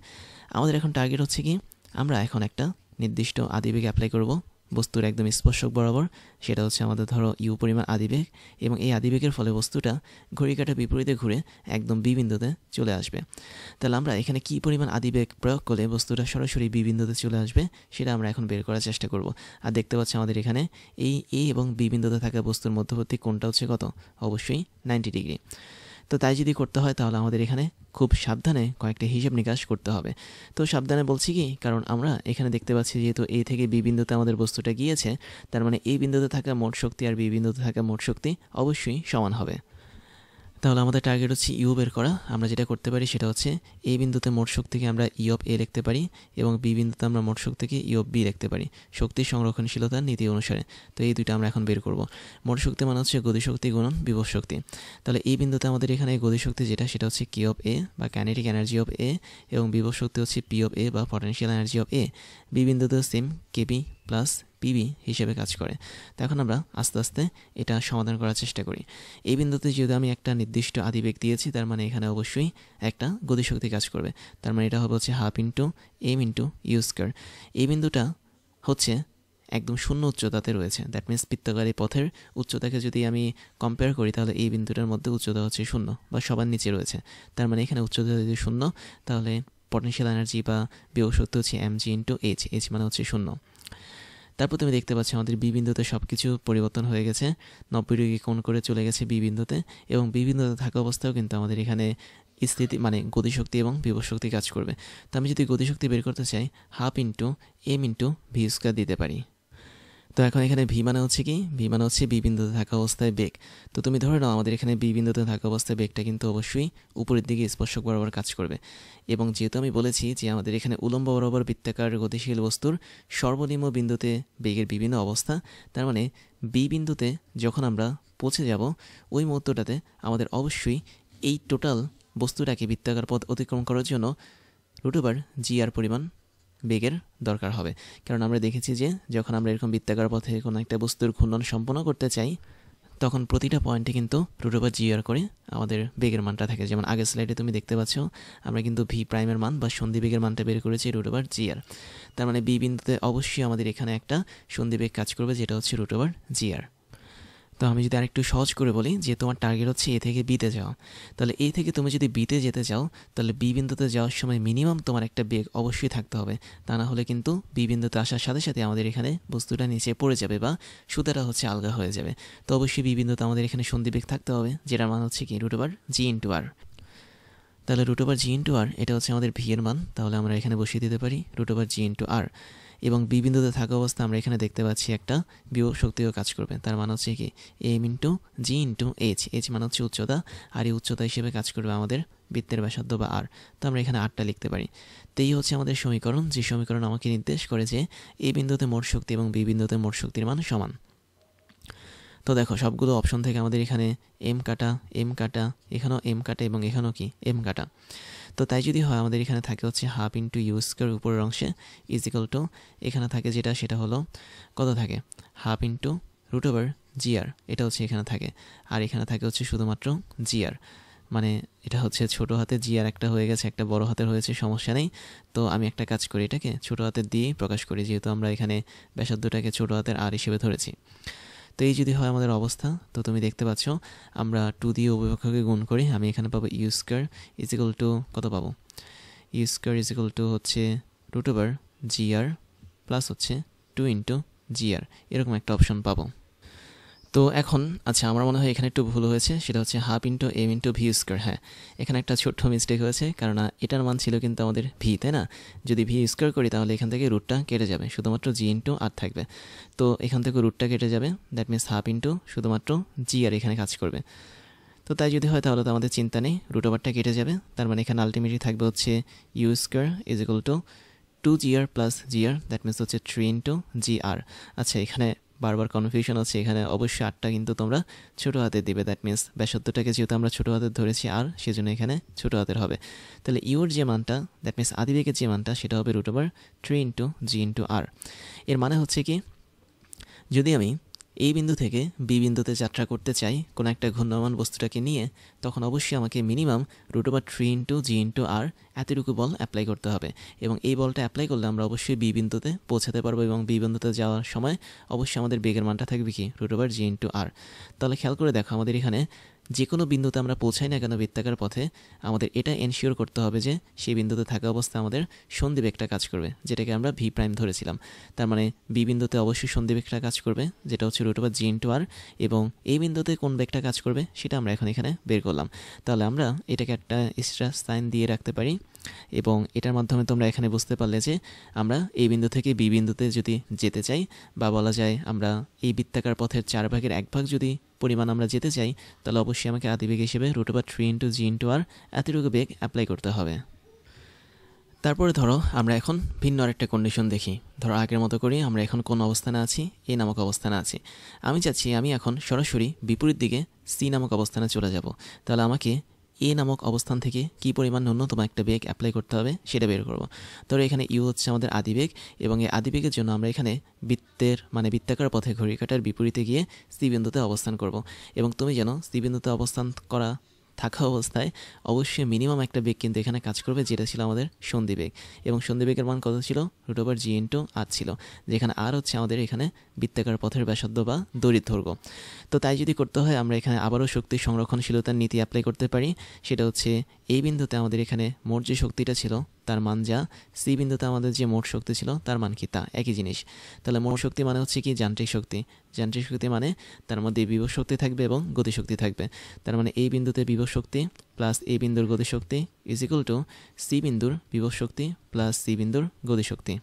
আমাদের এখন টার্গেট হচ্ছে কি, আমরা এখন একটা নির্দিষ্ট আদিবেগ অ্যাপ্লাই করব বস্তুর একদম স্পর্শক বরাবর, সেটা হচ্ছে আমাদের ধরো ইউ পরিমাণ আদিবেগ, এবং এই আদিবেগের ফলে বস্তুটা ঘড়ি কাঁটার বিপরীতে ঘুরে একদম বি বিন্দুতে চলে আসবে। তাহলে আমরা এখানে কী পরিমাণ আদিবেগ প্রয়োগ করলে বস্তুটা সরাসরি বি বিন্দুতে চলে আসবে সেটা আমরা এখন বের করার চেষ্টা করব। আর দেখতে পাচ্ছি আমাদের এখানে এই এ এবং বি বিন্দুতে থাকা বস্তুর মধ্যবর্তী কোণটা হচ্ছে কত? অবশ্যই 90 ডিগ্রি। তো তাই যদি করতে হয় তাহলে আমাদের এখানে খুব সাবধানে কয়েকটা হিসাব নিকাশ করতে হবে। তো সাবধানে বলছি কি, কারণ আমরা এখানে দেখতে পাচ্ছি যেহেতু এ থেকে বি বিন্দুতে আমাদের বস্তুটা গিয়েছে, তার মানে এই বিন্দুতে থাকা মোট শক্তি আর বি বিন্দুতে থাকা মোট শক্তি অবশ্যই সমান হবে। তাহলে আমাদের টার্গেট হচ্ছে ইউ বের করা। আমরা যেটা করতে পারি সেটা হচ্ছে এই বিন্দুতে মোট শক্তিকে আমরা ই অফ এ লিখতে পারি, এবং বি বিন্দুতে আমরা মোট শক্তিকে ই অফ বি লিখতে পারি শক্তির সংরক্ষণশীলতার নীতি অনুসারে। তো এই দুইটা আমরা এখন বের করব। মোট শক্তি মানে হচ্ছে গতিশক্তি গুণন বিভব শক্তি। তাহলে এই বিন্দুতে আমাদের এখানে গতিশক্তি যেটা সেটা হচ্ছে কে অফ এ বা কাইনেটিক এনার্জি অফ এ, এবং বিভব শক্তি হচ্ছে পি অফ এ বা potential energy of A. B বিন্দুতেও সেম কেপি প্লাস পিবি হিসেবে কাজ করে। তো এখন আমরা আস্তে আস্তে এটা সমাধান করার চেষ্টা করি। এই বিন্দুতে যদি আমি একটা নির্দিষ্ট আদিবেগ দিয়েছি, তার মানে এখানে অবশ্যই একটা গতিশক্তি কাজ করবে। তার মানে এটা হবে হচ্ছে half into M into u square. এই বিন্দুটা হচ্ছে একদম শূন্য উচ্চতাতে রয়েছে, দ্যাট মিনস বৃত্তাকারী পথের উচ্চতাকে যদি আমি কম্পেয়ার করি, তাহলে এই বিন্দুটার মধ্যে উচ্চতা হচ্ছে শূন্য বা সবার নিচে রয়েছে। তার মানে এখানে উচ্চতা যদি শূন্য, তাহলে পটেনশিয়াল এনার্জি বা বিভব শক্তি হচ্ছে এম জি ইন্টু এইচ, এইচ মানে হচ্ছে শূন্য। তারপর তুমি দেখতে পাচ্ছ আমাদের বি বিন্দুতে সব কিছু পরিবর্তন হয়ে গেছে, 90 ডিগ্রি কোণ করে চলে গেছে বি বিন্দুতে, এবং বি বিন্দুতে থাকা অবস্থাও কিন্তু আমাদের এখানে স্থিতি গতিশক্তি এবং বিভব শক্তি কাজ করবে। তো আমি যদি গতিশক্তি বের করতে চাই, half into M into v square দিতে পারি। তো এখন এখানে ভি মানে হচ্ছে কি, ভি মানে হচ্ছে বি বিন্দুতে থাকা অবস্থায় বেগ। তো তুমি ধরে নাও আমাদের এখানে বি বিন্দুতে থাকা অবস্থায় বেগটা কিন্তু অবশ্যই উপরের দিকে স্পর্শক বরাবর কাজ করবে। এবং যেহেতু আমি বলেছি যে আমাদের এখানে উলম্ব বরাবর বৃত্তাকার গতিশীল বস্তুর সর্বনিম্ন বিন্দুতে বেগের বিভিন্ন অবস্থা, তার মানে বি বিন্দুতে যখন আমরা পৌঁছে যাব ওই মুহূর্তটাতে আমাদের অবশ্যই এই টোটাল বস্তুটাকে বৃত্তাকার পথ অতিক্রম করার জন্য √g পরিমাণ বেগের দরকার হবে। কারণ আমরা দেখেছি যে যখন আমরা এরকম বৃত্তাকার পথে কোনো একটা বস্তুর ঘূর্ণন সম্পন্ন করতে চাই তখন প্রতিটা পয়েন্টে কিন্তু √g করে আমাদের বেগের মানটা থাকে। যেমন আগের স্লাইডে তুমি দেখতে পাচ্ছ আমরা কিন্তু ভি প্রাইমের মান বা সন্ধি বেগের মানটা বের করেছি √g। তার মানে বি বিন্দুতে অবশ্যই আমাদের এখানে একটা সন্ধি বেগ কাজ করবে যেটা হচ্ছে √g। তো আমি যদি আরেকটু সহজ করে বলি যে তোমার টার্গেট হচ্ছে এ থেকে বিতে যাওয়া, তাহলে এ থেকে তুমি যদি বিতে যেতে চাও তাহলে বি বিন্দুতে যাওয়ার সময় মিনিমাম তোমার একটা বেগ অবশ্যই থাকতে হবে। তা না হলে কিন্তু বি বিন্দুতে আসার সাথে সাথে আমাদের এখানে বস্তুটা নিচে পড়ে যাবে বা সুতাটা হচ্ছে আলগা হয়ে যাবে। তো অবশ্যই বি বিন্দুতে আমাদের এখানে সন্ধি বেগ থাকতে হবে, যেটার মান হচ্ছে কি √g/r। তাহলে √g/r এটা হচ্ছে আমাদের ভি এর মান, তাহলে আমরা এখানে বসিয়ে দিতে পারি √g/r। এবং বি বিন্দুতে থাকা অবস্থা আমরা এখানে দেখতে পাচ্ছি একটা বিভব শক্তিও কাজ করবে, তার মানে হচ্ছে কি m/g/h। h মানে হচ্ছে উচ্চতা, আর এই উচ্চতা হিসেবে কাজ করবে আমাদের বৃত্তের ব্যাসার্ধ বা আর। তো আমরা এখানে আরটা লিখতে পারি। তো এই হচ্ছে আমাদের সমীকরণ, যে সমীকরণ আমাকে নির্দেশ করে যে এ বিন্দুতে মোট শক্তি এবং বি বিন্দুতে মোট শক্তির মান সমান। তো দেখো সবগুলো অপশন থেকে আমাদের এখানে এম কাটা, এখানেও এম কাটা এবং এখানেও কি এম কাটা। তো তাই যদি হয় আমাদের এখানে থাকে হচ্ছে ½ উপরের অংশে = এখানে থাকে যেটা সেটা হলো কত থাকে ½ √g/r, এটা হচ্ছে এখানে থাকে। আর এখানে থাকে হচ্ছে শুধুমাত্র gr, মানে এটা হচ্ছে ছোট হাতে gr একটা হয়ে গেছে, একটা বড় হাতের হয়েছে, সমস্যা নেই। তো আমি একটা কাজ করি, এটাকে ছোট হাতের দিয়েই প্রকাশ করি যেহেতু আমরা এখানে ব্যাসার্ধটাকে ছোট হাতের আর হিসেবে ধরেছি। তো এই যদি হয় আমাদের অবস্থা, তো তুমি দেখতে পাচ্ছ আমরা 2 দিয়ে উভয়পক্ষকে গুণ করি, আমি এখানে পাবো u² কত পাবো, u² হচ্ছে √gr প্লাস হচ্ছে 2 × gr, এরকম একটা অপশন পাবো। তো এখন আচ্ছা আমার মনে হয় এখানে একটু ভুল হয়েছে, সেটা হচ্ছে ½ m/v²। হ্যাঁ, এখানে একটা ছোট্ট মিস্টেক হয়েছে, কারণ এটার মান ছিল কিন্তু আমাদের ভি, তাই না? যদি v² করি তাহলে এখান থেকে √টা কেটে যাবে, শুধুমাত্র g/r থাকবে। তো এখান থেকে √টা কেটে যাবে, দ্যাট মিনস ½ শুধুমাত্r gr এখানে কাজ করবে। তো তাই যদি হয় তাহলে তো আমাদের চিন্তা নেই, √টা কেটে যাবে। তার মানে এখানে আলটিমেটলি থাকবে হচ্ছে u² = 2gr + gr, that means হচ্ছে 3 × gr। আচ্ছা এখানে বারবার কনফিউশন হচ্ছে, এখানে অবশ্যই আরটা কিন্তু তোমরা ছোট হাতে দিবে, দ্যাট মিনস ব্যাসার্ধটাকে যেহেতু আমরা ছোট হাতে ধরেছি আর, সেজন্য এখানে ছোট হাতের হবে। তাহলে ইউর যে মানটা, দ্যাট মিনস আদিবেগের যে মানটা, সেটা হবে √3 × g/r। এর মানে হচ্ছে কি, যদি আমি এই বিন্দু থেকে বি বিন্দুতে যাত্রা করতে চাই কোনো একটা ঘূর্ণমান বস্তুটাকে নিয়ে, তখন অবশ্যই আমাকে মিনিমাম √3 × g/r এতটুকু বল অ্যাপ্লাই করতে হবে। এবং এই বলটা অ্যাপ্লাই করলে আমরা অবশ্যই বি বিন্দুতে পৌঁছাতে পারবো, এবং বি বিন্দুতে যাওয়ার সময় অবশ্যই আমাদের বেগের মানটা থাকবে কি √g/r। তাহলে খেয়াল করে দেখো আমাদের এখানে যে কোনো বিন্দুতে আমরা পৌঁছাই না কেন বৃত্তাকার পথে, আমাদের এটা এনশিওর করতে হবে যে সেই বিন্দুতে থাকা অবস্থায় আমাদের সন্ধিবেগটা কাজ করবে, যেটাকে আমরা ভি প্রাইম ধরেছিলাম। তার মানে বি বিন্দুতে অবশ্যই সন্ধিবেগটা কাজ করবে, যেটা হচ্ছে √g/r, এবং এই বিন্দুতে কোন বেগটা কাজ করবে সেটা আমরা এখন এখানে বের করলাম। তাহলে আমরা এটাকে একটা এক্সট্রা সাইন দিয়ে রাখতে পারি, এবং এটার মাধ্যমে তোমরা এখানে বুঝতে পারলে যে আমরা এই বিন্দু থেকে বি বিন্দুতে যদি যেতে চাই, বা বলা যায় আমরা এই বৃত্তাকার পথের 4/1 যদি পরিমাণ আমরা যেতে চাই, তাহলে অবশ্যই আমাকে আদিবেগ হিসেবে √3 × g/r এতটুকু বেগ অ্যাপ্লাই করতে হবে। তারপরে ধরো আমরা এখন ভিন্ন আরেকটা কন্ডিশন দেখি। ধরো আগের মতো করি, আমরা এখন কোন অবস্থানে আছি, এ নামক অবস্থানে আছি। আমি চাচ্ছি আমি এখন সরাসরি বিপরীত দিকে সি নামক অবস্থানে চলে যাব। তাহলে আমাকে এ নামক অবস্থান থেকে কি পরিমাণ ন্যূনতম একটা বেগ অ্যাপ্লাই করতে হবে সেটা বের করব। ধরো এখানে ইউ হচ্ছে আমাদের আদিবেগ, এবং এই আদিবেগের জন্য আমরা এখানে বৃত্তাকার পথে ঘড়ির কাঁটার বিপরীতে গিয়ে সি বিন্দুতে অবস্থান করব। এবং তুমি জানো সি বিন্দুতে অবস্থান থাকা অবস্থায় অবশ্যই মিনিমাম একটা বেগ কিন্তু এখানে কাজ করবে, যেটা ছিল আমাদের সন্ধিবেগ। এবং সন্ধিবেগের মান কত ছিল, √g/r ছিল, যেখানে আর হচ্ছে আমাদের এখানে বৃত্তাকার পথের ব্যাসার্ধ বা দড়ির দৈর্ঘ্য। তো তাই যদি করতে হয় আমরা এখানে আবারও শক্তির সংরক্ষণশীলতার নীতি অ্যাপ্লাই করতে পারি। সেটা হচ্ছে এই বিন্দুতে আমাদের এখানে মোট যে শক্তিটা ছিল তার মান যা, সি বিন্দুতে আমাদের যে মোট শক্তি ছিল তার মান কি তা একই জিনিস। তাহলে মোট শক্তি মানে হচ্ছে কি যান্ত্রিক শক্তি, যান্ত্রিক শক্তি মানে তার মধ্যে বিভব শক্তি থাকবে এবং গতিশক্তি থাকবে। তার মানে এই বিন্দুতে বিভব শক্তি প্লাস এই বিন্দুর গতিশক্তি = সি বিন্দুর বিভব শক্তি প্লাস সি বিন্দুর গতিশক্তি।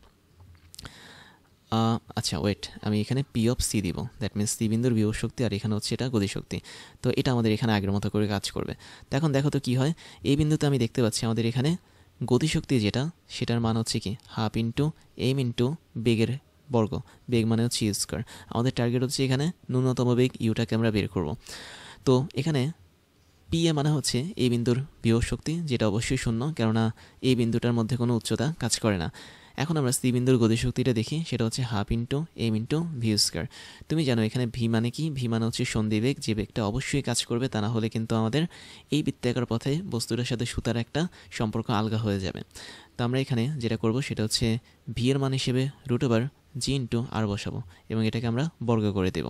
আচ্ছা ওয়েট, আমি এখানে পি অফ সি দিব, দ্যাট মিনস সি বিন্দুর বিভব শক্তি, আর এখানে হচ্ছে এটা গতিশক্তি। তো এটা আমাদের এখানে আগের মতো করে কাজ করবে। তো এখন দেখো তো কী হয়, এই বিন্দুতে আমি দেখতে পাচ্ছি আমাদের এখানে গতিশক্তি যেটা, সেটার মান হচ্ছে কি হাফ ইন্টু এম ইন্টু বেগের বর্গ। বেগ মানে হচ্ছে ইউ স্কোয়ার। আমাদের টার্গেট হচ্ছে এখানে ন্যূনতম বেগ ইউটাকে আমরা বের করব। তো এখানে পি এ মানে হচ্ছে এই বিন্দুর বিভব শক্তি, যেটা অবশ্যই শূন্য, কেননা এই বিন্দুটার মধ্যে কোনো উচ্চতা কাজ করে না। এখন আমরা সি বিন্দুর গতিশক্তিটা দেখি, সেটা হচ্ছে half into M into V square. তুমি জানো এখানে ভি মানে কি, ভি মানে হচ্ছে সন্ধিবেগ, যে বেগটা অবশ্যই কাজ করবে, তা না হলে কিন্তু আমাদের এই বৃত্তাকার পথে বস্তুটার সাথে সুতার একটা সম্পর্ক আলগা হয়ে যাবে। তো আমরা এখানে যেটা করব সেটা হচ্ছে ভি এর মান হিসেবে রুট ওভার জি ইন্টু আর বসাবো, এবং এটাকে আমরা বর্গ করে দেব।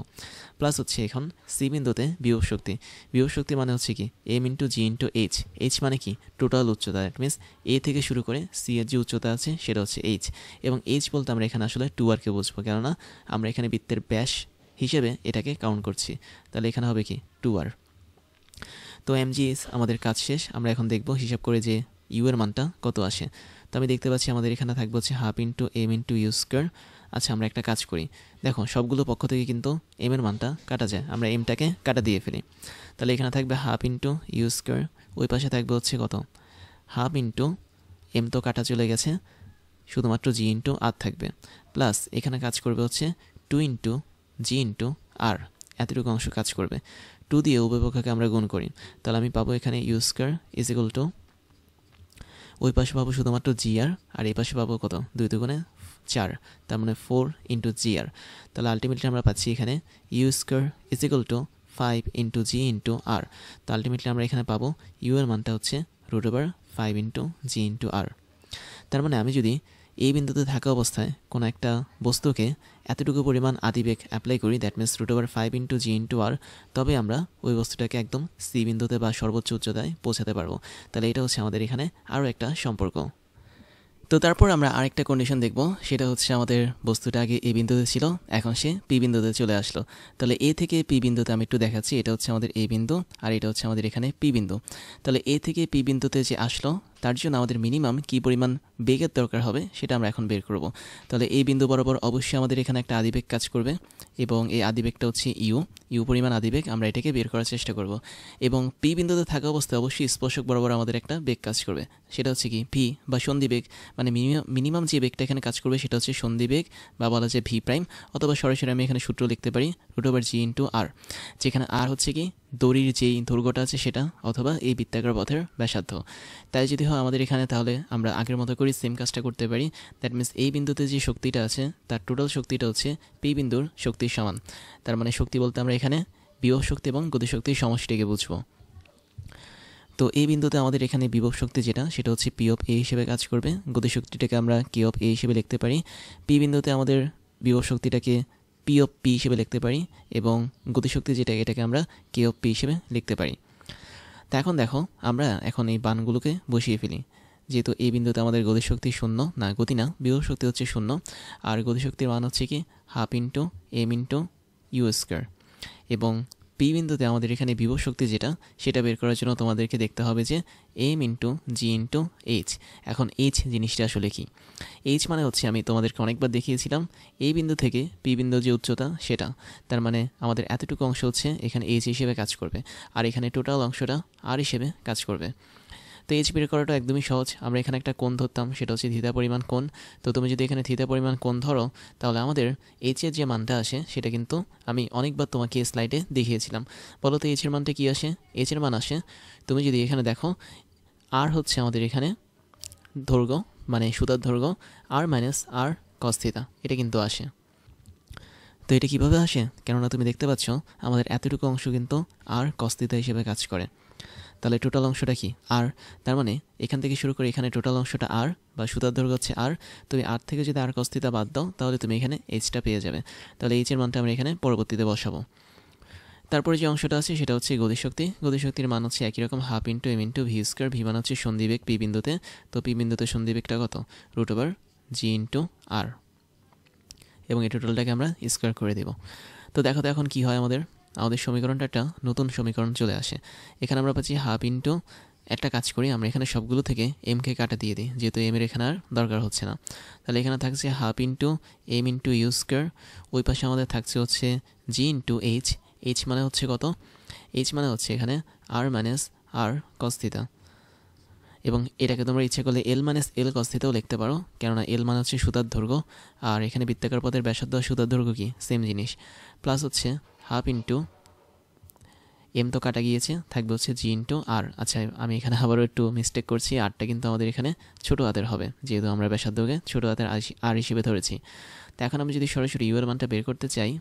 প্লাস হচ্ছে এখন সি বিন্দুতে বিভব শক্তি, বিভব শক্তি মানে হচ্ছে কি এম ইন্টু জি ইন্টু এইচ। এইচ মানে কি টোটাল উচ্চতা, দ্যাট মিনস এ থেকে শুরু করে সি এর যে উচ্চতা আছে সেটা হচ্ছে এইচ, এবং এইচ বলতে আমরা এখানে আসলে 2r-কে বুঝবো, কেননা আমরা এখানে বৃত্তের ব্যাস হিসেবে এটাকে কাউন্ট করছি। তাহলে এখানে হবে কি 2r। তো এমজিএস আমাদের কাজ শেষ। আমরা এখন দেখব হিসাব করে যে ইউ এর মানটা কত আসে। তো আমি দেখতে পাচ্ছি আমাদের এখানে থাকবে হচ্ছে half into M into you square. আচ্ছা, আমরা একটা কাজ করি, দেখো সবগুলো পক্ষ থেকে কিন্তু এম এর মানটা কাটা যায়, আমরা এমটাকে কাটা দিয়ে ফেলি। তাহলে এখানে থাকবে হাফ ইন্টু ইউ স্কোয়ার, ওই পাশে থাকবে হচ্ছে কত হাফ ইন্টু এম, তো কাটা চলে গেছে, শুধুমাত্র জি ইন্টু আর থাকবে, প্লাস এখানে কাজ করবে হচ্ছে 2 ইন্টু জি ইন্টু আর, এতটুকু অংশ কাজ করবে। 2 দিয়ে উভয় পক্ষকে আমরা গুণ করি, তাহলে আমি পাবো এখানে you square is equal to, ওই পাশে পাবো শুধুমাত্র জি আর এই পাশে পাবো কত 2 দুগুণে 4, তার মানে 4 ইন্টু জি আর। তাহলে আলটিমেটলি আমরা পাচ্ছি এখানে you square is equal to 5 into G into R. তো আলটিমেটলি আমরা এখানে পাবো ইউ এর মানটা হচ্ছে রুট ওভার 5 ইন্টু জি ইন্টু আর। তার মানে আমি যদি এই বিন্দুতে থাকা অবস্থায় কোনো একটা বস্তুকে এতটুকু পরিমাণ আদিবেগ অ্যাপ্লাই করি, that means root over 5 into G into R, তবে আমরা ওই বস্তুটাকে একদম সি বিন্দুতে বা সর্বোচ্চ উচ্চতায় পৌঁছাতে পারবো। তাহলে এটা হচ্ছে আমাদের এখানে আরও একটা সম্পর্ক। তো তারপর আমরা আরেকটা কন্ডিশন দেখব, সেটা হচ্ছে আমাদের বস্তুটা আগে এ বিন্দুতে ছিল, এখন সে পি বিন্দুতে চলে আসলো। তাহলে এ থেকে পি বিন্দুতে আমি একটু দেখাচ্ছি, এটা হচ্ছে আমাদের এ বিন্দু আর এটা হচ্ছে আমাদের এখানে পি বিন্দু। তাহলে এ থেকে পি বিন্দুতে যে আসলো, তার জন্য আমাদের মিনিমাম কী পরিমাণ বেগের দরকার হবে সেটা আমরা এখন বের করব। তাহলে এই বিন্দু বরাবর অবশ্যই আমাদের এখানে একটা আদিবেগ কাজ করবে, এবং এই আদিবেগটা হচ্ছে ইউ পরিমাণ আদিবেগ, আমরা এটাকে বের করার চেষ্টা করব। এবং পি বিন্দুতে থাকা অবস্থায় অবশ্যই স্পর্শক বরাবর আমাদের একটা বেগ কাজ করবে, সেটা হচ্ছে কি ভি বা সন্ধিবেগ, মানে মিনিমাম যে বেগটা এখানে কাজ করবে সেটা হচ্ছে সন্ধিবেগ, বা বলা যায় ভি প্রাইম, অথবা সরাসরি আমি এখানে সূত্র লিখতে পারি রুট ওভার জি ইন্টু আর, যেখানে আর হচ্ছে কি দড়ির যেই দৈর্ঘ্যটা আছে সেটা, অথবা এই বৃত্তাকার পথের ব্যাসার্ধ। তাই যদি হয় আমাদের এখানে, তাহলে আমরা আগের মতো করে সেম কাজটা করতে পারি। দ্যাট মিনস এই বিন্দুতে যে শক্তিটা আছে তার টোটাল শক্তিটা হচ্ছে পি বিন্দুর শক্তির সমান। তার মানে শক্তি বলতে আমরা এখানে বিভব শক্তি এবং গতিশক্তির সমষ্টিকে বুঝবো। তো এই বিন্দুতে আমাদের এখানে বিভব শক্তি যেটা, সেটা হচ্ছে পি অফ এ হিসেবে কাজ করবে, গতিশক্তিটাকে আমরা কে অফ এ হিসেবে লিখতে পারি। পি বিন্দুতে আমাদের বিভব শক্তিটাকে পি অফ পি হিসেবে লিখতে পারি, এবং গতিশক্তি যেটা এটাকে আমরা কে অফ পি হিসেবে লিখতে পারি। তো এখন দেখো, আমরা এখন এই বানগুলোকে বসিয়ে ফেলি। যেহেতু এই বিন্দুতে আমাদের গতিশক্তি শূন্য, না গতি না, বিভব শক্তি হচ্ছে শূন্য, আর গতিশক্তির মান হচ্ছে কি half into M into you square. এবং পি বিন্দুতে আমাদের এখানে বিভব শক্তি যেটা, সেটা বের করার জন্য তোমাদেরকে দেখতে হবে যে এম ইন্টু জি ইন্টু এইচ। এখন এইচ জিনিসটা আসলে কি? এইচ মানে হচ্ছে, আমি তোমাদেরকে অনেকবার দেখিয়েছিলাম, এই বিন্দু থেকে পি বিন্দুর যে উচ্চতা সেটা, তার মানে আমাদের এতটুকু অংশ হচ্ছে এখানে এইচ হিসেবে কাজ করবে, আর এখানে টোটাল অংশটা আর হিসেবে কাজ করবে। তো এইচ বের করাটা একদমই সহজ। আমরা এখানে একটা কোণ ধরতাম, সেটা হচ্ছে থিটা পরিমাণ কোণ। তো তুমি যদি এখানে থিটা পরিমাণ কোণ ধরো, তাহলে আমাদের এইচের যে মানটা আসে সেটা কিন্তু আমি অনেকবার তোমাকে স্লাইডে দেখিয়েছিলাম। বলো তো এইচের মানটা কী আসে? এইচের মান আসে, তুমি যদি এখানে দেখো, আর হচ্ছে আমাদের এখানে দৈর্ঘ্য, মানে সুতার দৈর্ঘ্য, আর মাইনাস আর কস থিটা, এটা কিন্তু আসে। তো এটা কীভাবে আসে? কেননা তুমি দেখতে পাচ্ছ আমাদের এতটুকু অংশ কিন্তু আর কস থিটা হিসেবে কাজ করে। তাহলে টোটাল অংশটা কি আর, তার মানে এখান থেকে শুরু করে এখানে টোটাল অংশটা আর, বা সুতার দৈর্ঘ্য হচ্ছে আর, তুমি আর থেকে যদি আর কস থিটা বাদ দাও, তাহলে তুমি এখানে এইচটা পেয়ে যাবে। তাহলে এইচের মানটা আমরা এখানে পরবর্তীতে বসাবো। তারপরে যে অংশটা আছে সেটা হচ্ছে গতিশক্তি। গতিশক্তির মান হচ্ছে একই রকম half into M into V square. V মান হচ্ছে সন্ধিবেগ পি বিন্দুতে, তো পি বিন্দুতে সন্ধিবেগটা কত? রুট ওভার জি ইন্টু আর, এবং এই টোটালটাকে আমরা স্কোয়ার করে দেব। তো দেখো তো এখন কী হয়, আমাদের সমীকরণটা একটা নতুন সমীকরণ চলে আসে। এখানে আমরা পাচ্ছি হাফ ইন্টু একটা কাজ করি, আমরা এখানে সবগুলো থেকে এমকে কাটা দিয়ে দিই, যেহেতু এমের এখানে আর দরকার হচ্ছে না। তাহলে এখানে থাকছে half into M into you square, ওই পাশে আমাদের থাকছে হচ্ছে জি ইন্টু এইচ। এইচ মানে হচ্ছে কত? এইচ মানে হচ্ছে এখানে আর মাইনাস আর কস থিটা, এবং এটাকে তোমরা ইচ্ছে করলে এল মাইনাস এল কস থিটাও লিখতে পারো, কেননা এল মানে হচ্ছে সুতার দৈর্ঘ্য, আর এখানে বৃত্তাকার পথের ব্যাসার্ধ আর সুতার দৈর্ঘ্য কি সেম জিনিস। প্লাস হচ্ছে হাফ ইন্টু এম তো কাটা গিয়েছে, থাকবে হচ্ছে জি ইন্টু আর। আচ্ছা, আমি এখানে আবারও একটু মিস্টেক করছি, আরটা কিন্তু আমাদের এখানে ছোটো হাতের হবে, যেহেতু আমরা ব্যাসার্ধকে ছোটো হাতের আর হিসেবে ধরেছি। তো এখন আমি যদি সরাসরি ইউ এর মানটা বের করতে চাই,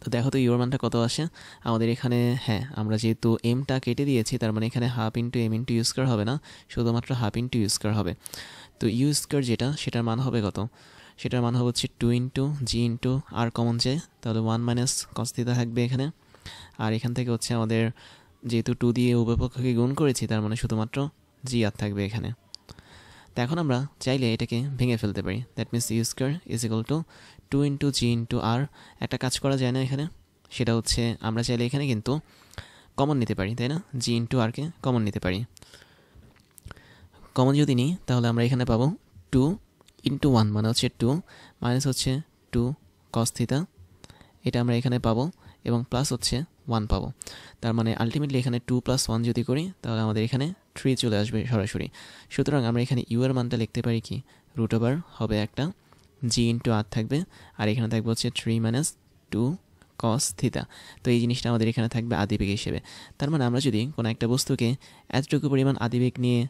তো দেখো তো ইউর মানটা কত আসে আমাদের এখানে। হ্যাঁ, আমরা যেহেতু এমটা কেটে দিয়েছি, তার মানে এখানে half into M into you square হবে না, শুধুমাত্র হাফ ইন্টু ইউ স্কোয়ার হবে। তো ইউ স্কোয়ার যেটা, সেটার মান হবে কত? সেটার মান হবে হচ্ছে 2 ইন্টু জি ইন্টু আর কমন যায়, তাহলে 1 মাইনাস কস থিটা থাকবে এখানে। আর এখান থেকে হচ্ছে আমাদের যেহেতু 2 দিয়ে উভয় পক্ষকে গুণ করেছি, তার মানে শুধুমাত্র জি আর থাকবে এখানে। তো এখন আমরা চাইলে এটাকে ভেঙে ফেলতে পারি, that means U square is equal to 2 into G into R. একটা কাজ করা যায় না এখানে, সেটা হচ্ছে আমরা চাইলে এখানে কিন্তু কমন নিতে পারি, তাই না? জি ইন্টু আরকে কমন নিতে পারি। কমন যদি নিই তাহলে আমরা এখানে পাবো 2 ইন্টু 1 মানে হচ্ছে 2, মাইনাস হচ্ছে 2 কস থিটা, এটা আমরা এখানে পাবো, এবং প্লাস হচ্ছে 1 পাবো। তার মানে আলটিমেটলি এখানে 2 প্লাস 1 যদি করি, তাহলে আমাদের এখানে 3 চলে আসবে সরাসরি। সুতরাং আমরা এখানে ইউ এর মানটা লিখতে পারি কি, রুট ওভার হবে একটা জি ইন্টু আর থাকবে, আর এখানে থাকবে হচ্ছে 3 মাইনাস 2 কস থিটা। তো এই জিনিসটা আমাদের এখানে থাকবে আদিবেগ হিসেবে। তার মানে আমরা যদি কোনো একটা বস্তুকে এতটুকু পরিমাণ আদিবেগ নিয়ে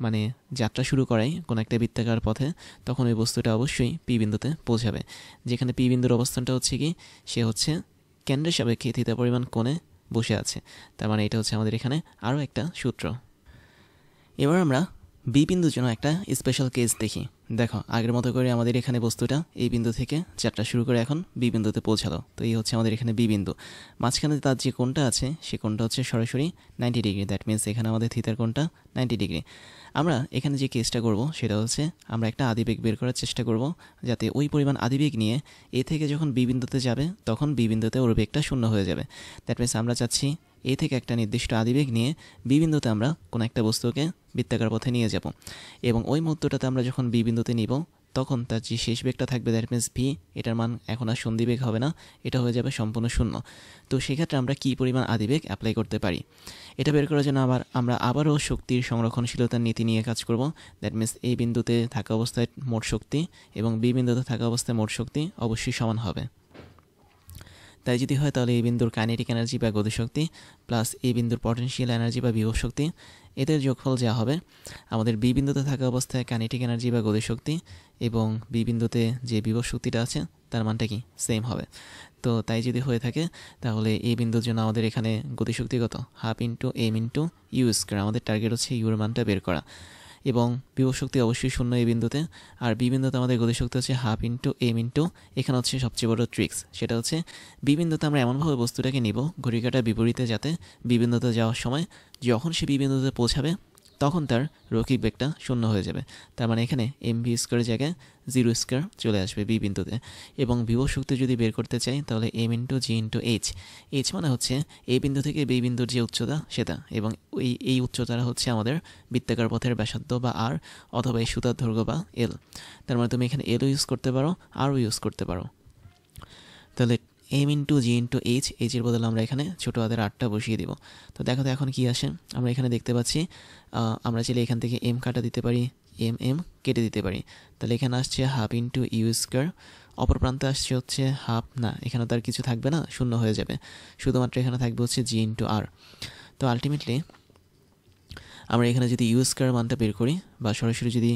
মানে যাত্রা শুরু করাই কোনো একটা বৃত্তাকার পথে, তখন ওই বস্তুটা অবশ্যই পি বিন্দুতে পৌঁছাবে, যেখানে পি বিন্দুর অবস্থানটা হচ্ছে কি, সে হচ্ছে কেন্দ্রের সাপেক্ষে থিটা পরিমাণ কোণে বসে আছে। তার মানে এটা হচ্ছে আমাদের এখানে আরও একটা সূত্র। এবার আমরা বি বিন্দুর জন্য একটা স্পেশাল কেস দেখি। দেখো, আগের মতো করে আমাদের এখানে বস্তুটা এই বিন্দু থেকে যাত্রা শুরু করে এখন বি বিন্দুতে পৌঁছালো। তো এই হচ্ছে আমাদের এখানে বি বিন্দু, মাঝখানে তার যে কোণটা আছে সে কোণটা হচ্ছে সরাসরি 90 ডিগ্রি, দ্যাট মিনস এখানে আমাদের থিতার কোণটা 90 ডিগ্রি। আমরা এখানে যে কেসটা করব সেটা হচ্ছে আমরা একটা আদিবেগ বের করার চেষ্টা করব, যাতে ওই পরিমাণ আদিবেগ নিয়ে এ থেকে যখন বি বিন্দুতে যাবে তখন বি বিন্দুতে ওর বেগটা শূন্য হয়ে যাবে। দ্যাট মিনস আমরা চাচ্ছি এ থেকে একটা নির্দিষ্ট আদিবেগ নিয়ে বি বিন্দুতে আমরা কোনো একটা বস্তুকে বৃত্তাকার পথে নিয়ে যাব, এবং ওই মুহূর্তটাতে আমরা যখন বি বিন্দুতে নিব তখন তার যে শেষ বেগটা থাকবে, দ্যাট মিনস ভি, এটার মান এখন আর সন্ধিবেগ হবে না, এটা হয়ে যাবে সম্পূর্ণ শূন্য। তো সেক্ষেত্রে আমরা কী পরিমাণ আদিবেগ অ্যাপ্লাই করতে পারি, এটা বের করার জন্য আমরা আবারও শক্তির সংরক্ষণশীলতার নীতি নিয়ে কাজ করব। দ্যাট মিনস এই বিন্দুতে থাকা অবস্থায় মোট শক্তি এবং বি বিন্দুতে থাকা অবস্থায় মোট শক্তি অবশ্যই সমান হবে। তাই যদি হয় তাহলে এই বিন্দুর কাইনেটিক এনার্জি বা গতিশক্তি প্লাস এই বিন্দুর পটেনশিয়াল এনার্জি বা বিভব শক্তি, এদের যোগফল যা হবে আমাদের বি বিন্দুতে থাকা অবস্থায় কাইনেটিক এনার্জি বা গতিশক্তি এবং বি বিন্দুতে যে বিভব শক্তিটা আছে তার মানটা কি সেম হবে। তো তাই যদি হয়ে থাকে তাহলে এই বিন্দুর জন্য আমাদের এখানে গতিশক্তি কত, half into M into you square. আমাদের টার্গেট হচ্ছে ইউর মানটা বের করা, এবং বিভব শক্তি অবশ্যই শূন্য এই বিন্দুতে, আর বি বিন্দুতে আমাদের গতিশক্তি হচ্ছে হাফ ইন্টু এম ইন্টু, এখানে হচ্ছে সবচেয়ে বড় ট্রিক্স, সেটা হচ্ছে বি বিন্দুতে আমরা এমনভাবে বস্তুটাকে নিব ঘড়িকাটার বিপরীতে, যাতে বি বিন্দুতে যাওয়ার সময় যখন সে বি বিন্দুতে পৌঁছাবে তখন তার রৈখিক বেগটা শূন্য হয়ে যাবে। তার মানে এখানে এম ভি স্কোয়ারের জায়গায় 0 স্কোয়ার চলে আসবে বি বিন্দুতে। এবং বিভব শক্তি যদি বের করতে চাই তাহলে এম ইন্টু জি ইন্টু এইচ। এইচ মানে হচ্ছে এই বিন্দু থেকে বি বিন্দুর যে উচ্চতা সেটা, এবং এই উচ্চতাটা হচ্ছে আমাদের বৃত্তাকার পথের ব্যাসার্ধ বা আর, অথবা এই সুতার দৈর্ঘ্য বা এল। তার মানে তুমি এখানে এলও ইউজ করতে পারো, আরও ইউজ করতে পারো। তাহলে এম ইন্টু জি ইন্টু এইচ, এইচের বদলে আমরা এখানে ছোটো হাতের আটটা বসিয়ে দিব। তো দেখো তো এখন কী আসে, আমরা এখানে দেখতে পাচ্ছি আমরা চাইলে এখান থেকে এম কাটা দিতে পারি, এম কেটে দিতে পারি। তাহলে এখানে আসছে হাফ ইন্টু ইউ স্কোয়ার, অপর প্রান্তে আসছে হচ্ছে হাফ, না এখানে তার কিছু থাকবে না, শূন্য হয়ে যাবে, শুধুমাত্র এখানে থাকবে হচ্ছে জি ইন্টু আর। তো আলটিমেটলি আমরা এখানে যদি ইউ স্কোয়ার মানটা বের করি, বা সরাসরি যদি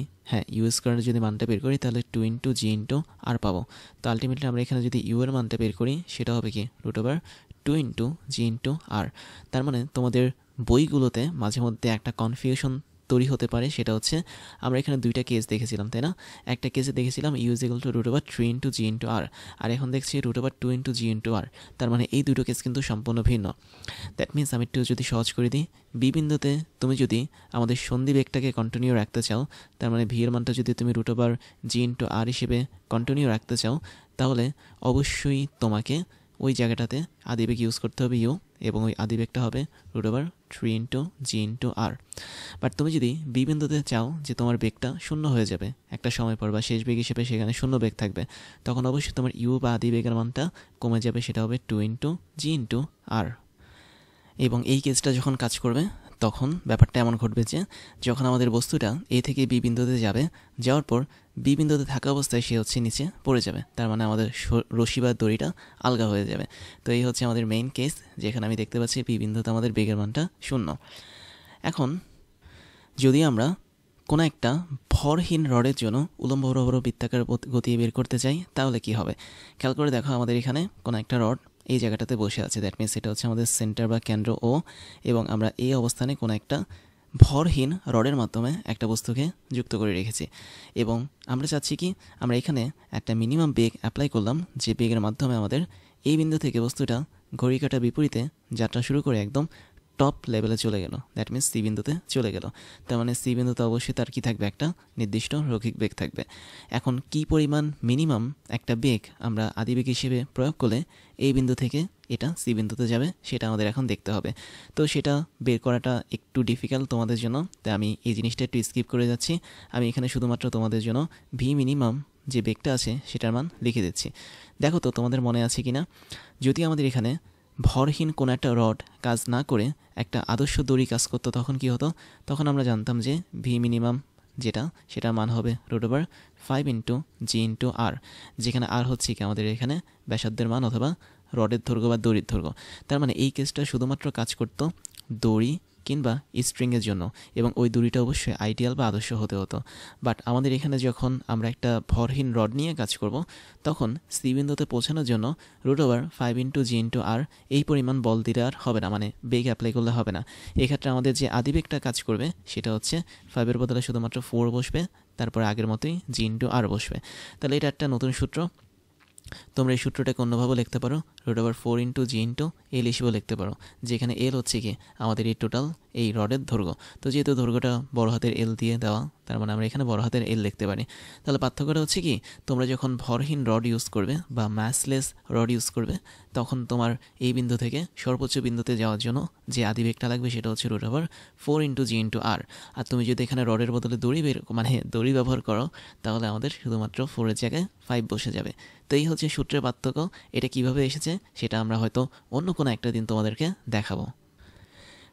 ইউ স্কোয়ারের যদি মানটা বের করি, তাহলে 2 ইন্টু জি ইন্টু আর পাবো। তো আলটিমেটলি আমরা এখানে যদি ইউ এর মানটা বের করি, সেটা হবে কি রুট ওভার 2 ইন্টু জি ইন্টু আর। তার মানে তোমাদের বইগুলোতে মাঝে মধ্যে একটা কনফিউশন তৈরি হতে পারে, সেটা হচ্ছে আমরা এখানে দুইটা কেস দেখেছিলাম, তাই না? একটা কেসে দেখেছিলাম U is equal to root over 3 into G into R, আর এখন দেখছি রুট ওভার 2 ইন্টু জি ইন্টু আর। তার মানে এই দুটো কেস কিন্তু সম্পূর্ণ ভিন্ন। দ্যাট মিনস আমি একটু যদি সহজ করে দিই, বি বিন্দুতে তুমি যদি আমাদের সন্ধি বেগটাকে কন্টিনিউ রাখতে চাও, তার মানে ভি এর মানটা যদি তুমি রুট ওভার জি ইন্টু আর হিসেবে কন্টিনিউ রাখতে চাও, তাহলে অবশ্যই তোমাকে ওই জায়গাটাতে আদিবেগ ইউজ করতে হবে ইউ, এবং ওই আদিবেগটা হবে √3 × g × r। বাট তুমি যদি বি বিন্দুতে চাও যে তোমার বেগটা শূন্য হয়ে যাবে একটা সময় পর, বা শেষ বেগ হিসেবে সেখানে শূন্য বেগ থাকবে, তখন অবশ্যই তোমার ইউ বা আদিবেগের মানটা কমে যাবে, সেটা হবে 2 × g × r। এবং এই কেসটা যখন কাজ করবে তখন ব্যাপারটা এমন ঘটবে যে যখন আমাদের বস্তুটা এ থেকে বি বিন্দুতে যাবে, যাওয়ার পর বি বিন্দুতে থাকা অবস্থায় সে হচ্ছে নিচে পড়ে যাবে, তার মানে আমাদের রশি বা দড়িটা আলগা হয়ে যাবে। তো এই হচ্ছে আমাদের মেইন কেস, যেখানে আমি দেখতে পাচ্ছি বি বিন্দুতে আমাদের বেগের মানটা শূন্য। এখন যদি আমরা কোনো একটা ভরহীন রডের জন্য উলম্ব বরাবর বৃত্তাকার গতি বের করতে চাই, তাহলে কি হবে? খেয়াল করে দেখো, আমাদের এখানে কোনো একটা রড এই জায়গাটাতে বসে আছে, দ্যাট মিনস এটা হচ্ছে আমাদের সেন্টার বা কেন্দ্র ও, এবং আমরা এই অবস্থানে কোনো একটা ভরহীন রডের মাধ্যমে একটা বস্তুকে যুক্ত করে রেখেছি, এবং আমরা চাচ্ছি কি আমরা এখানে একটা মিনিমাম বেগ অ্যাপ্লাই করলাম, যে বেগের মাধ্যমে আমাদের এই বিন্দু থেকে বস্তুটা ঘড়ি কাঁটার বিপরীতে যাত্রা শুরু করে একদম টপ লেভেলে চলে গেল, দ্যাট মিনস সি বিন্দুতে চলে গেল। তার মানে সি বিন্দুতে অবশ্যই তার কি থাকবে, একটা নির্দিষ্ট রৈখিক বেগ থাকবে। এখন কি পরিমাণ মিনিমাম একটা বেগ আমরা আদিবেগ হিসেবে প্রয়োগ করলে এই বিন্দু থেকে এটা সি বিন্দুতে যাবে, সেটা আমাদের এখন দেখতে হবে। তো সেটা বের করাটা একটু ডিফিকাল্ট তোমাদের জন্য, তাই আমি এই জিনিসটা একটু স্কিপ করে যাচ্ছি। আমি এখানে শুধুমাত্র তোমাদের জন্য ভি মিনিমাম যে বেগটা আছে সেটার মান লিখে দিচ্ছি। দেখো তো তোমাদের মনে আছে কিনা, যদি আমাদের এখানে ভরহীন কোনো একটা রড কাজ না করে একটা আদর্শ দড়ি কাজ করতো, তখন কি হতো? তখন আমরা জানতাম যে ভি মিনিমাম যেটা, সেটার মান হবে √5 × g × r, যেখানে আর হচ্ছে কি আমাদের এখানে ব্যাসার্ধের মান অথবা রডের দৈর্ঘ্য বা দড়ির দৈর্ঘ্য। তার মানে এই কেসটা শুধুমাত্র কাজ করতো দড়ি কিংবা স্ট্রিংয়ের জন্য, এবং ওই দড়িটা অবশ্যই আইডিয়াল বা আদর্শ হতে হতো। বাট আমাদের এখানে যখন আমরা একটা ভরহীন রড নিয়ে কাজ করব, তখন সি বিন্দুতে পৌঁছানোর জন্য √5 × g × r এই পরিমাণ বল দিলে আর হবে না, মানে বেগ অ্যাপ্লাই করলে হবে না। এক্ষেত্রে আমাদের যে আদিবেগটা কাজ করবে সেটা হচ্ছে 5-এর বদলে শুধুমাত্র 4 বসবে, তারপরে আগের মতোই g × r বসবে। তাহলে এটা একটা নতুন সূত্র। তোমরা এই সূত্রটাকে অন্যভাবে লিখতে পারো, √4 × g × l হিসেবেও লিখতে পারো, যেখানে এল হচ্ছে কি আমাদের এই টোটাল এই রডের দৈর্ঘ্য। তো যেহেতু দৈর্ঘ্যটা বড় হাতের এল দিয়ে দেওয়া, তার মানে আমরা এখানে বড় হাতের এল লিখতে পারি। তাহলে পার্থক্যটা হচ্ছে কি, তোমরা যখন ভরহীন রড ইউজ করবে বা ম্যাসলেস রড ইউজ করবে, তখন তোমার এই বিন্দু থেকে সর্বোচ্চ বিন্দুতে যাওয়ার জন্য যে আদিবেগটা লাগবে সেটা হচ্ছে √4 × g × r। আর তুমি যদি এখানে রডের বদলে দড়ি ব্যবহার করো, তাহলে আমাদের শুধুমাত্র 4-এর জায়গায় 5 বসে যাবে। তো এই হচ্ছে সূত্রের পার্থক্য। এটা কিভাবে এসেছে সেটা আমরা হয়তো অন্য কোনো একটা দিন তোমাদেরকে দেখাবো।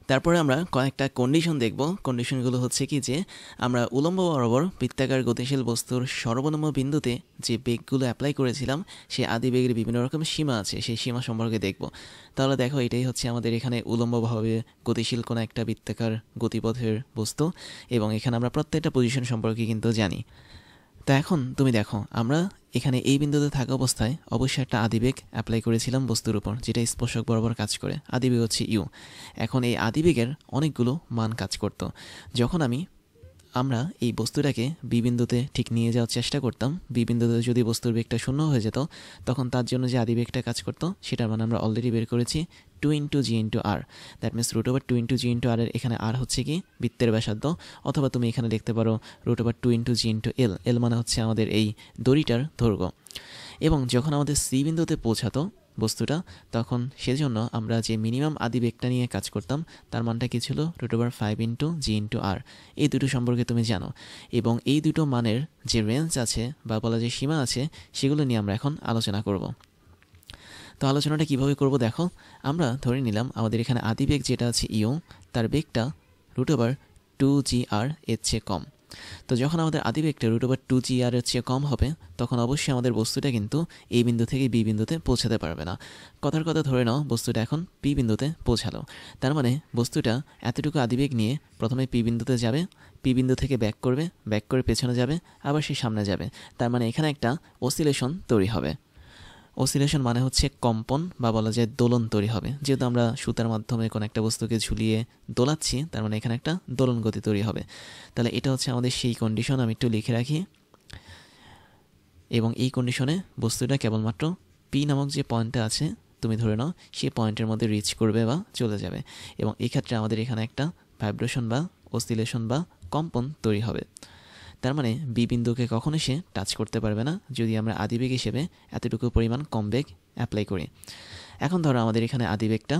তারপরে আমরা কয়েকটা কন্ডিশন দেখব। কন্ডিশনগুলো হচ্ছে কি, যে আমরা উলম্ব বরাবর বৃত্তাকার গতিশীল বস্তুর সর্বনিম্ন বিন্দুতে যে বেগগুলো অ্যাপ্লাই করেছিলাম, সেই আদিবেগের বিভিন্ন রকম সীমা আছে, সেই সীমা সম্পর্কে দেখব। তাহলে দেখো, এটাই হচ্ছে আমাদের এখানে উলম্বভাবে গতিশীল কোনো একটা বৃত্তাকার গতিপথের বস্তু, এবং এখানে আমরা প্রত্যেকটা পজিশন সম্পর্কে কিন্তু জানি। তা এখন তুমি দেখো, আমরা এখানে এই বিন্দুতে থাকা অবস্থায় অবশ্যই একটা আদিবেগ অ্যাপ্লাই করেছিলাম বস্তুর উপর, যেটা স্পর্শক বরাবর কাজ করে। আদিবেগ হচ্ছে ইউ। এখন এই আদিবেগের অনেকগুলো মান কাজ করতো। যখন আমরা এই বস্তুটাকে বি বিন্দুতে ঠিক নিয়ে যাওয়ার চেষ্টা করতাম, বি বিন্দুতে যদি বস্তুর বেগটা শূন্য হয়ে যেত, তখন তার জন্য যে আদিবেগটা কাজ করতো সেটার মানে আমরা অলরেডি বের করেছি 2 × g × r। That means √2 × g × r এর এখানে আর হচ্ছে কি বৃত্তের ব্যাসার্ধ, অথবা তুমি এখানে লিখতে পারো √2 × g × l। l মানে হচ্ছে আমাদের এই দড়িটার দৈর্ঘ্য। এবং যখন আমাদের সি বিন্দুতে পৌঁছাতো বস্তুটা, তখন সেজন্য আমরা যে মিনিমাম আদিবেগটা নিয়ে কাজ করতাম তার মানটা কি ছিল? √5 × g × r। এই দুটো সম্পর্কে তুমি জানো, এবং এই দুটো মানের যে রেঞ্জ আছে বা বলা যে সীমা আছে, সেগুলো নিয়ে আমরা এখন আলোচনা করব। তো আলোচনাটা কিভাবে করব দেখো, আমরা ধরে নিলাম আমাদের এখানে আদিবেগ যেটা আছে ইউ, তার বেগটা √2gr এর চেয়ে কম। তো যখন আমাদের আদিবেগটা √2gr এর চেয়ে কম হবে, তখন অবশ্যই আমাদের বস্তুটা কিন্তু এই বিন্দু থেকে বি বিন্দুতে পৌঁছাতে পারবে না। কথার কথা ধরে নাও বস্তুটা এখন পি বিন্দুতে পৌঁছালো, তার মানে বস্তুটা এতটুকু আদিবেগ নিয়ে প্রথমে পি বিন্দুতে যাবে, পি বিন্দু থেকে ব্যাক করবে, ব্যাক করে পেছনে যাবে, আবার সে সামনে যাবে। তার মানে এখানে একটা অসিলেশন তৈরি হবে। অসিলেশন মানে হচ্ছে কম্পন বা বলা যায় দোলন তৈরি হবে। যেহেতু আমরা সুতার মাধ্যমে কোনো একটা বস্তুকে ঝুলিয়ে দোলাচ্ছি, তার মানে এখানে একটা দোলন গতি তৈরি হবে। তাহলে এটা হচ্ছে আমাদের সেই কন্ডিশন, আমি একটু লিখে রাখি। এবং এই কন্ডিশনে বস্তুটা কেবলমাত্র পি নামক যে পয়েন্টটা আছে, তুমি ধরে নাও সেই পয়েন্টের মধ্যে রিচ করবে বা চলে যাবে, এবং এই ক্ষেত্রে আমাদের এখানে একটা ভাইব্রেশন বা অসিলেশন বা কম্পন তৈরি হবে। তার মানে বি বিন্দুকে কখনো সে টাচ করতে পারবে না যদি আমরা আদিবেগ হিসেবে এতটুকু পরিমাণ কম বেগ অ্যাপ্লাই করি। এখন ধরো আমাদের এখানে আদিবেগটা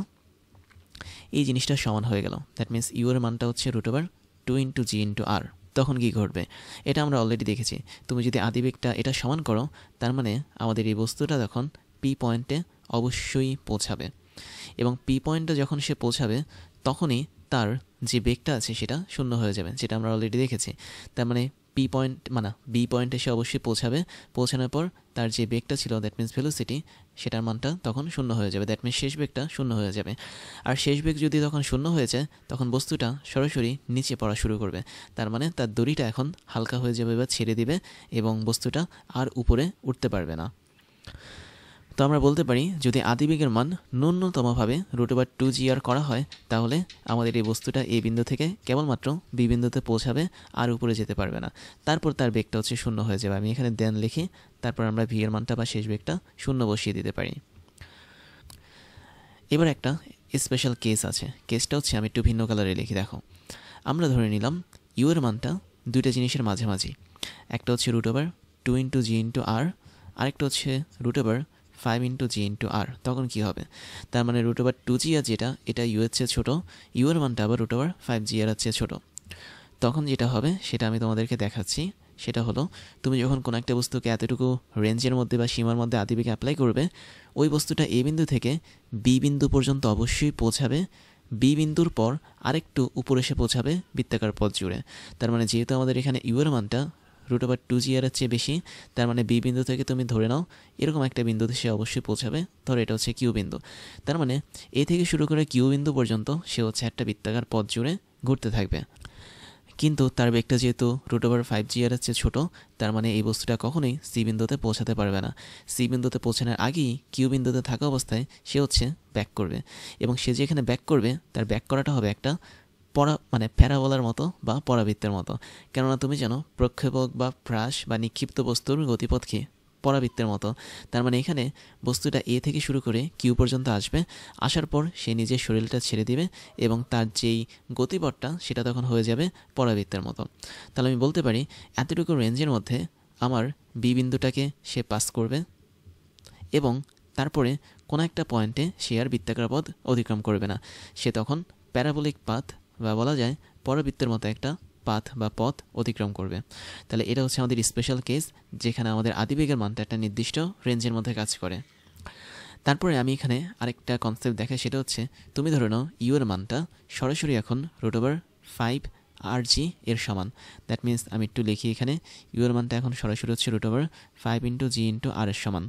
এই জিনিসটা সমান হয়ে গেল, দ্যাট মিনস ইউ এর মানটা হচ্ছে √2 ইন্টু জি ইন্টু আর। তখন কী ঘটবে এটা আমরা অলরেডি দেখেছি। তুমি যদি আদিবেগটা এটা সমান করো তার মানে আমাদের এই বস্তুটা তখন পি পয়েন্টে অবশ্যই পৌঁছাবে, এবং পি পয়েন্টে যখন সে পৌঁছাবে তখনই তার যে বেগটা আছে সেটা শূন্য হয়ে যাবে, যেটা আমরা অলরেডি দেখেছি। তার মানে পি পয়েন্ট মানে বি পয়েন্টে সে অবশ্যই পৌঁছাবে, পৌঁছানোর পর তার যে বেগটা ছিল দ্যাট মিনস ভেলোসিটি, সেটার মানটা তখন শূন্য হয়ে যাবে, দ্যাট মিনস শেষ বেগটা শূন্য হয়ে যাবে। আর শেষ বেগ যদি তখন শূন্য হয়ে যায় তখন বস্তুটা সরাসরি নিচে পড়া শুরু করবে, তার মানে তার দড়িটা এখন হালকা হয়ে যাবে বা ছেড়ে দিবে এবং বস্তুটা আর উপরে উঠতে পারবে না। তো আমরা বলতে পারি যদি আদিবেগের মান ন্যূনতমভাবে √2gr করা হয় তাহলে আমাদের এই বস্তুটা এ বিন্দু থেকে কেবলমাত্র বি বিন্দুতে পৌঁছাবে, আর উপরে যেতে পারবে না। তারপর তার বেগটা হচ্ছে শূন্য হয়ে যাবে। আমি এখানে দেন লিখি, তারপর আমরা ভি এর মানটা বা শেষ বেগটা শূন্য বসিয়ে দিতে পারি। এবার একটা স্পেশাল কেস আছে, কেসটা হচ্ছে আমি একটু ভিন্ন কালারে লিখি। দেখো, আমরা ধরে নিলাম ইউ এর মানটা দুইটা জিনিসের মাঝামাঝি, একটা হচ্ছে √2 ইন্টু জি ইন্টু আর, আরেকটা হচ্ছে √5 ইন্টু জি ইন্টু আর। তখন কী হবে, তার মানে √2gr যেটা এটা ইউ এর চেয়ে ছোটো, ইউ এর মানটা আবার √5gr এর চেয়ে ছোটো। তখন যেটা হবে সেটা আমি তোমাদেরকে দেখাচ্ছি। সেটা হলো তুমি যখন কোনো একটা বস্তুকে এতটুকু রেঞ্জের মধ্যে বা সীমার মধ্যে আদিবেগে অ্যাপ্লাই করবে, ওই বস্তুটা এ বিন্দু থেকে বি বিন্দু পর্যন্ত অবশ্যই পৌঁছাবে, বি বিন্দুর পর আরেকটু উপরে এসে পৌঁছাবে বৃত্তাকার পথ জুড়ে। তার মানে যেহেতু আমাদের এখানে ইউ এর মানটা √2gr এর চেয়ে বেশি, তার মানে বি বিন্দু থেকে তুমি ধরে নাও এরকম একটা বিন্দুতে সে অবশ্যই পৌঁছাবে। ধরো এটা হচ্ছে কিউ বিন্দু, তার মানে এ থেকে শুরু করে কিউ বিন্দু পর্যন্ত সে হচ্ছে একটা বৃত্তাকার পথ জুড়ে ঘুরতে থাকবে। কিন্তু তার বেগটা যেহেতু √5gr এর চেয়ে ছোটো, তার মানে এই বস্তুটা কখনোই সি বিন্দুতে পৌঁছাতে পারবে না। সি বিন্দুতে পৌঁছানোর আগেই কিউ বিন্দুতে থাকা অবস্থায় সে হচ্ছে ব্যাক করবে, এবং সে যেখানে ব্যাক করবে তার ব্যাক করাটা হবে একটা প্যারাবোলার মতো বা পরাবৃত্তের মতো। কেননা তুমি জানো প্রক্ষেপক বা ফ্রাস বা নিক্ষিপ্ত বস্তুর গতিপথ কি পরাবৃত্তের মতো। তার মানে এখানে বস্তুটা এ থেকে শুরু করে কিউ পর্যন্ত আসবে, আসার পর সে নিজের শরীরটা ছেড়ে দিবে এবং তার যেই গতিপথটা সেটা তখন হয়ে যাবে পরাবৃত্তের মতো। তাহলে আমি বলতে পারি এতটুকু রেঞ্জের মধ্যে আমার বি বিন্দুটাকে সে পাস করবে এবং তারপরে কোনো একটা পয়েন্টে সে আর বৃত্তাকার পথ অতিক্রম করবে না, সে তখন প্যারাবোলিক পাথ বা বলা যায় পরাবৃত্তের মতো একটা পাথ বা পথ অতিক্রম করবে। তাহলে এটা হচ্ছে আমাদের স্পেশাল কেস, যেখানে আমাদের আদিবেগের মানটা একটা নির্দিষ্ট রেঞ্জের মধ্যে কাজ করে। তারপরে আমি এখানে আরেকটা কনসেপ্ট দেখাই, সেটা হচ্ছে তুমি ধরে নাও ইউ এর মানটা সরাসরি এখন √5rg এর সমান। দ্যাট মিনস আমি একটু লিখি এখানে, ইউ এর মানটা এখন সরাসরি হচ্ছে √5 ইন্টু জি ইন্টু আর এর সমান।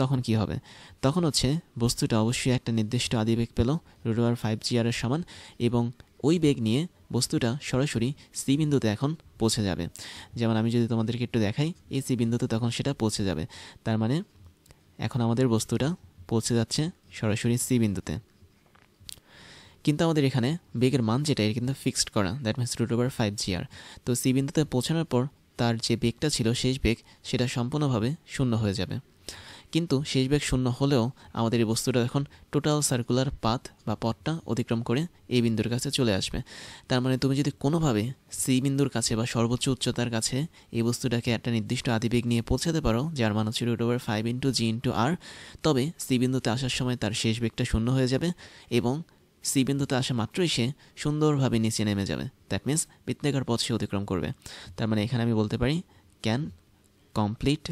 তখন কি হবে, তখন হচ্ছে বস্তুটা অবশ্যই একটা নির্দিষ্ট আদিবেগ পেল √5gr এর সমান, এবং ওই বেগ নিয়ে বস্তুটা সরাসরি সি বিন্দুতে এখন পৌঁছে যাবে। যেমন আমি যদি তোমাদেরকে একটু দেখাই, এই সি বিন্দুতে তখন সেটা পৌঁছে যাবে। তার মানে এখন আমাদের বস্তুটা পৌঁছে যাচ্ছে সরাসরি সি বিন্দুতে। কিন্তু আমাদের এখানে বেগের মান যেটা এটা কিন্তু ফিক্সড করা, দ্যাট মিনস √5gr। তো সি বিন্দুতে পৌঁছানোর পর তার যে বেগটা ছিল শেষ বেগ সেটা সম্পূর্ণভাবে শূন্য হয়ে যাবে। কিন্তু শেষ বেগ শূন্য হলেও আমাদের এই বস্তুটা এখন টোটাল সার্কুলার পাথ বা পথটা অতিক্রম করে এই বিন্দুর কাছে চলে আসবে। তার মানে তুমি যদি কোনোভাবে সি বিন্দুর কাছে বা সর্বোচ্চ উচ্চতার কাছে এই বস্তুটাকে একটা নির্দিষ্ট আদিবেগ নিয়ে পৌঁছাতে পারো, যার মান হচ্ছে √5 ইন্টু জি ইন্টু আর, তবে সি বিন্দুতে আসার সময় তার শেষ বেগটা শূন্য হয়ে যাবে এবং সি বিন্দুতে আসা মাত্রই সে সুন্দরভাবে নিচে নেমে যাবে। দ্যাট মিনস বৃত্তাকার পথ সে অতিক্রম করবে। তার মানে এখানে আমি বলতে পারি ক্যান কমপ্লিট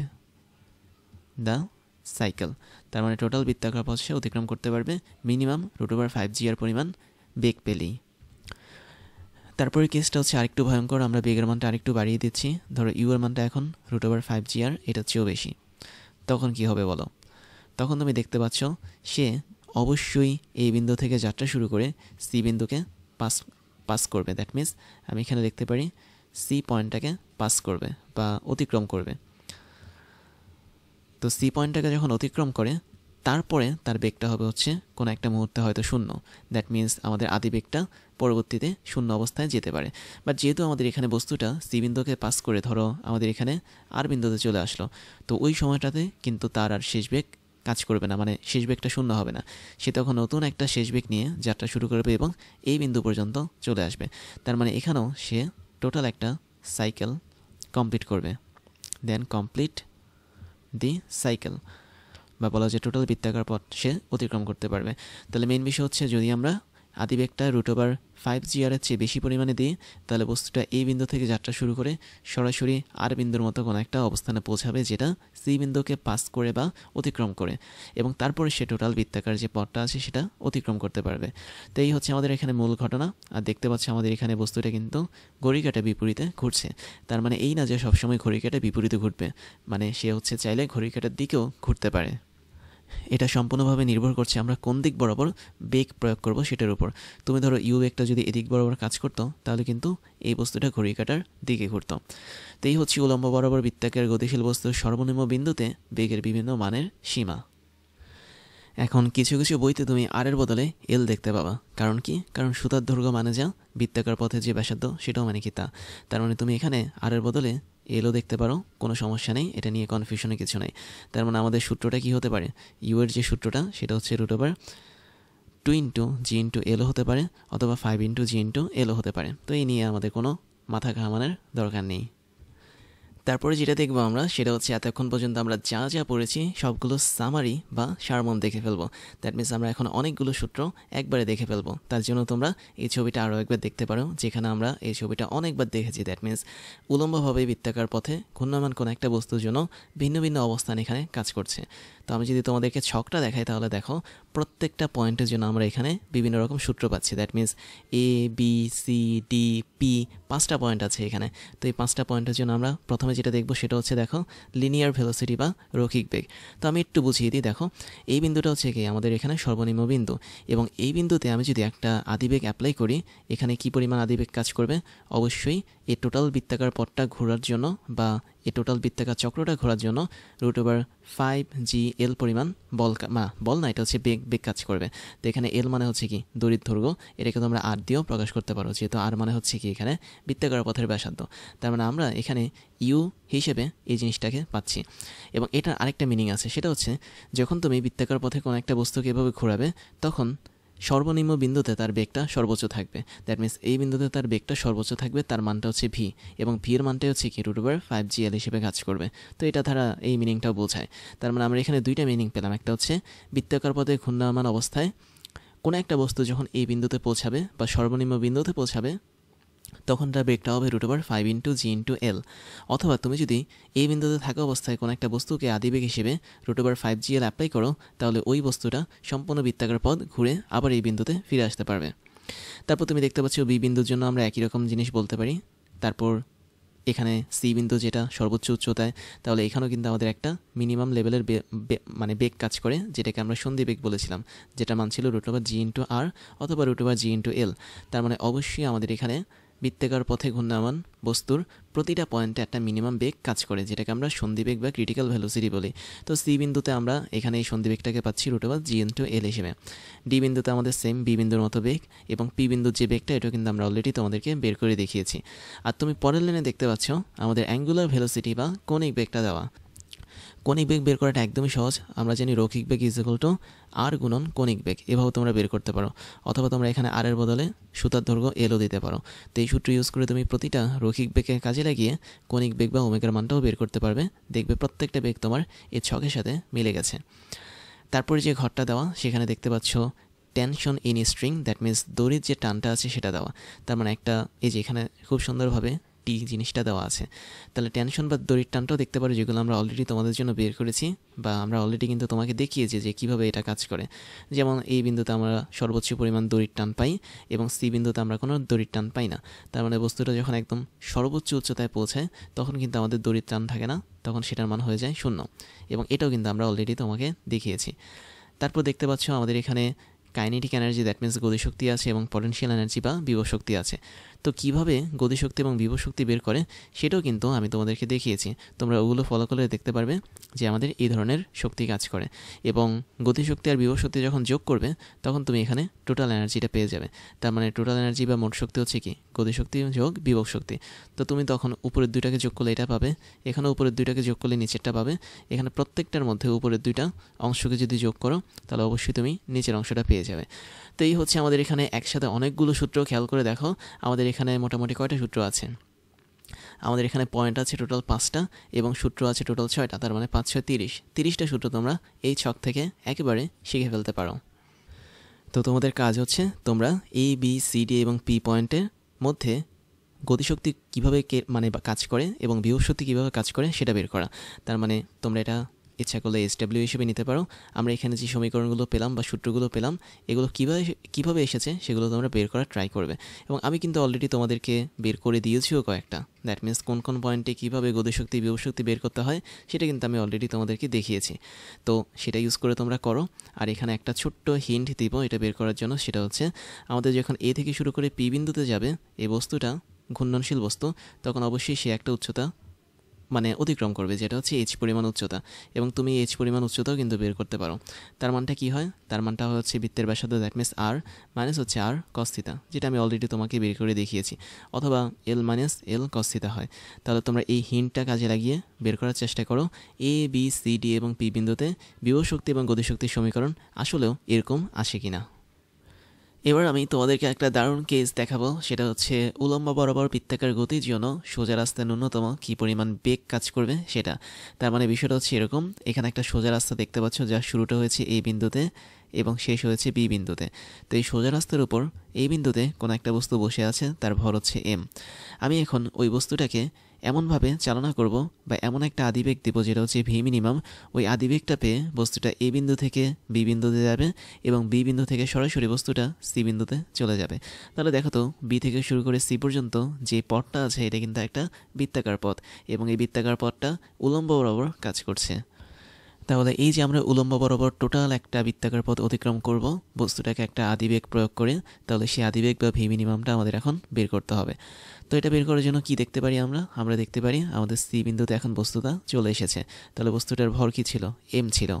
দ্য সাইকেল। তার মানে টোটাল বৃত্তাকার পথ সে অতিক্রম করতে পারবে মিনিমাম √5gr পরিমাণ বেগ পেলেই। তারপরে কেসটা হচ্ছে আরেকটু ভয়ঙ্কর, আমরা বেগের মানটা আরেকটু বাড়িয়ে দিচ্ছি। ধরো ইউ এর মানটা এখন √5gr, এটার চেয়েও বেশি। তখন কি হবে বলো, তখন তুমি দেখতে পাচ্ছ সে অবশ্যই এই বিন্দু থেকে যাত্রা শুরু করে সি বিন্দুকে পাস করবে। দ্যাট মিনস আমি এখানে দেখতে পারি সি পয়েন্টটাকে পাস করবে বা অতিক্রম করবে। তো সি পয়েন্টটাকে যখন অতিক্রম করে তারপরে তার বেগটা হবে হচ্ছে কোনো একটা মুহূর্তে হয়তো শূন্য। দ্যাট মিনস আমাদের আদি বেগটা পরবর্তীতে শূন্য অবস্থায় যেতে পারে। বাট যেহেতু আমাদের এখানে বস্তুটা সি বিন্দুকে পাস করে ধরো আমাদের এখানে আর বিন্দুতে চলে আসলো, তো ওই সময়টাতে কিন্তু তার আর শেষ বেগ কাজ করবে না, মানে শেষ বেগটা শূন্য হবে না। সে তখন নতুন একটা শেষ বেগ নিয়ে যাত্রা শুরু করবে এবং এই বিন্দু পর্যন্ত চলে আসবে। তার মানে এখানেও সে টোটাল একটা সাইকেল কমপ্লিট করবে, দেন কমপ্লিট দি সাইকেল, বা বলা যায় টোটাল বৃত্তাকার পথ সে অতিক্রম করতে পারবে। তাহলে মেইন বিষয় হচ্ছে যদি আমরা আদিবেগটা √5gr এর চেয়ে বেশি পরিমাণে দিই, তাহলে বস্তুটা এই বিন্দু থেকে যাত্রা শুরু করে সরাসরি আর বিন্দুর মতো কোনো একটা অবস্থানে পৌঁছাবে, যেটা সি বিন্দুকে পাস করে বা অতিক্রম করে, এবং তারপরে সে টোটাল বৃত্তাকার যে পথটা আছে সেটা অতিক্রম করতে পারবে। তো এই হচ্ছে আমাদের এখানে মূল ঘটনা। আর দেখতে পাচ্ছি আমাদের এখানে বস্তুটা কিন্তু ঘড়ি কাঁটা বিপরীতে ঘুরছে। তার মানে এই না যে সবসময় ঘড়ি কাঁটা বিপরীতে ঘুরবে, মানে সে হচ্ছে চাইলে ঘড়ি কাঁটার দিকেও ঘুরতে পারে। এটা সম্পূর্ণভাবে নির্ভর করছে আমরা কোন দিক বরাবর বেগ প্রয়োগ করব সেটার উপর। তুমি ধরো ইউ বেগটা যদি এদিক বরাবর কাজ করতো, তাহলে কিন্তু এই বস্তুটা ঘড়ি কাঁটার দিকে ঘুরতো। তো এই হচ্ছে উলম্ব বরাবর বৃত্তাকার গতিশীল বস্তুর সর্বনিম্ন বিন্দুতে বেগের বিভিন্ন মানের সীমা। এখন কিছু কিছু বইতে তুমি আর এর বদলে এল দেখতে পাবা। কারণ কি? কারণ সুতার দৈর্ঘ্য মানে যা, বৃত্তাকার পথে যে ব্যাসার্ধ সেটাও মানে কি তা। তার মানে তুমি এখানে আর এর বদলে এলও দেখতে পারো, কোনো সমস্যা নেই, এটা নিয়ে কনফিউশনের কিছু নেই। তার মানে আমাদের সূত্রটা কি হতে পারে? ইউ এর যে সূত্রটা সেটা হচ্ছে √2g/L হতে পারে, অথবা 5g/L হতে পারে। তো এই নিয়ে আমাদের কোনো মাথা ঘামানোর দরকার নেই। তারপরে যেটা দেখবো আমরা সেটা হচ্ছে এতক্ষণ পর্যন্ত আমরা যা যা পড়েছি সবগুলো সামারি বা সারমর্ম দেখে ফেলবো। দ্যাট মিনস আমরা এখন অনেকগুলো সূত্র একবারে দেখে ফেলবো। তার জন্য তোমরা এই ছবিটা আরও একবার দেখতে পারো, যেখানে আমরা এই ছবিটা অনেকবার দেখেছি। দ্যাট মিনস উলম্বভাবে বৃত্তাকার পথে ঘূর্ণায়মান কোনো একটা বস্তুর জন্য ভিন্ন ভিন্ন অবস্থান এখানে কাজ করছে। তো আমি যদি তোমাদেরকে ছকটা দেখাই, তাহলে দেখো প্রত্যেকটা পয়েন্টের জন্য আমরা এখানে বিভিন্ন রকম সূত্র পাচ্ছি। That means A, B, C, D, P 5টা পয়েন্ট আছে এখানে। তো এই 5টা পয়েন্টের জন্য আমরা প্রথমে যেটা দেখবো সেটা হচ্ছে দেখো লিনিয়ার ভেলোসিটি বা রৈখিক বেগ। তো আমি একটু বুঝিয়ে দিই। দেখো এই বিন্দুটা হচ্ছে কি আমাদের এখানে সর্বনিম্ন বিন্দু, এবং এই বিন্দুতে আমি যদি একটা আদিবেগ অ্যাপ্লাই করি, এখানে কি পরিমাণ আদিবেগ কাজ করবে? অবশ্যই এই টোটাল বৃত্তাকার পথটা ঘোরার জন্য বা এই টোটাল বৃত্তাকার চক্রটা ঘোরার জন্য √5gL পরিমাণ বল না, এটা হচ্ছে বেগ কাজ করবে। তো এখানে এল মানে হচ্ছে কি দড়ির দৈর্ঘ্য, এটাকে তোমরা আর দিয়েও প্রকাশ করতে পারো, যেহেতু আর মানে হচ্ছে কি এখানে বৃত্তাকার পথের ব্যাসার্ধ। তার মানে আমরা এখানে ইউ হিসেবে এই জিনিসটাকে পাচ্ছি। এবং এটার আরেকটা মিনিং আছে, সেটা হচ্ছে যখন তুমি বৃত্তাকার পথে কোনো একটা বস্তুকে এভাবে ঘোরাবে, তখন সর্বনিম্ন বিন্দুতে তার বেগটা সর্বোচ্চ থাকবে। দ্যাট মিনস এই বিন্দুতে তার বেগটা সর্বোচ্চ থাকবে, তার মানটা হচ্ছে ভি, এবং ভি এর মানটা হচ্ছে কি √5gL হিসেবে কাজ করবে। তো এটা দ্বারা এই মিনিংটাও বোঝায়। তার মানে আমরা এখানে দুইটা মিনিং পেলাম। একটা হচ্ছে বৃত্তাকার পথে ঘূর্ণায়মান অবস্থায় কোনো একটা বস্তু যখন এই বিন্দুতে পৌঁছাবে বা সর্বনিম্ন বিন্দুতে পৌঁছাবে, তখন তার বেগটা হবে √5g/L। অথবা তুমি যদি এই বিন্দুতে থাকা অবস্থায় কোনো একটা বস্তুকে আদিবেগ হিসেবে √5gL অ্যাপ্লাই করো, তাহলে ওই বস্তুটা সম্পূর্ণ বৃত্তাকার পথ ঘুরে আবার এই বিন্দুতে ফিরে আসতে পারবে। তারপর তুমি দেখতে পাচ্ছ বি বিন্দুর জন্য আমরা একই রকম জিনিস বলতে পারি। তারপর এখানে সি বিন্দু যেটা সর্বোচ্চ উচ্চতায়, তাহলে এখানেও কিন্তু আমাদের একটা মিনিমাম লেভেলের মানে বেগ কাজ করে, যেটাকে আমরা সন্ধি বেগ বলেছিলাম, যেটা মান ছিল √g/R অথবা √5g/L। তার মানে অবশ্যই আমাদের এখানে বৃত্তাকার পথে ঘূর্ণায়মান বস্তুর প্রতিটা পয়েন্টে একটা মিনিমাম বেগ কাজ করে, যেটাকে আমরা সন্ধিবেগ বা ক্রিটিক্যাল ভেলোসিটি বলি। তো সি বিন্দুতে আমরা এখানে এই সন্ধিবেগটাকে পাচ্ছি √g/L হিসেবে। ডি বিন্দুতে আমাদের সেম বি বিন্দুর মতো বেগ, এবং পি বিন্দুর যে বেগটা এটা কিন্তু আমরা অলরেডি তোমাদেরকে বের করে দেখিয়েছি। আর তুমি পরের লাইনে দেখতে পাচ্ছ আমাদের অ্যাঙ্গুলার ভেলোসিটি বা কৌণিক বেগটা দেওয়া। কৌণিক বেগ বের করাটা একদমই সহজ। আমরা জানি রৈখিক বেগ = R গুণন কৌণিক বেগ, এভাবে তোমরা বের করতে পারো। অথবা তোমরা এখানে আর এর বদলে সুতার দৈর্ঘ্য এলও দিতে পারো। তো এই সূত্র ইউজ করে তুমি প্রতিটা রৈখিক বেগকে কাজে লাগিয়ে কৌণিক বেগ বা ওমেগার মানটাও বের করতে পারবে। দেখবে প্রত্যেকটা বেগ তোমার এই ছকের সাথে মিলে গেছে। তারপরে যে ঘরটা দেওয়া, সেখানে দেখতে পাচ্ছ tension in string, that means দড়ির যে টানটা আছে সেটা দেওয়া। তার মানে একটা এই যে এখানে খুব সুন্দরভাবে টি জিনিসটা দেওয়া আছে। তাহলে টেনশন বা দড়ির টানটাও দেখতে পারো, যেগুলো আমরা অলরেডি তোমাদের জন্য বের করেছি, বা আমরা অলরেডি কিন্তু তোমাকে দেখিয়েছি যে কীভাবে এটা কাজ করে। যেমন এই বিন্দুতে আমরা সর্বোচ্চ পরিমাণ দড়ির টান পাই, এবং সি বিন্দুতে আমরা কোনো দড়ির টান পাই না। তার মানে বস্তুটা যখন একদম সর্বোচ্চ উচ্চতায় পৌঁছায়, তখন কিন্তু আমাদের দড়ির টান থাকে না, তখন সেটার মান হয়ে যায় 0। এবং এটাও কিন্তু আমরা অলরেডি তোমাকে দেখিয়েছি। তারপর দেখতে পাচ্ছ আমাদের এখানে কাইনেটিক এনার্জি, দ্যাট মিনস গতিশক্তি আছে, এবং পটেনশিয়াল এনার্জি বা বিভব শক্তি আছে। তো কীভাবে গতিশক্তি এবং বিভব শক্তি বের করে সেটাও কিন্তু আমি তোমাদেরকে দেখিয়েছি। তোমরা ওগুলো ফলো করলে দেখতে পারবে যে আমাদের এই ধরনের শক্তি কাজ করে, এবং গতিশক্তি আর বিভব শক্তি যখন যোগ করবে, তখন তুমি এখানে টোটাল এনার্জিটা পেয়ে যাবে। তার মানে টোটাল এনার্জি বা মোট শক্তি হচ্ছে কি গতিশক্তি যোগ বিভব শক্তি। তো তুমি তখন উপরের দুইটাকে যোগ করলে এটা পাবে, এখানে উপরের দুইটাকে যোগ করলে নিচেরটা পাবে। এখানে প্রত্যেকটার মধ্যে উপরের দুইটা অংশকে যদি যোগ করো, তাহলে অবশ্যই তুমি নিচের অংশটা পেয়ে যাবে। তো এই হচ্ছে আমাদের এখানে একসাথে অনেকগুলো সূত্র। খেয়াল করে দেখো আমাদের এখানে মোটামুটি কয়টা সূত্র আছে? আমাদের এখানে পয়েন্ট আছে টোটাল 5টা এবং সূত্র আছে টোটাল 6টা, তার মানে 5 6 30, 30টা সূত্র তোমরা এই ছক থেকে একেবারে শিখে ফেলতে পারো। তো তোমাদের কাজ হচ্ছে তোমরা এ বি সি ডি এবং পি পয়েন্টের মধ্যে গতিশক্তি কীভাবে মানে কাজ করে এবং বিভব শক্তি কীভাবে কাজ করে সেটা বের করা। তার মানে তোমরা এটা ইচ্ছা করলে SW হিসেবে নিতে পারো। আমরা এখানে যে সমীকরণগুলো পেলাম বা সূত্রগুলো পেলাম এগুলো কীভাবে এসেছে সেগুলো তোমরা বের করার ট্রাই করবে। এবং আমি কিন্তু অলরেডি তোমাদেরকে বের করে দিয়েছিও কয়েকটা। দ্যাট মিনস কোন কোন পয়েন্টে কীভাবে গতিশক্তি বিভব শক্তি বের করতে হয় সেটা কিন্তু আমি অলরেডি তোমাদেরকে দেখিয়েছি। তো সেটা ইউজ করে তোমরা করো। আর এখানে একটা ছোট্ট হিন্ট দিব এটা বের করার জন্য, সেটা হচ্ছে আমাদের যখন এ থেকে শুরু করে পি বিন্দুতে যাবে এই বস্তুটা ঘূর্ণনশীল বস্তু, তখন অবশ্যই সে একটা উচ্চতা মানে অতিক্রম করবে, যেটা হচ্ছে এইচ পরিমাণ উচ্চতা। এবং তুমি এইচ পরিমাণ উচ্চতাও কিন্তু বের করতে পারো। তার মানটা কি হয়? তার মানটা হচ্ছে বৃত্তের ব্যাসার্ধ, দ্যাট মিনস আর মাইনাস হচ্ছে আর কস থিটা, যেটা আমি অলরেডি তোমাকে বের করে দেখিয়েছি, অথবা এল মাইনাস এল কস থিটা হয়। তাহলে তোমরা এই হিন্টটা কাজে লাগিয়ে বের করার চেষ্টা করো এ বি সি ডি এবং পি বিন্দুতে বিভব শক্তি এবং গতিশক্তির সমীকরণ আসলেও এরকম আসে কিনা। এবার আমি তোমাদেরকে একটা দারুণ কেস দেখাবো, সেটা হচ্ছে উলম্ব বরাবর বৃত্তাকার গতির জন্য সোজা রাস্তায় ন্যূনতম কী পরিমাণ বেগ কাজ করবে সেটা। তার মানে বিষয়টা হচ্ছে এরকম, এখানে একটা সোজা রাস্তা দেখতে পাচ্ছ যার শুরুটা হয়েছে এই বিন্দুতে এবং শেষ হয়েছে বি বিন্দুতে। তো এই সোজা রাস্তার উপর এই বিন্দুতে কোনো একটা বস্তু বসে আছে, তার ভর হচ্ছে এম। আমি এখন ওই বস্তুটাকে এমনভাবে চালনা করব বা এমন একটা আদিবেগ দেবো যেটা হচ্ছে ভি মিনিমাম। ওই আদিবেগটা পেয়ে বস্তুটা এ বিন্দু থেকে বি বিন্দুতে যাবে এবং বি বিন্দু থেকে সরাসরি বস্তুটা সি বিন্দুতে চলে যাবে। তাহলে দেখো তো বি থেকে শুরু করে সি পর্যন্ত যে পথটা আছে এটা কিন্তু একটা বৃত্তাকার পথ এবং এই বৃত্তাকার পথটা উলম্ব বরাবর কাজ করছে। তাহলে এই যে আমরা উলম্ব বরাবর টোটাল একটা বৃত্তাকার পথ অতিক্রম করব বস্তুটাকে একটা আদিবেগ প্রয়োগ করে, তাহলে সেই আদিবেগ বা ভি মিনিমামটা আমাদের এখন বের করতে হবে। তো এটা বের করার জন্য কি দেখতে পারি আমরা দেখতে পারি আমাদের সি বিন্দুতে এখন বস্তুটা চলে এসেছে। তাহলে বস্তুটার ভর কী ছিল? এম ছিল।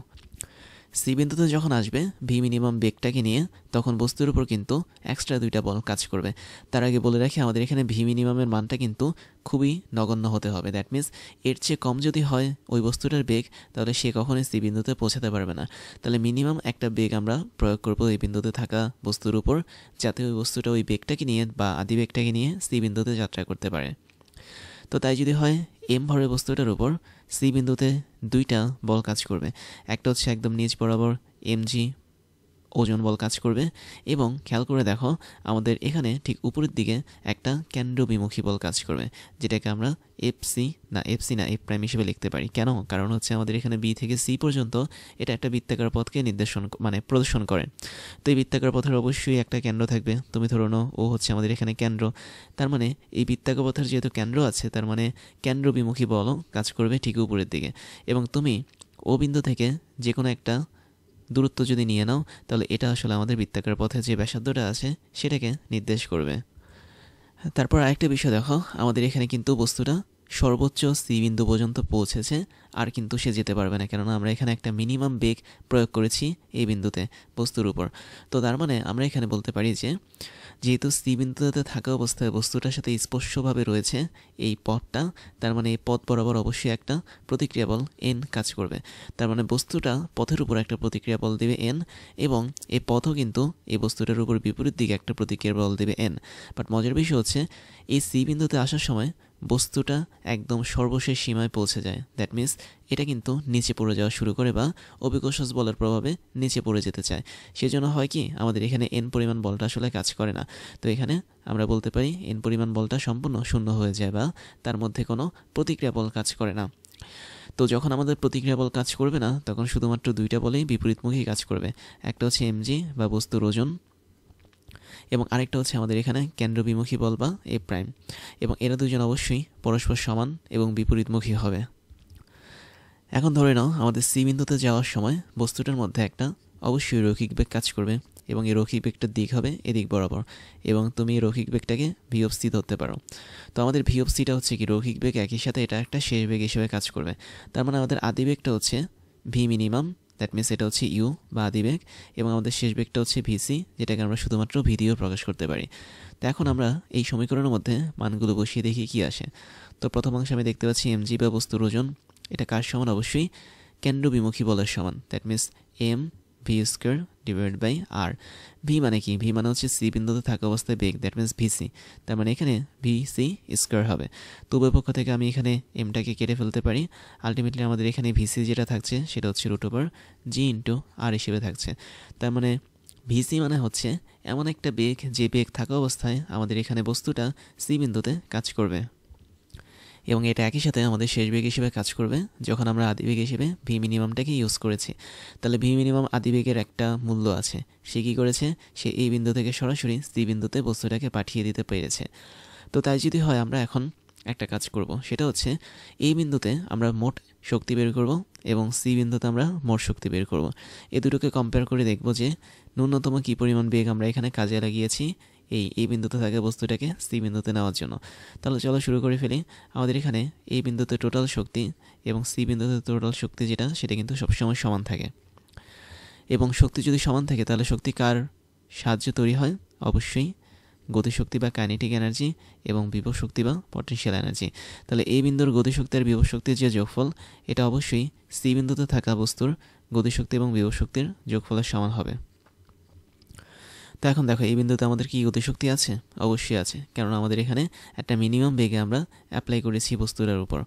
সি বিন্দুতে যখন আসবে ভি মিনিমাম বেগটাকে নিয়ে, তখন বস্তুর উপর কিন্তু এক্সট্রা দুইটা বল কাজ করবে। তার আগে বলে রাখি আমাদের এখানে ভি মিনিমামের মানটা কিন্তু খুবই নগণ্য হতে হবে। দ্যাট মিনস এর চেয়ে কম যদি হয় ওই বস্তুটার বেগ, তাহলে সে কখনোই সি বিন্দুতে পৌঁছাতে পারবে না। তাহলে মিনিমাম একটা বেগ আমরা প্রয়োগ করবো এই বিন্দুতে থাকা বস্তুর উপর, যাতে ওই বস্তুটা ওই বেগটাকে নিয়ে বা আদি বেগটাকে নিয়ে সি বিন্দুতে যাত্রা করতে পারে। তো তাই যদি হয় এম ভরের বস্তুটার উপর সি বিন্দুতে দুইটা বল কাজ করবে। একটা হচ্ছে একদম নিচ বরাবর এমজি ওজন বল কাজ করবে এবং খেয়াল করে দেখো আমাদের এখানে ঠিক উপরের দিকে একটা কেন্দ্রবিমুখী বল কাজ করবে, যেটাকে আমরা এফ এফ প্রাইম হিসেবে লিখতে পারি। কেন? কারণ হচ্ছে আমাদের এখানে বি থেকে সি পর্যন্ত এটা একটা বৃত্তাকার পথকে প্রদর্শন করে। তো এই বৃত্তাকার পথের অবশ্যই একটা কেন্দ্র থাকবে। তুমি ধরো নাও ও হচ্ছে আমাদের এখানে কেন্দ্র, তার মানে এই বৃত্তাকার পথের যেহেতু কেন্দ্র আছে, তার মানে কেন্দ্রবিমুখী বলও কাজ করবে ঠিক উপরের দিকে। এবং তুমি ও বিন্দু থেকে যে কোনো একটা দূরত্ব যদি নিয়ে নাও, তাহলে এটা আসলে আমাদের বৃত্তাকার পথে যে ব্যাসার্ধটা আছে সেটাকে নির্দেশ করবে। তারপর আরেকটা বিষয় দেখো, আমাদের এখানে কিন্তু বস্তুটা সর্বোচ্চ সি বিন্দু পর্যন্ত পৌঁছেছে, আর কিন্তু সে যেতে পারবে না, কেননা আমরা এখানে একটা মিনিমাম বেগ প্রয়োগ করেছি এই বিন্দুতে বস্তুর উপর। তো তার মানে আমরা এখানে বলতে পারি যে যেহেতু সি বিন্দুতে থাকা অবস্থায় বস্তুটার সাথে স্পর্শভাবে রয়েছে এই পথটা, তার মানে এই পথ বরাবর অবশ্যই একটা প্রতিক্রিয়া বল এন কাজ করবে। তার মানে বস্তুটা পথের উপর একটা প্রতিক্রিয়া বল দেবে এন, এবং এই পথও কিন্তু এই বস্তুটার উপর বিপরীত দিকে একটা প্রতিক্রিয়া বল দেবে এন। বাট মজার বিষয় হচ্ছে এই সি বিন্দুতে আসার সময় বস্তুটা একদম সর্বশেষ সীমায় পৌঁছে যায়। দ্যাট মিনস এটা কিন্তু নিচে পড়ে যাওয়া শুরু করে বা অভিকর্ষজ বলের প্রভাবে নিচে পড়ে যেতে চায়। সেজন্য হয় কি আমাদের এখানে এন পরিমাণ বলটা আসলে কাজ করে না। তো এখানে আমরা বলতে পারি এন পরিমাণ বলটা সম্পূর্ণ শূন্য হয়ে যায় বা তার মধ্যে কোনো প্রতিক্রিয়া বল কাজ করে না। তো যখন আমাদের প্রতিক্রিয়া বল কাজ করবে না, তখন শুধুমাত্র দুইটা বলেই বিপরীতমুখী কাজ করবে। একটা হচ্ছে এমজি বা বস্তুর ওজন, এবং আরেকটা হচ্ছে আমাদের এখানে কেন্দ্রবিমুখী বল বা এ প্রাইম, এবং এরা দুজন অবশ্যই পরস্পর সমান এবং বিপরীতমুখী হবে। এখন ধরে নাও আমাদের সি বিন্দুতে যাওয়ার সময় বস্তুটার মধ্যে একটা অবশ্যই রৈখিক বেগ কাজ করবে, এবং এই রৈখিক বেগটার দিক হবে এদিক বরাবর, এবং তুমি এই রৈখিক বেগটাকে ভি অফ সি ধরতে পারো। তো আমাদের ভি অফ সিটা হচ্ছে কি রৈখিক বেগ, একই সাথে এটা একটা শেষ বেগ হিসেবে কাজ করবে। তার মানে আমাদের আদি বেগটা হচ্ছে ভি মিনিমাম, দ্যাট মিনস এটা হচ্ছে ইউ বা আদিবেগ, এবং আমাদের শেষ বেগটা হচ্ছে ভিসি, যেটাকে আমরা শুধুমাত্র ভি দিয়েও প্রকাশ করতে পারি। তো এখন আমরা এই সমীকরণের মধ্যে মানগুলো বসিয়ে দেখি কি আসে। তো প্রথম অংশে আমি দেখতে পাচ্ছি এমজি বা বস্তুর ওজন, এটা কার সমান? অবশ্যই কেন্দ্রবিমুখী বলের সমান। That means m V square divide by r. V মানে কি? ভি মানে হচ্ছে সি বিন্দুতে থাকা অবস্থায় বেগ, দ্যাট মিনস ভিসি। তার মানে এখানে ভিসি স্কোয়ার হবে। তো উভয় পক্ষ থেকে আমি এখানে এমটাকে কেটে ফেলতে পারি। আলটিমেটলি আমাদের এখানে ভিসি যেটা থাকছে সেটা হচ্ছে √জি ইন্টু আর হিসেবে থাকছে। তার মানে ভিসি মানে হচ্ছে এমন একটা বেগ যে বেগ থাকা অবস্থায় আমাদের এখানে বস্তুটা সি বিন্দুতে কাজ করবে, এবং এটা একই সাথে আমাদের শেষ বেগ হিসেবে কাজ করবে যখন আমরা আদিবেগ হিসেবে ভি মিনিমামটাকে ইউজ করেছি। তাহলে ভি মিনিমাম আদিবেগের একটা মূল্য আছে। সে কী করেছে? সে এই বিন্দু থেকে সরাসরি সি বিন্দুতে বস্তুটাকে পাঠিয়ে দিতে পেরেছে। তো তাই যদি হয় আমরা এখন একটা কাজ করব, সেটা হচ্ছে এই বিন্দুতে আমরা মোট শক্তি বের করব এবং সি বিন্দুতে আমরা মোট শক্তি বের করব। এই দুটোকে কম্পেয়ার করে দেখব যে ন্যূনতম কী পরিমাণ বেগ আমরা এখানে কাজে লাগিয়েছি এই বিন্দুতে থাকা বস্তুটাকে সি বিন্দুতে নেওয়ার জন্য। তাহলে চলো শুরু করে ফেলি। আমাদের এখানে এই বিন্দুতে টোটাল শক্তি এবং সি বিন্দুতে টোটাল শক্তি যেটা, সেটা কিন্তু সবসময় সমান থাকে। এবং শক্তি যদি সমান থাকে তাহলে শক্তি কার সাহায্যে তৈরি হয়? অবশ্যই গতিশক্তি বা কাইনেটিক এনার্জি এবং বিভব শক্তি বা পটেনশিয়াল এনার্জি। তাহলে এই বিন্দুর গতিশক্তি আর বিভব শক্তির যে যোগফল, এটা অবশ্যই সি বিন্দুতে থাকা বস্তুর গতিশক্তি এবং বিভব শক্তির যোগফলের সমান হবে। তো এখন দেখো এই বিন্দুতে আমাদের কি গতিশক্তি আছে? অবশ্যই আছে, কারণ আমাদের এখানে একটা মিনিমাম বেগে আমরা অ্যাপ্লাই করেছি বস্তুটার উপর।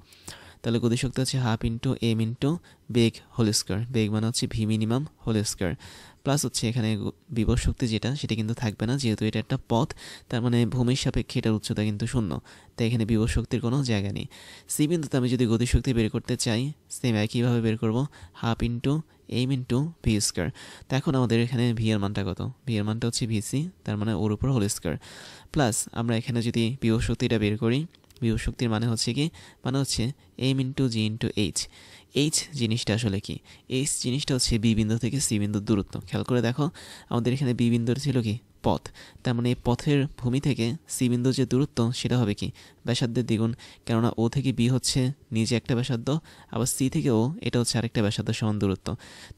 তাহলে গতিশক্তি হচ্ছে হাফ ইন্টু এম ইন্টু বেগ হোল স্কোয়ার। বেগ মানে হচ্ছে v minimum whole square, plus হচ্ছে এখানে বিভব শক্তি যেটা, সেটা কিন্তু থাকবে না, যেহেতু এটা একটা পথ। তার মানে ভূমির সাপেক্ষে এটার উচ্চতা কিন্তু শূন্য, তাই এখানে বিভব শক্তির কোনো জায়গা নেই। সি বিন্দুতে আমি যদি গতিশক্তি বের করতে চাই, সেম একইভাবে বের করব, half into M into V square. তো এখন আমাদের এখানে ভি এর মানটা কত? ভি এর মানটা হচ্ছে ভিসি, তার মানে ওর উপর হোল স্কোয়ার, প্লাস আমরা এখানে যদি বিভব শক্তিটা বের করি, বিভব শক্তির মানে হচ্ছে কি? মানে হচ্ছে এম ইন্টু জি ইন্টু এইচ। এইচ জিনিসটা আসলে কি? এইচ জিনিসটা হচ্ছে বি বিন্দু থেকে সি বিন্দুর দূরত্ব। খেয়াল করে দেখো, আমাদের এখানে বি বিন্দুর ছিল কি? পথ। তার মানে এই পথের ভূমি থেকে সি বিন্দুর যে দূরত্ব, সেটা হবে কি? ব্যাসার্ধের দ্বিগুণ। কেননা ও থেকে বি হচ্ছে নিজে একটা ব্যাসার্ধ, আবার সি থেকে ও, এটা হচ্ছে আরেকটা ব্যাসার্ধ সমান দূরত্ব।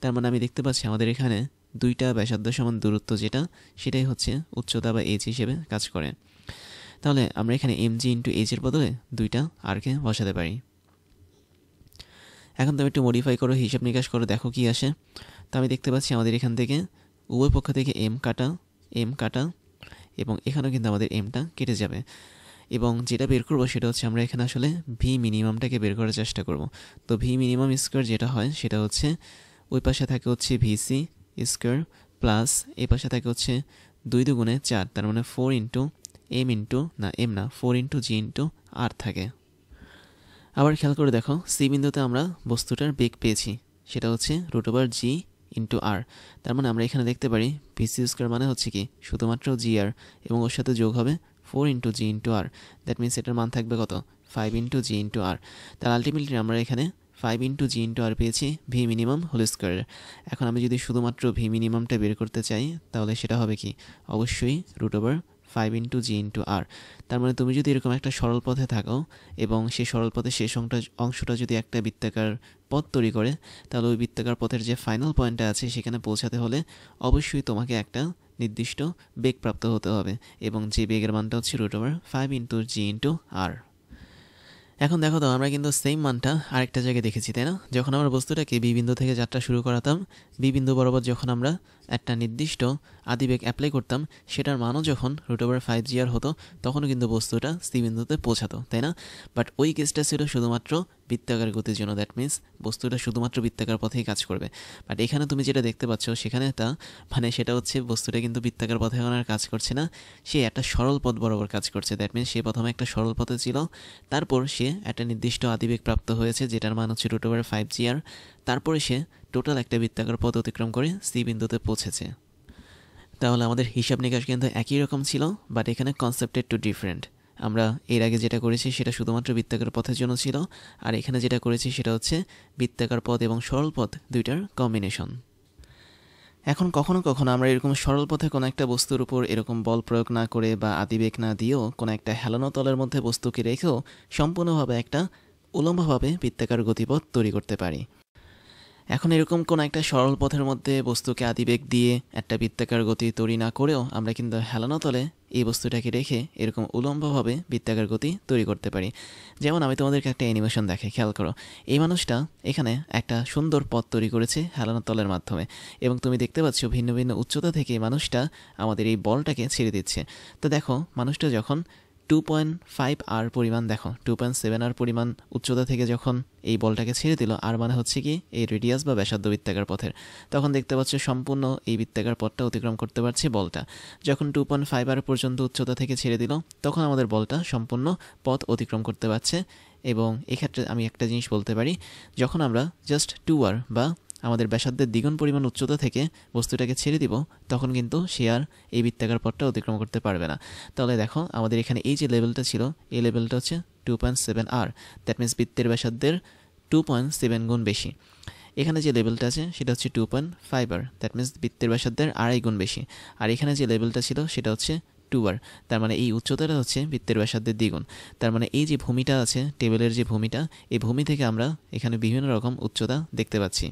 তার মানে আমি দেখতে পাচ্ছি আমাদের এখানে দুইটা ব্যাসার্ধ সমান দূরত্ব যেটা, সেটাই হচ্ছে উচ্চতা বা এইচ হিসেবে কাজ করে। তাহলে আমরা এখানে এম জি ইন্টু এইচের বদলে দুইটা আরকে বসাতে পারি। এখন তুমি একটু মডিফাই করো, হিসাব নিকাশ করো, দেখো কি আসে। তো আমি দেখতে পাচ্ছি আমাদের এখান থেকে উভয় পক্ষ থেকে এম কাটা, এবং এখানেও কিন্তু আমাদের এমটা কেটে যাবে। এবং যেটা বের করবো সেটা হচ্ছে আমরা এখানে আসলে ভি মিনিমামটাকে বের করার চেষ্টা করব। তো ভি মিনিমাম স্কোয়ার যেটা হয় সেটা হচ্ছে ওই পাশে থাকে হচ্ছে ভিসি স্কোয়ার, প্লাস এই পাশে থাকে হচ্ছে 2 দুগুণে 4, তার মানে 4 ইন্টু এম ইন্টু না 4 ইন্টু জি ইন্টু আর থাকে। আবার খেয়াল করে দেখো, সি বিন্দুতে আমরা বস্তুটার বেগ পেয়েছি, সেটা হচ্ছে √জি ইন্টু আর। তার মানে আমরা এখানে দেখতে পারি ভিসি স্কোয়ার মানে হচ্ছে কি? শুধুমাত্র জি আর, এবং ওর সাথে যোগ হবে 4 into G into r. That means এটার মান থাকবে কত? 5 ইন্টু জি ইন্টু আর। তাহলে আলটিমেটলি আমরা এখানে 5 ইন্টু জি ইন্টু আর পেয়েছি ভি মিনিমাম হোল স্কোয়ারের। এখন আমি যদি শুধুমাত্র ভি মিনিমামটা বের করতে চাই, তাহলে সেটা হবে কি? অবশ্যই √5 ইন্টু জি ইন্টু আর। তার মানে তুমি যদি এরকম একটা সরল পথে থাকো এবং সেই সরল পথে শেষ অংশটা যদি একটা বৃত্তাকার পথ তৈরি করে, তাহলে ওই বৃত্তাকার পথের যে ফাইনাল পয়েন্টটা আছে সেখানে পৌঁছাতে হলে অবশ্যই তোমাকে একটা নির্দিষ্ট বেগ প্রাপ্ত হতে হবে, এবং যে বেগের মানটা হচ্ছে √5 ইন্টু জি ইন্টু আর। এখন দেখো তো, আমরা কিন্তু সেম মানটা আরেকটা জায়গায় দেখেছি, তাই না? যখন আমরা বস্তুটাকে বি বিন্দু থেকে যাত্রা শুরু করাতাম, বি বিন্দু বরাবর যখন আমরা একটা নির্দিষ্ট আদিবেগ অ্যাপ্লাই করতাম, সেটার মানও যখন √5 হতো, তখনও কিন্তু বস্তুটা সি বিন্দুতে পৌঁছাতো, তাই না? বাট ওই কেসটা ছিল শুধুমাত্র বৃত্তাকার গতির জন্য, দ্যাট মিনস বস্তুটা শুধুমাত্র বৃত্তাকার পথেই কাজ করবে। বাট এখানে তুমি যেটা দেখতে পাচ্ছ, সেখানে সেটা হচ্ছে বস্তুটা কিন্তু বৃত্তাকার পথে এখন আর কাজ করছে না, সে একটা সরল পথ বরাবর কাজ করছে। দ্যাট মিনস সে প্রথমে একটা সরল পথে ছিল, তারপর সে একটা নির্দিষ্ট আদিবেগ প্রাপ্ত হয়েছে যেটার মান হচ্ছে √5 আর। তারপরে সে টোটাল একটা বৃত্তাকার পথ অতিক্রম করে সি বিন্দুতে পৌঁছেছে। তাহলে আমাদের হিসাব নিকাশ কিন্তু একই রকম ছিল, বাট এখানে কনসেপ্ট একটু ডিফারেন্ট। আমরা এর আগে যেটা করেছি সেটা শুধুমাত্র বৃত্তাকার পথের জন্য ছিল, আর এখানে যেটা করেছি সেটা হচ্ছে বৃত্তাকার পথ এবং সরল পথ দুইটার কম্বিনেশন। এখন কখনো কখনো আমরা এরকম সরল পথে কোনো একটা বস্তুর উপর এরকম বল প্রয়োগ না করে বা আদিবেগ না দিয়েও কোনো একটা হেলানো তলের মধ্যে বস্তুকে রেখেও সম্পূর্ণভাবে একটা উলম্বভাবে বৃত্তাকার গতিপথ তৈরি করতে পারি। এখন এরকম কোনো একটা সরল পথের মধ্যে বস্তুকে আদিবেগ দিয়ে একটা বৃত্তাকার গতি তৈরি না করেও আমরা কিন্তু হেলানো তলে এই বস্তুটাকে রেখে এরকম উলম্বভাবে বৃত্তাকার গতি তৈরি করতে পারি। যেমন আমি তোমাদেরকে একটা অ্যানিমেশন দেখাই, খেয়াল করো। এই মানুষটা এখানে একটা সুন্দর পথ তৈরি করেছে হেলানো তলের মাধ্যমে, এবং তুমি দেখতে পাচ্ছ ভিন্ন ভিন্ন উচ্চতা থেকে এই মানুষটা আমাদের এই বলটাকে ছেড়ে দিচ্ছে। তো দেখো মানুষটা যখন 2.5 আর পরিমাণ, দেখো 2.7 আর পরিমাণ উচ্চতা থেকে যখন এই বলটাকে ছেড়ে দিল, আর মানে হচ্ছে কি এই রেডিয়াস বা ব্যাসার্ধ বৃত্তাকার পথের, তখন দেখতে পাচ্ছ সম্পূর্ণ এই বৃত্তাকার পথটা অতিক্রম করতে পারছে বলটা। যখন 2.5 আর পর্যন্ত উচ্চতা থেকে ছেড়ে দিল, তখন আমাদের বলটা সম্পূর্ণ পথ অতিক্রম করতে পারছে। এবং এক্ষেত্রে আমি একটা জিনিস বলতে পারি, যখন আমরা জাস্ট 2 আর বা আমাদের ব্যাসার্ধের দ্বিগুণ পরিমাণ উচ্চতা থেকে বস্তুটাকে ছেড়ে দিব, তখন কিন্তু সে আর এই বৃত্তাকার পথটা অতিক্রম করতে পারবে না। তাহলে দেখো আমাদের এখানে এই যে লেভেলটা ছিল, এই লেভেলটা হচ্ছে 2.7 আর, দ্যাট মিনস বৃত্তের ব্যাসার্ধের 2.7 গুণ বেশি। এখানে যে লেভেলটা আছে সেটা হচ্ছে 2.5 আর, দ্যাট মিনস বৃত্তের ব্যাসার্ধের 2.5 গুণ বেশি। আর এখানে যে লেভেলটা ছিল সেটা হচ্ছে 2 আর, তার মানে এই উচ্চতাটা হচ্ছে বৃত্তের ব্যাসার্ধের দ্বিগুণ। তার মানে এই যে ভূমিটা আছে, টেবিলের যে ভূমিটা, এই ভূমি থেকে আমরা এখানে বিভিন্ন রকম উচ্চতা দেখতে পাচ্ছি।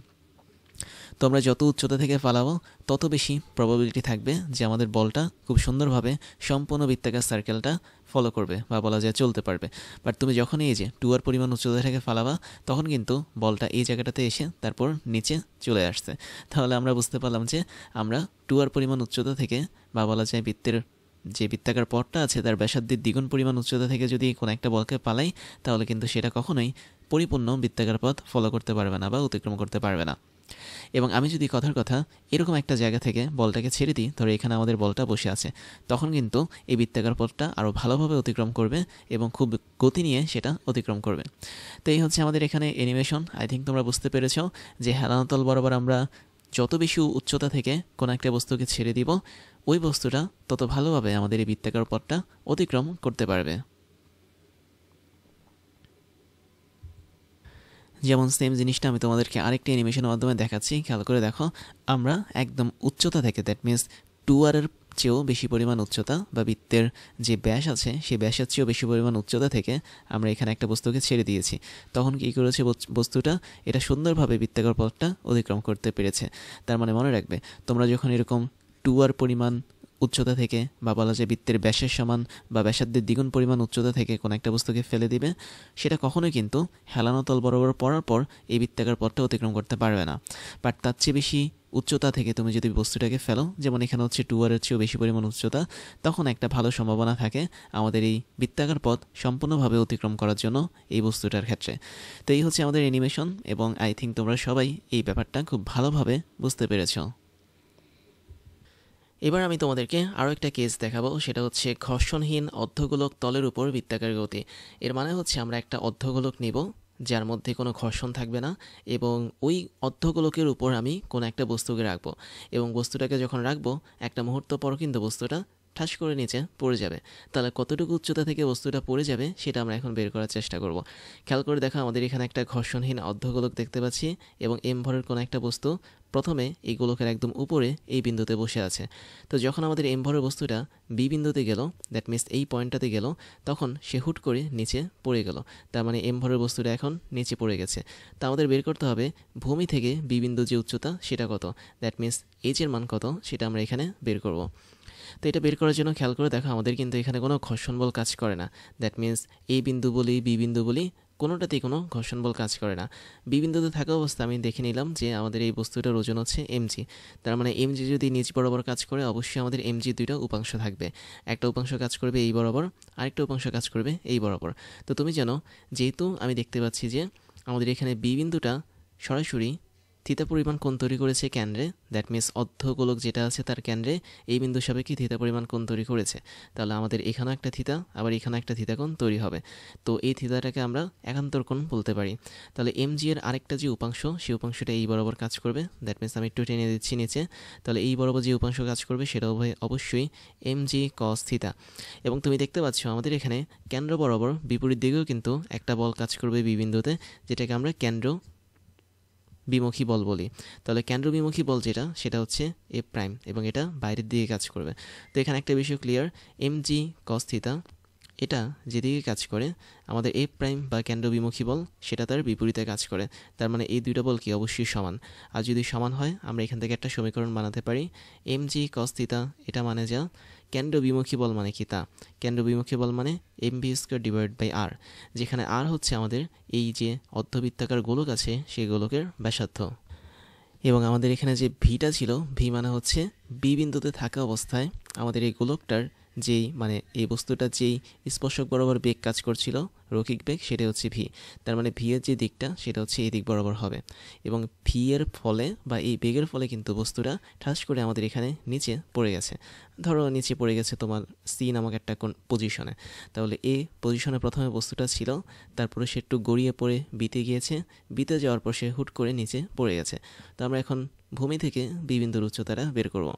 তো আমরা যত উচ্চতা থেকে ফালাবো তত বেশি প্রবাবিলিটি থাকবে যে আমাদের বলটা খুব সুন্দরভাবে সম্পূর্ণ বৃত্তাকার সার্কেলটা ফলো করবে বা বলা যায় চলতে পারবে। বাট তুমি যখন এই যে 2 আর পরিমাণ উচ্চতা থেকে ফালাবা, তখন কিন্তু বলটা এই জায়গাটাতে এসে তারপর নিচে চলে আসছে। তাহলে আমরা বুঝতে পারলাম যে আমরা 2 আর পরিমাণ উচ্চতা থেকে বা বলা যায় বৃত্তের যে বৃত্তাকার পথটা আছে তার ব্যাসার্ধের দ্বিগুণ পরিমাণ উচ্চতা থেকে যদি কোনো একটা বলকে পালাই, তাহলে কিন্তু সেটা কখনোই পরিপূর্ণ বৃত্তাকার পথ ফলো করতে পারবে না বা অতিক্রম করতে পারবে না। এবং আমি যদি কথার কথা এরকম একটা জায়গা থেকে বলটাকে ছেড়ে দিই, ধরো এখানে আমাদের বলটা বসে আছে, তখন কিন্তু এই বৃত্তাকার পথটা আরও ভালোভাবে অতিক্রম করবে এবং খুব গতি নিয়ে সেটা অতিক্রম করবে। তো এই হচ্ছে আমাদের এখানে অ্যানিমেশন। আই থিঙ্ক তোমরা বুঝতে পেরেছ যে হেলানোতল বরাবর আমরা যত বেশি উচ্চতা থেকে কোনো একটা বস্তুকে ছেড়ে দিব, ওই বস্তুটা তত ভালোভাবে আমাদের এই বৃত্তাকার পথটা অতিক্রম করতে পারবে। যেমন সেম জিনিসটা আমি তোমাদেরকে আরেকটি অ্যানিমেশনের মাধ্যমে দেখাচ্ছি, খেয়াল করে দেখো। আমরা একদম উচ্চতা থেকে, দ্যাট মিনস 2 আর চেয়েও বেশি পরিমাণ উচ্চতা বা বৃত্তের যে ব্যাস আছে সেই ব্যাসের চেয়েও বেশি পরিমাণ উচ্চতা থেকে আমরা এখানে একটা বস্তুকে ছেড়ে দিয়েছি। তখন কী করেছে বস্তুটা, এটা সুন্দরভাবে বৃত্তাকার পথটা অতিক্রম করতে পেরেছে। তার মানে মনে রাখবে, তোমরা যখন এরকম 2 আর পরিমাণ উচ্চতা থেকে বা বলা যায় বৃত্তের ব্যাসের সমান বা ব্যাসার্ধের দ্বিগুণ পরিমাণ উচ্চতা থেকে কোনো একটা বস্তুকে ফেলে দিবে, সেটা কখনোই কিন্তু হেলানো তল বরাবর পড়ার পর এই বৃত্তাকার পথটা অতিক্রম করতে পারবে না। বাট তার চেয়ে বেশি উচ্চতা থেকে তুমি যদি বস্তুটাকে ফেলো, যেমন এখানে হচ্ছে 2 আর চেয়েও বেশি পরিমাণ উচ্চতা, তখন একটা ভালো সম্ভাবনা থাকে আমাদের এই বৃত্তাকার পথ সম্পূর্ণভাবে অতিক্রম করার জন্য এই বস্তুটার ক্ষেত্রে। তো এই হচ্ছে আমাদের অ্যানিমেশন, এবং আই থিঙ্ক তোমরা সবাই এই ব্যাপারটা খুব ভালোভাবে বুঝতে পেরেছো। এবার আমি তোমাদেরকে আরও একটা কেস দেখাবো, সেটা হচ্ছে ঘর্ষণহীন অর্ধগোলক তলের উপর বৃত্তাকার গতি। এর মানে হচ্ছে আমরা একটা অর্ধগোলক নিব যার মধ্যে কোনো ঘর্ষণ থাকবে না, এবং ওই অর্ধগোলকের উপর আমি কোনো একটা বস্তুকে রাখবো, এবং বস্তুটাকে যখন রাখবো একটা মুহূর্ত পর কিন্তু বস্তুটা ঠাস করে নিচে পড়ে যাবে। তাহলে কতটুকু উচ্চতা থেকে বস্তুটা পড়ে যাবে সেটা আমরা এখন বের করার চেষ্টা করব। খেয়াল করে দেখো, আমাদের এখানে একটা ঘর্ষণহীন অর্ধগোলক দেখতে পাচ্ছি, এবং এম ভরের কোনো একটা বস্তু প্রথমে এই গোলকের একদম উপরে এই বিন্দুতে বসে আছে। তো যখন আমাদের এম ভরের বস্তুটা বি বিন্দুতে গেল, দ্যাট মিনস এই পয়েন্টটাতে গেল, তখন সে হুট করে নিচে পড়ে গেল। তার মানে এম ভরের বস্তুটা এখন নিচে পড়ে গেছে। তা আমাদের বের করতে হবে ভূমি থেকে বি বিন্দু যে উচ্চতা সেটা কত, দ্যাট মিনস এইচের মান কত, সেটা আমরা এখানে বের করব। তো এটা বের করার জন্য খেয়াল করে দেখো, আমাদের কিন্তু এখানে কোনো ঘর্ষণ বল কাজ করে না। দ্যাট মিনস এই বিন্দু বলি, বি বিন্দু বলি, কোনোটাতেই কোনো ঘর্ষণ বল কাজ করে না। বি বিন্দুতে থাকা অবস্থা আমি দেখে নিলাম যে আমাদের এই বস্তুটার ওজন হচ্ছে এমজি। তার মানে এমজি যদি নিচ বরাবর কাজ করে, অবশ্যই আমাদের এমজি দুইটা উপাংশ থাকবে। একটা উপাংশ কাজ করবে এই বরাবর, আরেকটা উপাংশ কাজ করবে এই বরাবর। তো তুমি জানো, যেহেতু আমি দেখতে পাচ্ছি যে আমাদের এখানে বি বিন্দুটা সরাসরি থিতা পরিমাণ কোণ তৈরি করেছে কেন্দ্রে, দ্যাট মিনস অর্ধগোলক যেটা আছে তার কেন্দ্রে এই বিন্দু সাপেক্ষে থিতা পরিমাণ কোণ তৈরি করেছে। তাহলে আমাদের এখানেও একটা থিতা, আবার এখানে একটা থিতা কোণ তৈরি হবে। তো এই থিতাটাকে আমরা একান্তর কোণ বলতে পারি। তাহলে এমজি এর আরেকটা যে উপাংশ, সেই উপাংশটা এই বরাবর কাজ করবে, দ্যাট মিনস আমি একটু টেনে দিচ্ছি নিচে। তাহলে এই বরাবর যে উপাংশ কাজ করবে সেটা অবশ্যই এমজি কস থিতা। এবং তুমি দেখতে পাচ্ছ আমাদের এখানে কেন্দ্র বরাবর বিপরীত দিকেও কিন্তু একটা বল কাজ করবে বি বিন্দুতে, যেটাকে আমরা কেন্দ্র বিমুখী বল বলি। তাহলে কেন্দ্র বিমুখী বল যেটা, সেটা হচ্ছে এ প্রাইম, এবং এটা বাইরের দিকে কাজ করবে। তো এখানে একটা বিষয় ক্লিয়ার, এম জি কস থিতা এটা যেদিকে কাজ করে আমাদের এফ প্রাইম বা কেন্দ্রবিমুখী বল সেটা তার বিপরীতে কাজ করে। তার মানে এই দুইটা বল কি অবশ্যই সমান। আর যদি সমান হয় আমরা এখান থেকে একটা সমীকরণ বানাতে পারি এম জি কস থিটা, এটা মানে যা। কেন্দ্রবিমুখী বল মানে কি তা, কেন্দ্রবিমুখী বল মানে M V square divide by R, যেখানে আর হচ্ছে আমাদের এই যে অর্ধবৃত্তাকার গোলক আছে সেই গোলকের ব্যাসার্ধ। এবং আমাদের এখানে যে ভিটা ছিল, ভি মানে হচ্ছে বি বিন্দুতে থাকা অবস্থায় আমাদের এই গোলকটার যেই মানে এই বস্তুটা যেই স্পর্শক বরাবর বেগ কাজ করছিল, রৈখিক বেগ, সেটা হচ্ছে ভি। তার মানে ভি এর যে দিকটা সেটা হচ্ছে এই দিক বরাবর হবে। এবং ভি এর ফলে বা এই বেগের ফলে কিন্তু বস্তুটা ঠাস করে আমাদের এখানে নিচে পড়ে গেছে। ধরো নিচে পড়ে গেছে তোমার সি নামক একটা কোন পজিশনে, তাহলে এ পজিশনে প্রথমে বস্তুটা ছিল, তারপরে সে একটু গড়িয়ে পড়ে বিতে গিয়েছে, বিতে যাওয়ার পর সে হুট করে নিচে পড়ে গেছে। তো আমরা এখন ভূমি থেকে বি বিন্দুর উচ্চতাটা বের করব।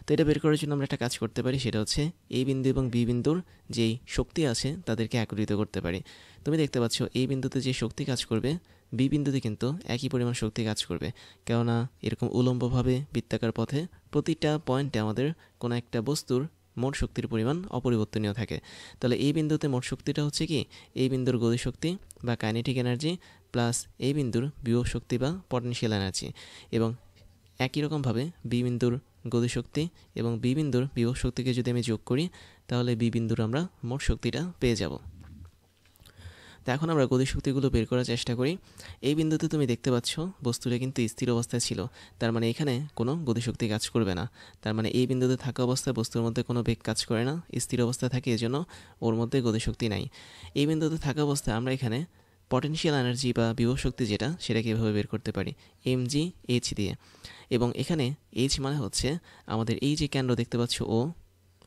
তো এটা বের করার জন্য আমরা একটা কাজ করতে পারি, সেটা হচ্ছে এই বিন্দু এবং বি বিন্দুর যেই শক্তি আছে তাদেরকে একত্রিত করতে পারি। তুমি দেখতে পাচ্ছ এই বিন্দুতে যে শক্তি কাজ করবে বি বিন্দুতে কিন্তু একই পরিমাণ শক্তি কাজ করবে, কেননা এরকম উলম্বভাবে বৃত্তাকার পথে প্রতিটা পয়েন্টে আমাদের কোনো একটা বস্তুর মোট শক্তির পরিমাণ অপরিবর্তনীয় থাকে। তাহলে এই বিন্দুতে মোট শক্তিটা হচ্ছে কি এই বিন্দুর গতিশক্তি বা কাইনেটিক এনার্জি প্লাস এই বিন্দুর বিভব শক্তি বা পটেনশিয়াল এনার্জি। এবং একই রকমভাবে বি বিন্দুর গতিশক্তি এবং বি বিন্দুর বিভব শক্তিকে যদি আমি যোগ করি তাহলে বি বিন্দুর আমরা মোট শক্তিটা পেয়ে যাব। তো এখন আমরা গতিশক্তিগুলো বের করার চেষ্টা করি। এই বিন্দুতে তুমি দেখতে পাচ্ছ বস্তুটা কিন্তু স্থির অবস্থায় ছিল, তার মানে এখানে কোনো গতিশক্তি কাজ করবে না। তার মানে এই বিন্দুতে থাকা অবস্থায় বস্তুর মধ্যে কোনো বেগ কাজ করে না, স্থির অবস্থায় থাকে, এজন্য ওর মধ্যে গতিশক্তি নাই। এই বিন্দুতে থাকা অবস্থায় আমরা এখানে পটেনশিয়াল এনার্জি বা বিভব শক্তি যেটা সেটাকে এভাবে বের করতে পারি এম জি এইচ দিয়ে। এবং এখানে এইচ মানে হচ্ছে আমাদের এই যে কেন্দ্র দেখতে পাচ্ছ ও,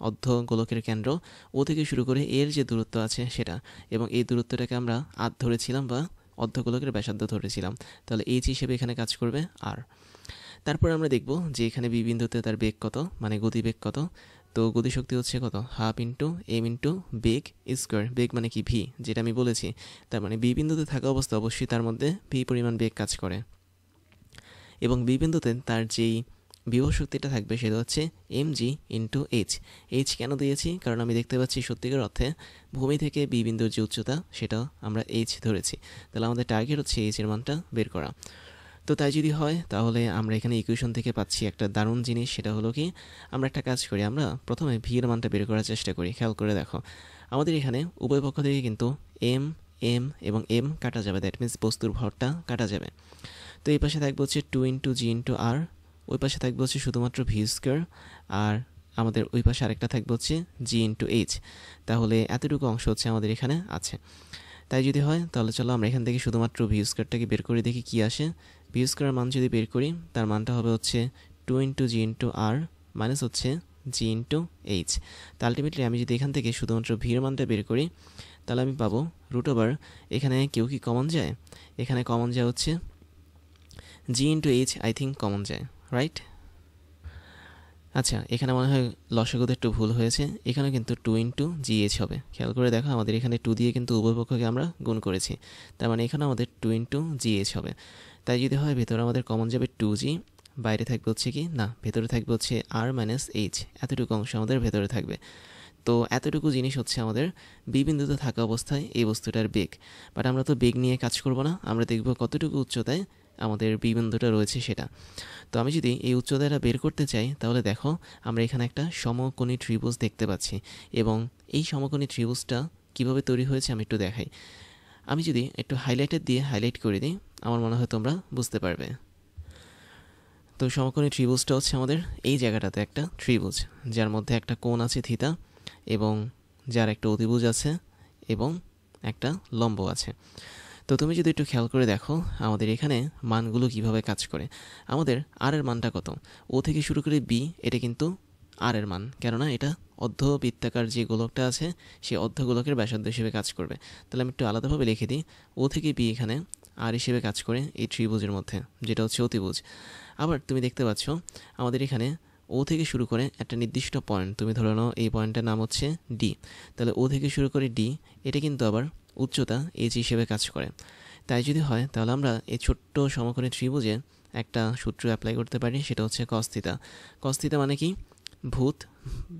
অর্ধ গোলকের কেন্দ্র, ও থেকে শুরু করে এর যে দূরত্ব আছে সেটা, এবং এই দূরত্বটাকে আমরা আর ধরেছিলাম বা অর্ধ গোলকের ব্যাসার্ধ ধরেছিলাম, তাহলে এইচ হিসেবে এখানে কাজ করবে আর। তারপর আমরা দেখব যে এখানে বি বিন্দুতে তার বেগ কত, মানে গতিবেগ কত। তো গতিশক্তি হচ্ছে কত, হাফ ইন্টু এম ইন্টু বেগ স্কোয়ার। বেগ মানে কি ভি, যেটা আমি বলেছি। তার মানে বি বিন্দুতে থাকা অবস্থা অবশ্যই তার মধ্যে ভি পরিমাণ বেগ কাজ করে। এবং বি বিন্দুতে তার যেই বিভব শক্তিটা থাকবে সেটা হচ্ছে এম জি ইন্টু এইচ। এইচ কেন দিয়েছি, কারণ আমি দেখতে পাচ্ছি সত্যিকার অর্থে ভূমি থেকে বি বিন্দুর যে উচ্চতা সেটা আমরা এইচ ধরেছি। তাহলে আমাদের টার্গেট হচ্ছে এইচের মানটা বের করা। তো তাই যদি হয় তাহলে আমরা এখানে ইকুয়েশন থেকে পাচ্ছি একটা দারুণ জিনিস, সেটা হলো কি আমরা একটা কাজ করি, আমরা প্রথমে ভি এর মানটা বের করার চেষ্টা করি। খেয়াল করে দেখো আমাদের এখানে উভয় পক্ষ থেকে কিন্তু এম এম এবং এম কাটা যাবে, দ্যাট মিনস বস্তুর ভরটা কাটা যাবে। তো এই পাশে থাকবে হচ্ছে টু ইন্টু জি ইন্টু আর, ওই পাশে থাকবে হচ্ছে শুধুমাত্র ভি স্কোয়ার, আর আমাদের ওই পাশে আরেকটা থাকবে হচ্ছে জি ইন্টু এইচ। তাহলে এতটুকু অংশ হচ্ছে আমাদের এখানে আছে। তাই যদি হয় তাহলে চলো আমরা এখান থেকে শুধুমাত্র ভি স্কোয়ারটাকে বের করে দেখি কী আসে। ভি স্কোয়ারের মান যদি বের করি তার মানটা হবে হচ্ছে টু ইন্টু জি ইন্টু আর মাইনাস হচ্ছে জি ইন্টু এইচ। তো আলটিমেটলি আমি যদি এখান থেকে শুধুমাত্র ভির মানটা বের করি তাহলে আমি পাবো রুট ওভার, এখানে কেউ কি কমন যায়, এখানে কমন যায় হচ্ছে G into H, I think common যায়, রাইট? আচ্ছা, এখানে মনে হয় লসাগুতে একটু ভুল হয়েছে, এখানে কিন্তু টু ইন্টু জি এইচ হবে। খেয়াল করে দেখো আমাদের এখানে টু দিয়ে কিন্তু উভয় পক্ষকে আমরা গুণ করেছি, তার মানে এখানে আমাদের টু ইন্টু জি এইচ হবে। তাই যদি হয় ভেতরে আমাদের কমন যাবে টু জি, বাইরে থাকবে হচ্ছে কি না, ভেতরে থাকবে হচ্ছে আর মাইনাস এইচ, এতটুকু অংশ আমাদের ভেতরে থাকবে। তো এতটুকু জিনিস হচ্ছে আমাদের বি বিন্দুতে থাকা অবস্থায় এই বস্তুটার বেগ। বাট আমরা তো বেগ নিয়ে কাজ করব না, আমরা দেখব কতটুকু উচ্চতায় আমাদের বি বিন্দুটা রয়েছে সেটা। তো আমি যদি এই উচ্চতাটা বের করতে চাই তাহলে দেখো আমরা এখানে একটা সমকোণী ত্রিভুজ দেখতে পাচ্ছি, এবং এই সমকোণী ত্রিভুজটা কীভাবে তৈরি হয়েছে আমি একটু দেখাই। আমি যদি একটু হাইলাইটার দিয়ে হাইলাইট করে দিই আমার মনে হয় তোমরা বুঝতে পারবে। তো সমকোণী ত্রিভুজটা হচ্ছে আমাদের এই জায়গাটাতে একটা ত্রিভুজ, যার মধ্যে একটা কোণ আছে থিতা, এবং যার একটা অতিভুজ আছে এবং একটা লম্ব আছে। তো তুমি যদি একটু খেয়াল করে দেখো আমাদের এখানে মানগুলো কিভাবে কাজ করে। আমাদের আর এর মানটা কত, ও থেকে শুরু করে বি, এটা কিন্তু আর এর মান, কেননা এটা অর্ধবৃত্তাকার যে গোলকটা আছে সেই অর্ধগোলকের ব্যাসার্ধ হিসেবে কাজ করবে। তাহলে আমি একটু আলাদাভাবে লিখে দিই, ও থেকে বি এখানে আর হিসেবে কাজ করে এই ত্রিভুজের মধ্যে, যেটা হচ্ছে অতিভুজ। আবার তুমি দেখতে পাচ্ছ আমাদের এখানে ও থেকে শুরু করে একটা নির্দিষ্ট পয়েন্ট, তুমি ধরে নাও এই পয়েন্টটার নাম হচ্ছে ডি, তাহলে ও থেকে শুরু করে ডি, এটা কিন্তু আবার উচ্চতা এইচ হিসেবে কাজ করে। তাই যদি হয় তাহলে আমরা এই ছোট্ট সমকোণী ত্রিভুজে একটা সূত্র অ্যাপ্লাই করতে পারি, সেটা হচ্ছে কস থিটা। কস থিটা মানে কি, ভূত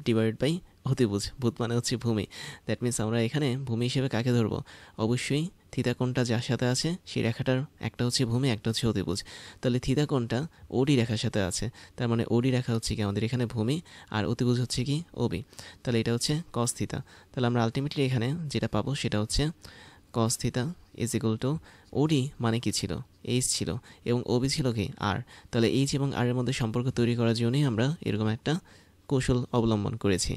ডিভাইড বাই অতিভুজ, ভূত মানে হচ্ছে ভূমি। দ্যাট মিন্স আমরা এখানে ভূমি হিসেবে কাকে ধরবো? অবশ্যই থিতা কোণটা যার সাথে আছে সেই রেখাটার একটা হচ্ছে ভূমি, একটা হচ্ছে অতিভুজ। তাহলে থিতা কোণটা ওডি রেখার সাথে আছে, তার মানে ওডি রেখা হচ্ছে কি আমাদের এখানে ভূমি, আর অতিভুজ হচ্ছে কি ওবি। তাহলে এটা হচ্ছে কস থিতা। তাহলে আমরা আলটিমেটলি এখানে যেটা পাবো সেটা হচ্ছে কস থিতা ইজ ইকুয়াল টু ওডি মানে কি ছিল? এইচ ছিল, এবং ওবি ছিল কি আর। তাহলে এইচ এবং আর এর মধ্যে সম্পর্ক তৈরি করার জন্যই আমরা এরকম একটা কৌশল অবলম্বন করেছি।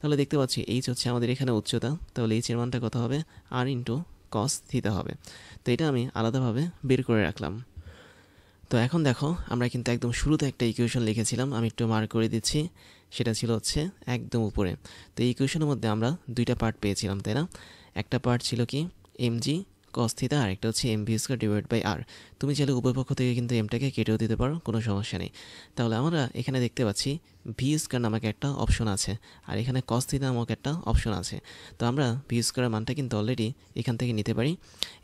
তাহলে দেখতে পাচ্ছি এইচ হচ্ছে আমাদের এখানে উচ্চতা, তাহলে এইচ এর মানটা কত হবে? আর ইন্টু কস থিতা হবে। তো এটা আমি আলাদাভাবে বের করে রাখলাম। তো এখন দেখো আমরা কিন্তু একদম শুরুতে একটা ইকুয়েশন লিখেছিলাম, আমি একটু মার্ক করে দিচ্ছি। সেটা ছিল হচ্ছে একদম উপরে। তো এই ইকুয়েশনের মধ্যে আমরা দুইটা পার্ট পেয়েছিলাম, তাই না? একটা পার্ট ছিল কি এমজি কস থিতা, আর একটা হচ্ছে M V square divide by R. তুমি চাইলে উভয় পক্ষ থেকে কিন্তু এমটাকে কেটেও দিতে পারো, কোনো সমস্যা নেই। তাহলে আমরা এখানে দেখতে পাচ্ছি ভি স্কয়ার নামক একটা অপশন আছে, আর এখানে কস থিতা নামক একটা অপশন আছে। তো আমরা ভি স্কয়ারের মানটা কিন্তু অলরেডি এখান থেকে নিতে পারি,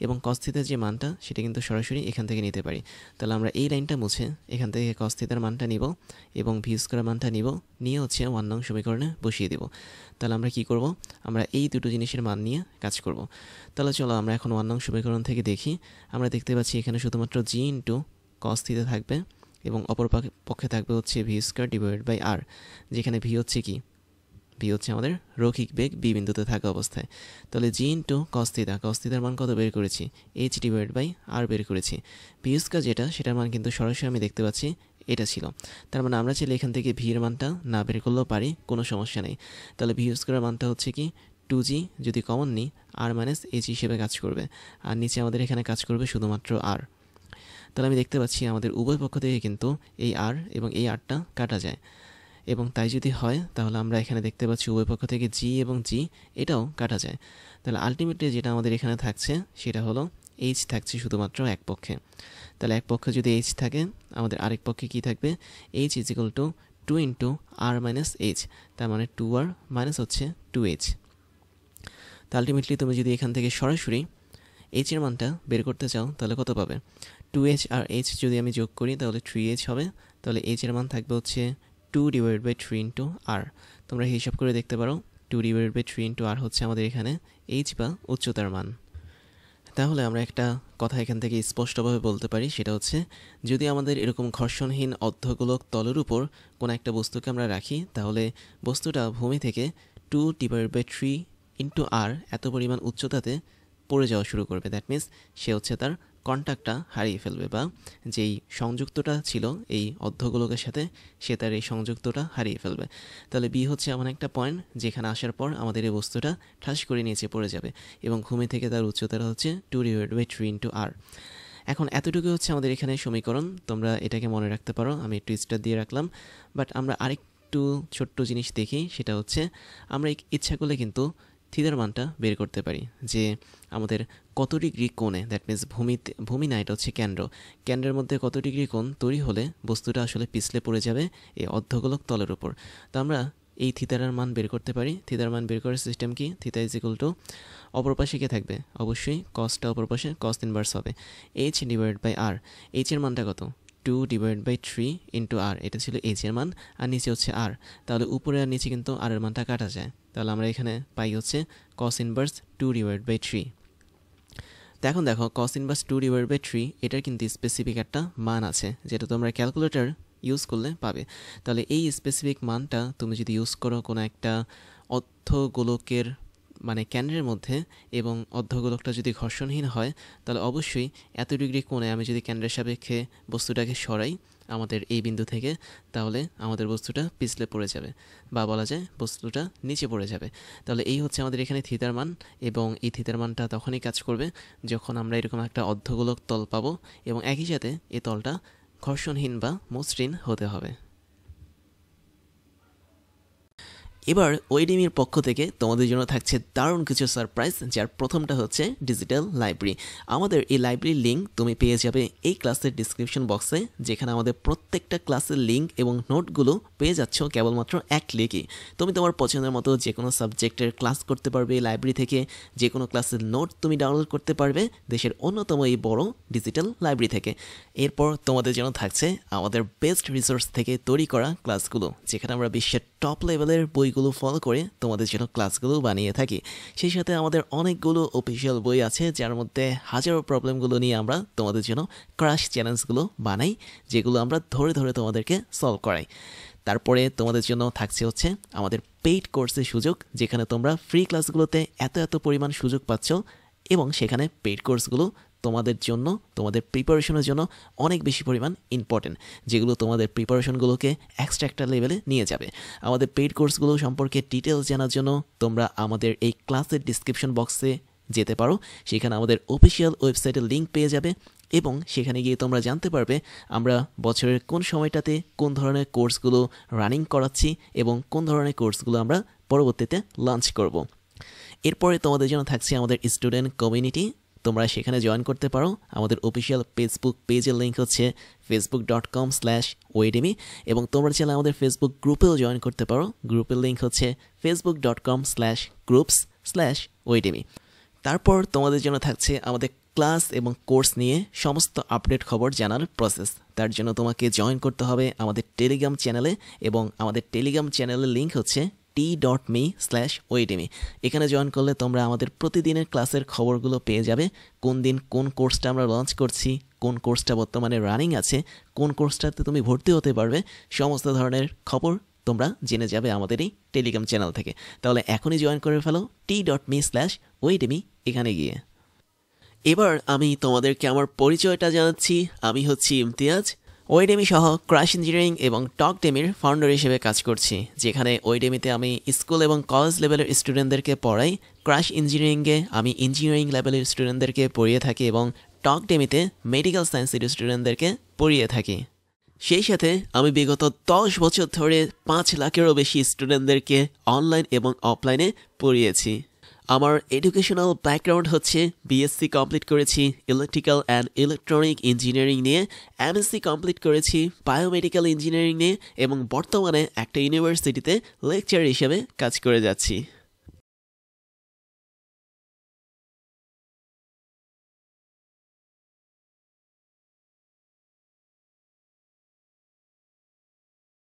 এবং কস থিতার যে মানটা সেটা কিন্তু সরাসরি এখান থেকে নিতে পারি। তাহলে আমরা এই লাইনটা মুছে এখান থেকে কস থিতার মানটা নিব এবং ভি স্কয়ারের মানটা নিব, নিয়ে হচ্ছে 1 নং সমীকরণে বসিয়ে দেব। তাহলে আমরা কি করব? আমরা এই দুটো জিনিসের মান নিয়ে কাজ করব। তাহলে চলো আমরা এখন 1 নং সমীকরণ থেকে দেখি। আমরা দেখতে পাচ্ছি এখানে শুধুমাত্র জি ইন্টু কস থিতা থাকবে, এবং অপর পক্ষে থাকবে হচ্ছে V square divide by R, যেখানে ভি হচ্ছে কি? ভি হচ্ছে আমাদের রৈখিক বেগ বি বিন্দুতে থাকা অবস্থায়। তাহলে জি ইন্টু কস থিতা, কস থিতার মান কত বের করেছি? এইচ ডিভাইড বাই আর বের করেছি। ভি স্কয়ার যেটা, সেটার মান কিন্তু সরাসরি আমি দেখতে পাচ্ছি এটা ছিল। তার মানে আমরা চাইলে এখান থেকে ভি এর মানটা না বের করলেও পারি, কোনো সমস্যা নেই। তাহলে ভি স্কয়ারের মানটা হচ্ছে কি 2g, যদি কমন নিই আর মাইনাস এইচ হিসেবে কাজ করবে, আর নিচে আমাদের এখানে কাজ করবে শুধুমাত্র আর। তাহলে আমি দেখতে পাচ্ছি আমাদের উভয় পক্ষ থেকে কিন্তু এই আর এবং এই আরটা কাটা যায়, এবং তাই যদি হয় তাহলে আমরা এখানে দেখতে পাচ্ছি উভয় পক্ষ থেকে জি এবং জি এটাও কাটা যায়। তাহলে আলটিমেটলি যেটা আমাদের এখানে থাকছে সেটা হলো এইচ থাকছে শুধুমাত্র এক পক্ষে। তাহলে এক পক্ষে যদি এইচ থাকে, আমাদের আরেক পক্ষে কি থাকবে? H is equal to 2 into r minus h, তার মানে 2r মাইনাস হচ্ছে 2h। তো আলটিমেটলি তুমি যদি এখান থেকে সরাসরি এইচ এর মানটা বের করতে চাও তাহলে কত পাবে? 2h আর h যদি আমি যোগ করি তাহলে 3h হবে। তাহলে h এর মান থাকবে হচ্ছে 2 ডিভাইড বাই 3 ইন্টু আর। তোমরা হিসাব করে দেখতে পারো 2 ডিভাইড বাই 3 ইন্টু আর হচ্ছে আমাদের এখানে h বা উচ্চতার মান। তাহলে আমরা একটা কথা এখান থেকে স্পষ্টভাবে বলতে পারি, সেটা হচ্ছে যদি আমাদের এরকম ঘর্ষণহীন অর্ধগোলক তলের উপর কোনো একটা বস্তুকে আমরা রাখি, তাহলে বস্তুটা ভূমি থেকে 2 ডিভাইড বাই 3 ইন্টু আর এত পরিমাণ উচ্চতাতে পড়ে যাওয়া শুরু করবে। দ্যাট মিন্স সে হচ্ছে তার কন্ট্যাক্টটা হারিয়ে ফেলবে, বা যেই সংযুক্তটা ছিল এই অর্ধগোলকের সাথে সে তার এই সংযুক্তটা হারিয়ে ফেলবে। তাহলে বি হচ্ছে এমন একটা পয়েন্ট যেখানে আসার পর আমাদের এই বস্তুটা ঠাস করে নিচে পড়ে যাবে, এবং ভূমি থেকে তার উচ্চতাটা হচ্ছে 2 ডিভাইড বাই 3 ইন্টু আর। এখন এতটুকু হচ্ছে আমাদের এখানে সমীকরণ, তোমরা এটাকে মনে রাখতে পারো, আমি একটু স্টার দিয়ে রাখলাম। বাট আমরা আরেকটু ছোট্ট জিনিস দেখি, সেটা হচ্ছে আমরা ইচ্ছা করলে কিন্তু থিতার মানটা বের করতে পারি, যে আমাদের কত ডিগ্রি কোণে, দ্যাট মিন্স ভূমি না, এটা হচ্ছে কেন্দ্রের মধ্যে কত ডিগ্রি কোণ তৈরি হলে বস্তুটা আসলে পিছলে পড়ে যাবে এই অর্ধগোলক তলের উপর। তো আমরা এই থিতার মান বের করতে পারি। থিতার মান বের করার সিস্টেম কি? থিতা ইজ ইকুয়াল টু অপর পাশে কে থাকবে? অবশ্যই কসটা অপর পাশে কস ইনভার্স হবে, h divide by r. H এর মানটা কত? 2 ডিভাইড বাই 3 ইন্টু আর, এটা ছিল এইচ এর মান, আর নিচে হচ্ছে আর। তাহলে উপরে আর নিচে কিন্তু আর এর মানটা কাটা যায়, তাহলে আমরা এখানে পাই হচ্ছে কস ইনভার্স 2 ডিভাইড বাই 3। তো এখন দেখো কস ইনভার্স 2 ডিভাইড বাই 3 এটার কিন্তু স্পেসিফিক একটা মান আছে, যেটা তোমরা ক্যালকুলেটর ইউজ করলে পাবে। তাহলে এই স্পেসিফিক মানটা তুমি যদি ইউজ করো কোনো একটা অর্ধগোলকের মানে কেন্দ্রের মধ্যে, এবং অর্ধগোলকটা যদি ঘর্ষণহীন হয়, তাহলে অবশ্যই এত ডিগ্রি কোণে আমি যদি কেন্দ্রের সাপেক্ষে বস্তুটাকে সরাই আমাদের এই বিন্দু থেকে, তাহলে আমাদের বস্তুটা পিছলে পড়ে যাবে, বা বলা যায় বস্তুটা নিচে পড়ে যাবে। তাহলে এই হচ্ছে আমাদের এখানে থিতার মান, এবং এই থিতার মানটা তখনই কাজ করবে যখন আমরা এরকম একটা অর্ধগোলক তল পাবো, এবং একই সাথে এই তলটা ঘর্ষণহীন বা মসৃণ হতে হবে। এবার ওয়েডিমির পক্ষ থেকে তোমাদের জন্য থাকছে দারুণ কিছু সারপ্রাইজ, যার প্রথমটা হচ্ছে ডিজিটাল লাইব্রেরি। আমাদের এই লাইব্রেরির লিঙ্ক তুমি পেয়ে যাবে এই ক্লাসের ডিসক্রিপশন বক্সে, যেখানে আমাদের প্রত্যেকটা ক্লাসের লিঙ্ক এবং নোটগুলো পেয়ে যাচ্ছ কেবলমাত্র এক ক্লিকে। তুমি তোমার পছন্দের মতো যে কোনো সাবজেক্টের ক্লাস করতে পারবে এই লাইব্রেরি থেকে, যে কোনো ক্লাসের নোট তুমি ডাউনলোড করতে পারবে দেশের অন্যতম এই বড় ডিজিটাল লাইব্রেরি থেকে। এরপর তোমাদের জন্য থাকছে আমাদের বেস্ট রিসোর্স থেকে তৈরি করা ক্লাসগুলো, যেখানে আমরা বিশ্বের টপ লেভেলের বইগুলো ওইগুলো ফলো করে তোমাদের জন্য ক্লাসগুলো বানিয়ে থাকি। সেই সাথে আমাদের অনেকগুলো অফিসিয়াল বই আছে, যার মধ্যে হাজারো প্রবলেমগুলো নিয়ে আমরা তোমাদের জন্য ক্রাশ চ্যালেঞ্জগুলো বানাই, যেগুলো আমরা ধরে ধরে তোমাদেরকে সলভ করাই। তারপরে তোমাদের জন্য থাকছে হচ্ছে আমাদের পেইড কোর্সের সুযোগ, যেখানে তোমরা ফ্রি ক্লাসগুলোতে এত পরিমাণ সুযোগ পাচ্ছ, এবং সেখানে পেইড কোর্সগুলো তোমাদের জন্য, তোমাদের প্রিপারেশনের জন্য অনেক বেশি পরিমাণ ইম্পর্টেন্ট, যেগুলো তোমাদের প্রিপারেশনগুলোকে এক্সট্রা একটা লেভেলে নিয়ে যাবে। আমাদের পেইড কোর্সগুলো সম্পর্কে ডিটেলস জানার জন্য তোমরা আমাদের এই ক্লাসের ডিসক্রিপশন বক্সে যেতে পারো। সেখানে আমাদের অফিসিয়াল ওয়েবসাইটের লিঙ্ক পেয়ে যাবে, এবং সেখানে গিয়ে তোমরা জানতে পারবে আমরা বছরের কোন সময়টাতে কোন ধরনের কোর্সগুলো রানিং করাচ্ছি এবং কোন ধরনের কোর্সগুলো আমরা পরবর্তীতে লঞ্চ করব। এরপরে তোমাদের জন্য থাকছে আমাদের স্টুডেন্ট কমিউনিটি। তোমরা সেখানে জয়েন করতে পারো। আমাদের অফিসিয়াল ফেসবুক পেজের লিঙ্ক হচ্ছে facebook.com/oedemy, এবং তোমরা চাইলে আমাদের ফেসবুক গ্রুপেও জয়েন করতে পারো। গ্রুপের লিঙ্ক হচ্ছে facebook.com/groups/oedemy। তারপর তোমাদের জন্য থাকছে আমাদের ক্লাস এবং কোর্স নিয়ে সমস্ত আপডেট খবর জানার প্রসেস। তার জন্য তোমাকে জয়েন করতে হবে আমাদের টেলিগ্রাম চ্যানেলে, এবং আমাদের টেলিগ্রাম চ্যানেলের লিঙ্ক হচ্ছে t.me/oedemy। এখানে জয়েন করলে তোমরা আমাদের প্রতিদিনের ক্লাসের খবরগুলো পেয়ে যাবে। কোন দিন কোন কোর্সটা আমরা লঞ্চ করছি, কোন কোর্সটা বর্তমানে রানিং আছে, কোন কোর্সটাতে তুমি ভর্তি হতে পারবে, সমস্ত ধরনের খবর তোমরা জেনে যাবে আমাদের এই টেলিগ্রাম চ্যানেল থেকে। তাহলে এখনই জয়েন করে ফেলো t.me/oedemy এখানে গিয়ে। এবার আমি তোমাদেরকে আমার পরিচয়টা জানাচ্ছি। আমি হচ্ছি ইমতিয়াজ, ওয়েডেমি সহ ক্রাশ ইঞ্জিনিয়ারিং এবং টকডেমির ফাউন্ডার হিসেবে কাজ করছি, যেখানে ওয়েডেমিতে আমি স্কুল এবং কলেজ লেভেলের স্টুডেন্টদেরকে পড়াই, ক্রাশ ইঞ্জিনিয়ারিংয়ে আমি ইঞ্জিনিয়ারিং লেভেলের স্টুডেন্টদেরকে পড়িয়ে থাকি, এবং টকডেমিতে মেডিকেল সায়েন্সের স্টুডেন্টদেরকে পড়িয়ে থাকি। সেই সাথে আমি বিগত 10 বছর ধরে 5 লাখেরও বেশি স্টুডেন্টদেরকে অনলাইন এবং অফলাইনে পড়িয়েছি। আমার এডুকেশনাল ব্যাকগ্রাউন্ড হচ্ছে বিএসসি কমপ্লিট করেছি ইলেকট্রিক্যাল অ্যান্ড ইলেকট্রনিক ইঞ্জিনিয়ারিং নিয়ে, এমএসসি কমপ্লিট করেছি বায়োমেডিক্যাল ইঞ্জিনিয়ারিং নিয়ে, এবং বর্তমানে একটা ইউনিভার্সিটিতে লেকচার হিসেবে কাজ করে যাচ্ছি।